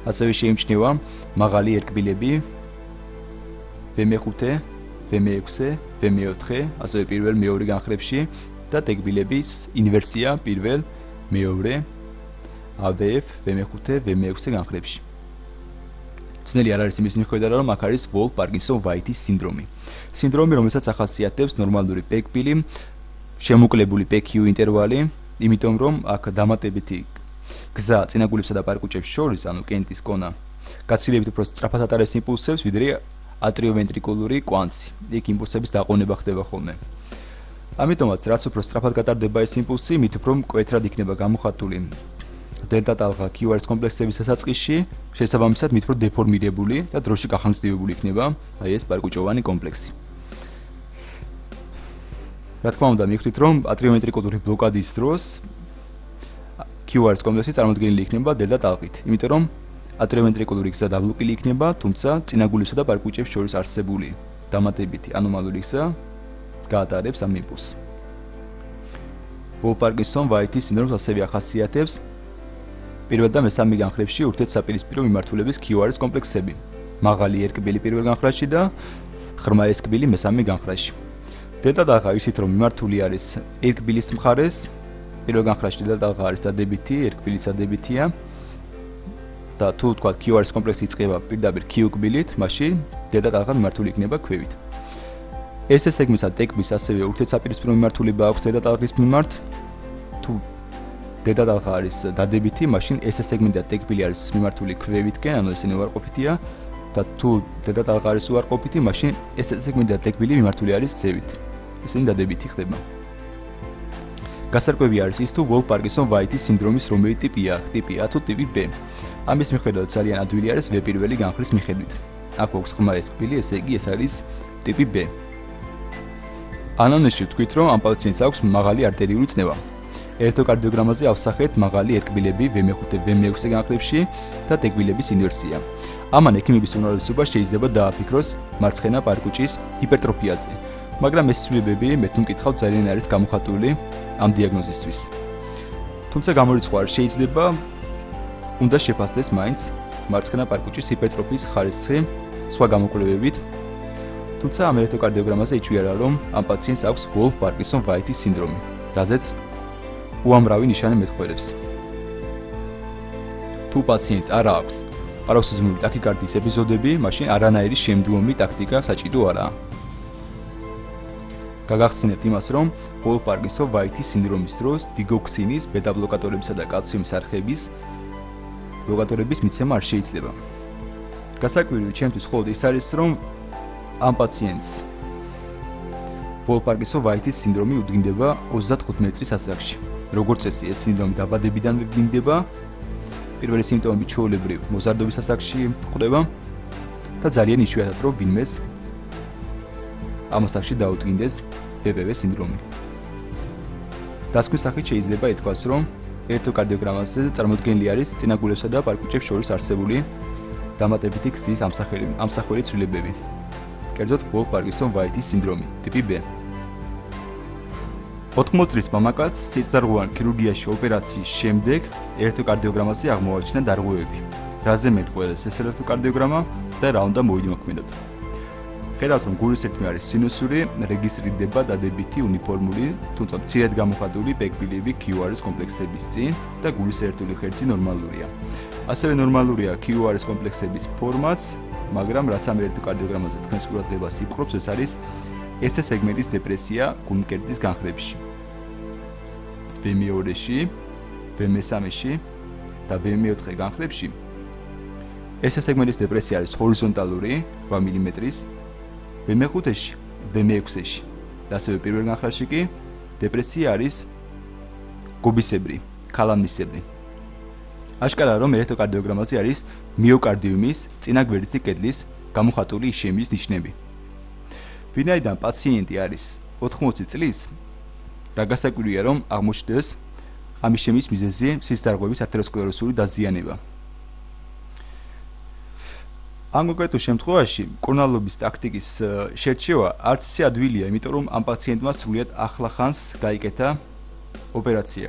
ასევე შეიმჩნევა მაღალი ერკბილები V5, V6, V4, ასევე პირველ მეორე განხრებში და ტეკბილების ინვერსია პირველ მეორე AVF, V5, V6 განხრებში. ძნელი არ არის იმის მიხედვით, რომ აქ არის ვოლფ-პარკინსონ-ვაიტის სინდრომი. სინდრომი, რომელსაც ახასიათებს ნორმალური პეკბილი, შემოკლებული PQ ინტერვალი, იმიტომ რომ აქ დამატებითი გზა წინაგულებსა და პარკუჭებს შორის, ანუ კენტის კონა, გაცილებით უფრო სწრაფად ატარებს იმპულსებს, ვიდრე ატრიოვენტრიკულური კვანცი. იქ იმპულსების დაყოვნება ხდება ხოლმე. ამიტომაც, რაც უფრო სწრაფად გატარდება ეს იმპულსი, მით უფრო მკვეთრად იქნება გამოხატული დელტა ტალღა QRS კომპლექსების დასაწყისში, შესაბამისად მით უფრო დეფორმირებული და დროში გახანგრძლივებული იქნება აი ეს პარკუჭოვანი კომპლექსი. რა თქმა უნდა, მივხვდით, რომ ატრიოვენტრიკულური ბლოკადის დროს QRS კომპლექსი წარმოდგენილი იქნება დელტა ტალღით, იმიტომ რომ ატრიოვენტრიკულური გზა დაბლოკილი იქნება, თუმცა წინაგულებსა და პარკუჭებს შორის არსებული დამატებითი ანომალური გზა გაატარებს ამ იმპულსს. ვოლფ-პარკინსონ-ვაიტის სინდრომს ასევე ახასიათებს პირველ და მესამე განხრებში ურთიერთსაპირისპირო მიმართულების QRS კომპლექსები. მაღალი ერკბილი პირველ განხრაში და ღრმა ესკბილი მესამე განხრაში. დელტა ტალღა ისით რომ მიმართული არის ერკბილის მხარეს, პირველ განხრაში დელტა ტალღა არის დადებითი, ერკბილის დადებითია. და თუ თქვათ QRS კომპლექსი იწყება პირდაპირ Q კბილით, მაშინ დელტა ტალღა მიმართული იქნება ქვევით. ეს სეგმენტსა ტეკბის ასევე ურთიერთსაპირისპირო მიმართულება აქვს დელტა ტალღის მიმართ. თუ დელტა ტალღა არის დადებითი, მაშინ ეს სეგმენტი და ტეკბილი არის მიმართული ქვევითკენ, ანუ ესენი უარყოფითია და თუ დელტა ტალღა არის უარყოფითი, მაშინ ეს სეგმენტი და ტეკბილი მიმართული არის ზევით. ესენი დადებითი ხდება. გასარკვევი არის ის თუ ვოლფ-პარკინსონ-ვაიტის სინდრომის რომელი ტიპია, ტიპი A თუ ტიპი B. ამის მიხედვით ძალიან ადვილი არის V პირველი განხრის მიხედვით. აქ გვაქვს ღრმა ესკბილი, ესე იგი ეს არის ტიპი B. ანამნეზში ვთქვით, რომ ამ პაციენტს აქვს მაღალი არტერიული წნევა. ელექტროკარდიოგრამაზე ავსახეთ მაღალი ერკბილები V5 V6 განხრებში და ტეკბილების ინვერსია. ამან ექიმების უმრავლესობა შეიძლება დააფიქროს მარცხენა პარკუჭის ჰიპერტროფიაზე. მაგრამ ეს ცვლილებები მე თუ მკითხავთ ძალიან არის გამოხატული ამ დიაგნოზისთვის. თუმცა გამორიცხვა არ შეიძლება უნდა შეფასდეს მაინც მარცხენა პარკუჭის ჰიპერტროფიის ხარისხი სხვა გამოკვლევებით. თუმცა ამ ელექტროკარდიოგრამაზე იჩვიარა რომ ამ პაციენტს აქვს ვოლფ-პარკინსონ-ვაიტის სინდრომი, რაზეც უამრავი ნიშანი მეტყველებს. თუ პაციენტს არ აქვს პაროქსიზმური ტაქიკარდიის ეპიზოდები, მაშინ არანაირი შემდგომი ტაქტიკა საჭირო არაა. გაგახსენებთ იმას, რომ ვოლფ-პარკინსონ-ვაიტის სინდრომის დროს დიგოქსინის, ბეტა-ბლოკატორებისა და კალციუმის არხების ბლოკატორების მიცემა არ შეიძლება. გასაკვირველი ჩემთვის მხოლოდ ის არის, რომ ამ პაციენტს ვოლფ-პარკინსონ-ვაიტის სინდრომი უდგინდება 35 წლის ასაკში. როგორც წესი, ეს სინდრომი დაბადებიდანვე გვინდება. პირველი სიმპტომები ჩვეულებრივ მოზარდობის ასაკში ხდება და ძალიან იშვიათად რომ ვინმეს ამ ასაკში დაუდგინდეს PPV სინდრომი. დასკვნის სახით შეიძლება ითქვას, რომ ელექტროკარდიოგრამაზე წარმოდგენილი არის წინაგულებსა და პარკუჭებს შორის არსებული დამატებითი გზის ამსახველი ცვლილებები. კერძოდ ვოლფ-პარკინსონ-ვაიტის სინდრომი, ტიპი B. 80 წლის მამაკაცს სიცდარღვოვან ქირურგიაში ოპერაციის შემდეგ ელექტროკარდიოგრამაზე აღმოაჩინა დარღვევები. რაზე მეტყველებს ეს ელექტროკარდიოგრამა და რა უნდა მოიდმოქმედოთ. ხედავთ, რომ გულის რიტმი არის სინუსური, რეგისტრირდება დადებითი უნიფორმული, თუმცა მცირედ გამოხატული პეკბილები QRS კომპლექსების წინ და გულის ერთული ხერხი ნორმალურია. ასევე ნორმალურია QRS კომპლექსების ფორმაც, მაგრამ რაც ამ ელექტროკარდიოგრამაზე თქვენს ყურადღებას იპყრობს, ეს არის ეს სეგმენტის დეპრესია გულმკერდის განხრებში. V2-ში, V3-ში და V4 განხრებში ეს სეგმენტის დეპრესია არის ჰორიზონტალური 8 მმ-ის, V5-ში, V6-ში და ასევე პირველ განხრაში კი დეპრესია არის გობისებრი, ქალამისებრი. აშკარაა, რომ ელექტროკარდიოგრამაზე არის მიოკარდიუმის წინაგვერდითი კედლის გამოხატული იშემიის ნიშნები. ვინაიდან პაციენტი არის 80 წლის, რა გასაკვირია, რომ აღმოჩნდეს ამ იშემიის მიზეზი სისხლდარღვევის ათეროსკლეროსული დაზიანება. ამ კონკრეტულ შემთხვევაში კორნალობის ტაქტიკის შერჩევა არც ისე ადვილია, იმიტომ რომ ამ პაციენტმა სრულიად ახლახანს გაიკეთა ოპერაცია.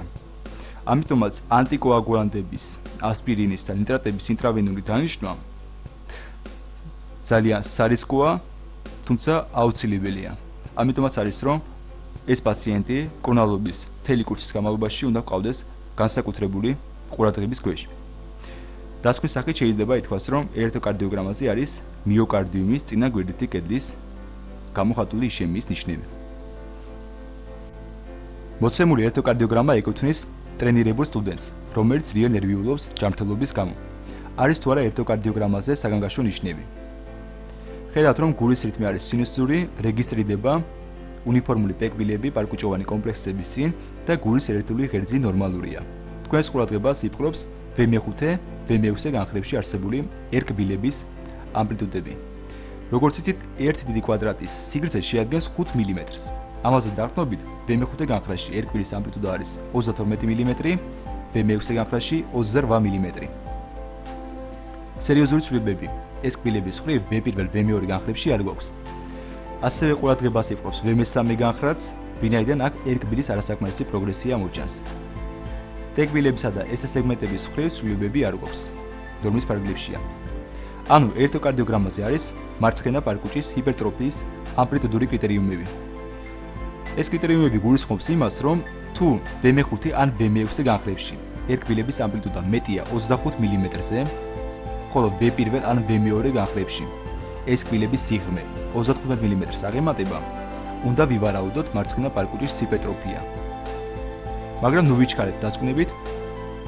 ამიტომაც ანტიკოაგულანტების, ასპირინის და ნიტრატების ინტრავენული დანიშვნა ძალიან სარისკოა, თუმცა აუცილებელია. ამიტომაც არის, რომ ეს პაციენტი კორნალობის მთელი კურსის განმავლობაში უნდა ჰყავდეს განსაკუთრებული ყურადღების ქვეშ. დასკვნის სახით შეიძლება ითქვას, რომ ელექტროკარდიოგრამაზე არის მიოკარდიუმის წინაგვერდითი კედლის გამოხატული იშემიის ნიშნები. მოცემული ელექტროკარდიოგრამა ეკუთვნის ტრენირებულ სტუდენტს, რომელიც ძლიერ ნერვიულობს ჯანმრთელობის გამო. არის თუ არა ელექტროკარდიოგრამაზე საგანგაშო ნიშნები. ხედავთ, რომ გულის რიტმი არის სინუსური, რეგისტრირდება უნიფორმული პეკბილები პარკუჭოვანი კომპლექსების წინ და გულის ერთული ღერძი ნორმალურია. თქვენს ყურადღებას იპყრობს V5, V6 განხრებში არსებული ერკბილების ამპლიტუდები. როგორც იცით, 1 დიდი კვადრატის სიგრძე შეადგენს 5 მმ-ს. ამაზე დაყრდნობით V5 განხრაში ერკბილის ამპლიტუდა არის 32 მმ, V6 განხრაში 28 მმ. სერიოზული ცვლილებები ეს კბილების მხრივ V1, V2 განხრებში არ გვაქვს. ასევე ყურადღებას იპყრობს V3 განხრაც, ვინაიდან აქ ერკბილის არასაკმარისი პროგრესია მოჩანს. ტეკბილებისა და ეს სეგმენტების მხრივ ცვლილებები არ გვაქვს. ნორმის ფარგლებშია. ანუ ელექტროკარდიოგრამაზე არის მარცხენა პარკუჭის ჰიპერტროფიის ამპლიტუდური კრიტერიუმები. ეს კრიტერიუმები გულისხმობს იმას, რომ თუ V5 ან V6 განხრებში ერკბილების ამპლიტუდა მეტია 25 მმ-ზე, ხოლო V1 ან V2 განხრებში ეს კბილების სიღრმე 35 მმ-ს აღემატება, უნდა ვივარაუდოთ მარცხენა პარკუჭის ჰიპერტროფია. მაგრამ ნუ ვიჩქარეთ დასკვნებით,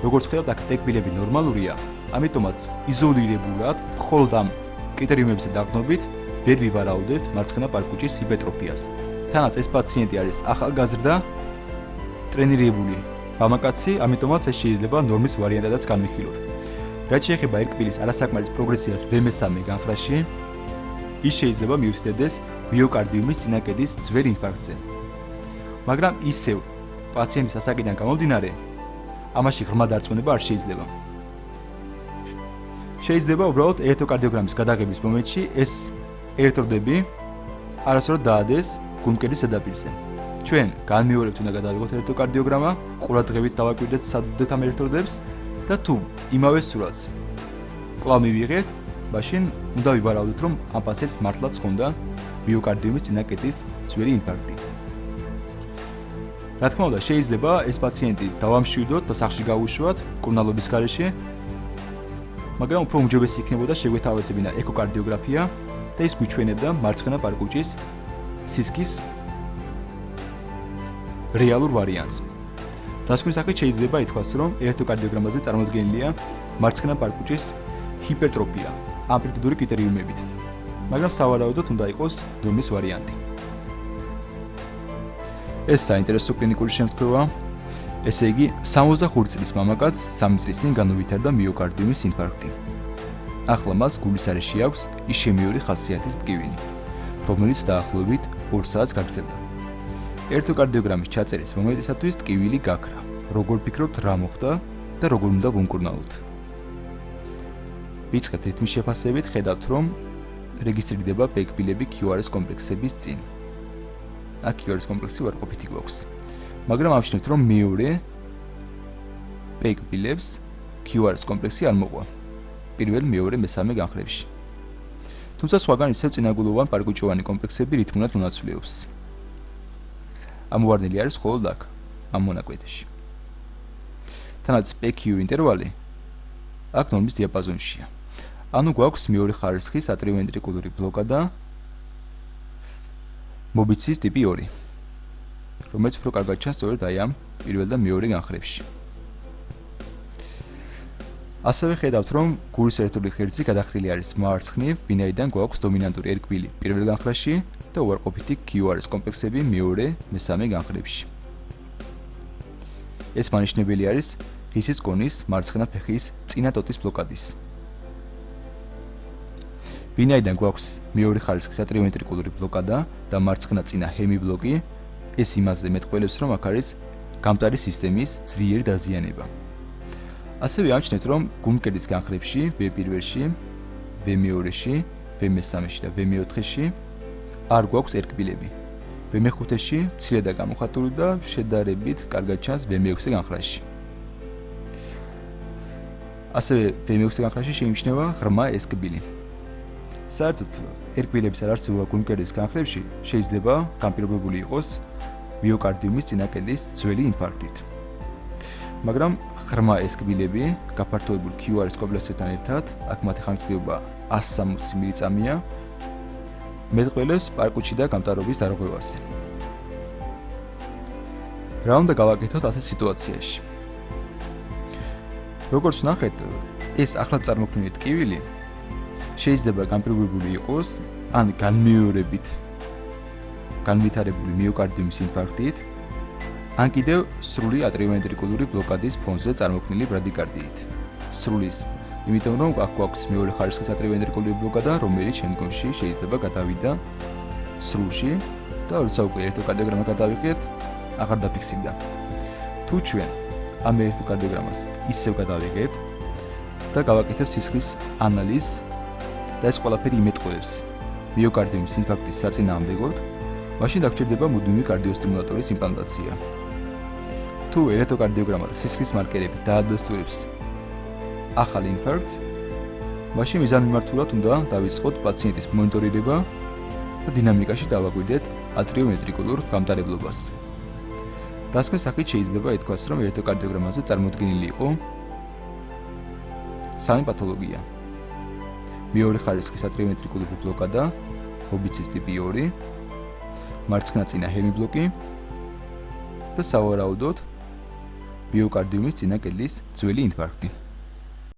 როგორც ხედავთ, აქ ტეკბილები ნორმალურია, ამიტომაც იზოლირებულად, მხოლოდ ამ კრიტერიუმებზე დაყრდნობით, ვერ ვივარაუდებთ მარცხენა პარკუჭის ჰიპერტროფიას. თანაც ეს პაციენტი არის ახალგაზრდა, ტრენირებული მამაკაცი, ამიტომაც ეს შეიძლება ნორმის ვარიანტადაც განვიხილოთ. რაც შეეხება ერკბილის არასაკმარის პროგრესიას V3 განხრაში, ის შეიძლება მიუთითებდეს მიოკარდიუმის წინაკედის ძველ ინფარქტზე. მაგრამ ისევ პაციენტის ასაკიდან გამომდინარე, ამაში ღრმა დარწმუნება არ შეიძლება. შეიძლება უბრალოდ ელექტროკარდიოგრამის გადაღების მომენტში ეს ელექტროდები არასდროს დაადეს გულმკერდის ზედაპირზე. ჩვენ განმეორებთ უნდა გადავიღოთ ელექტროკარდიოგრამა, ყურადღებით დავაკვირდეთ სადუდეთ ამ ელექტროდებს და თუ იმავე სურათს კვლავ მივიღეთ, მაშინ უნდა ვივარაუდოთ, რომ ამ პაციენტს მართლაც ჰქონდა მიოკარდიუმის წინაკედის ძველი ინფარქტი. რა თქმა უნდა, შეიძლება ეს პაციენტი დავამშვიდოთ და სახლში გავუშვათ კურნალობის გარეშე, მაგრამ უფრო უმჯობესი იქნებოდა შეგვეთავაზებინა ეკოკარდიოგრაფია და ის გვიჩვენებდა მარცხენა პარკუჭის სისქის რეალურ ვარიანტს. დასკვნის სახით შეიძლება ითქვას, რომ ელექტროკარდიოგრამაზე წარმოდგენილია მარცხენა პარკუჭის ჰიპერტროფია ამპლიტუდური კრიტერიუმებით, მაგრამ სავარაუდოდ უნდა იყოს ნორმის ვარიანტი. ეს საინტერესო კლინიკური შემთხვევა, ესე იგი 65 წლის მამაკაცს 3 წლის წინ განუვითარდა მიოკარდიუმის ინფარქტი. ახლა მას გულის არეში აქვს იშემიური ხასიათის ტკივილი, რომელიც დაახლოებით 2 საათს გაგრძელდა. ელექტროკარდიოგრამის ჩაწერის მომენტისათვის ტკივილი გაქრა. როგორ ფიქრობთ, რა მოხდა და როგორ უნდა ვუმკურნალოთ? ვიწყებთ რითმის შეფასებით, ხედავთ, რომ რეგისტრირდება ბეკბილები QRS კომპლექსების წინ. აქ QRS კომპლექსი უარყოფითი გვაქვს. მაგრამ ამჩნევთ, რომ მეორე ბეკბილებს QRS კომპლექსი არ მოყვა. პირველ, მეორე, მესამე განხრებში. თუმცა სხვაგან ისევ წინაგულოვან პარკუჭოვანი კომპლექსები რითმულად უნაცვლეობს. ამოვარდნილი არის მხოლოდ აქ, ამ მონაკვეთში. თანაც PQ ინტერვალი აქ ნორმის დიაპაზონშია. ანუ გვაქვს მეორე ხარისხის ატრიოვენტრიკულური ბლოკადა მობიციის ტიპი 2, რომელიც უფრო კარგად ჩანს სწორედ აი ამ პირველ და მეორე განხრებში. ასევე ხედავთ, რომ გულის ერთული ღერძი გადახრილი არის მარცხნივ, ვინაიდან გვაქვს დომინანტური ერკბილი პირველ განხრაში და უარყოფითი QRS კომპლექსები მეორე, მესამე განხრებში. ეს მანიშნებელი არის ღირსის კონის მარცხენა ფეხის წინა ტოტის ბლოკადის. ვინაიდან გვაქვს მეორე ხარისხის ატრიოვენტრიკულური ბლოკადა და მარცხენა წინა ჰემიბლოკი, ეს იმაზე მეტყველებს, რომ აქ არის გამტარი სისტემის ძლიერი დაზიანება. ასევე ამჩნევთ, რომ გულმკერდის განხრებში V1-ში, V2-ში, V3-ში და V4-ში არ გვაქვს ერკბილები. V5-ში მცირე და გამოხატული და შედარებით კარგად ჩანს V6 განხრაში. ასევე V6 განხრაში შეიმჩნევა ღრმა ესკბილი. საერთოდ ერკბილების არარსებობა გულმკერდის განხრებში შეიძლება განპირობებული იყოს მიოკარდიუმის წინაკედის ძველი ინფარქტით. მაგრამ ღრმა ესკბილები გაფართოებულ QRS კომპლექსთან ერთად, აქ მათი ხანგრძლივობა 160 მილიწამია, მეტყველებს პარკუჭი და გამტარობის დარღვევას. რა უნდა გავაკეთოთ ასეთ სიტუაციაში? როგორც ნახეთ, ეს ახლად წარმოქმნილი ტკივილი შეიძლება განპირობებული იყოს ან განმეორებით განვითარებული მიოკარდიუმის ინფარქტით, ან კიდევ სრული ატრიოვენტრიკულური ბლოკადის ფონზე წარმოქმნილი ბრადიკარდიით. სრულის, იმიტომ რომ აქ გვაქვს მეორე ხარისხის ატრიოვენტრიკულური ბლოკადა, რომელიც შემდგომში შეიძლება გადავიდა სრულში და როცა უკვე ელექტროკარდიოგრამა გადავიღეთ, აღარ დაფიქსირდა. თუ ჩვენ ამ ელექტროკარდიოგრამას ისევ გადავიღებთ და გავაკეთებთ სისხლის ანალიზს და ეს ყველაფერი იმეტყველებს მიოკარდიუმის ინფარქტის საწინააღმდეგოდ, მაშინ დაგჭირდება მუდმივი კარდიოსტიმულატორის იმპლანტაცია. თუ თუ ელექტროკარდიოგრამა და სისხლის მარკერები დაადასტურებს ახალ ინფარქტს, მაშინ მიზანმიმართულად უნდა დავიწყოთ პაციენტის მონიტორირება და დინამიკაში დავაკვირდეთ ატრიომეტრიკულურ გამტარებლობას. დასკვნის სახით შეიძლება ითქვას, რომ ელექტროკარდიოგრამაზე წარმოდგენილი იყო სამი პათოლოგია. მეორე ხარისხის ატრიომეტრიკული ბლოკადა, ობიცის ტიპი 2, მარცხნაწინა ჰემიბლოკი და სავარაუდოდ მიოკარდიუმის წინა კედლის ძველი ინფარქტი.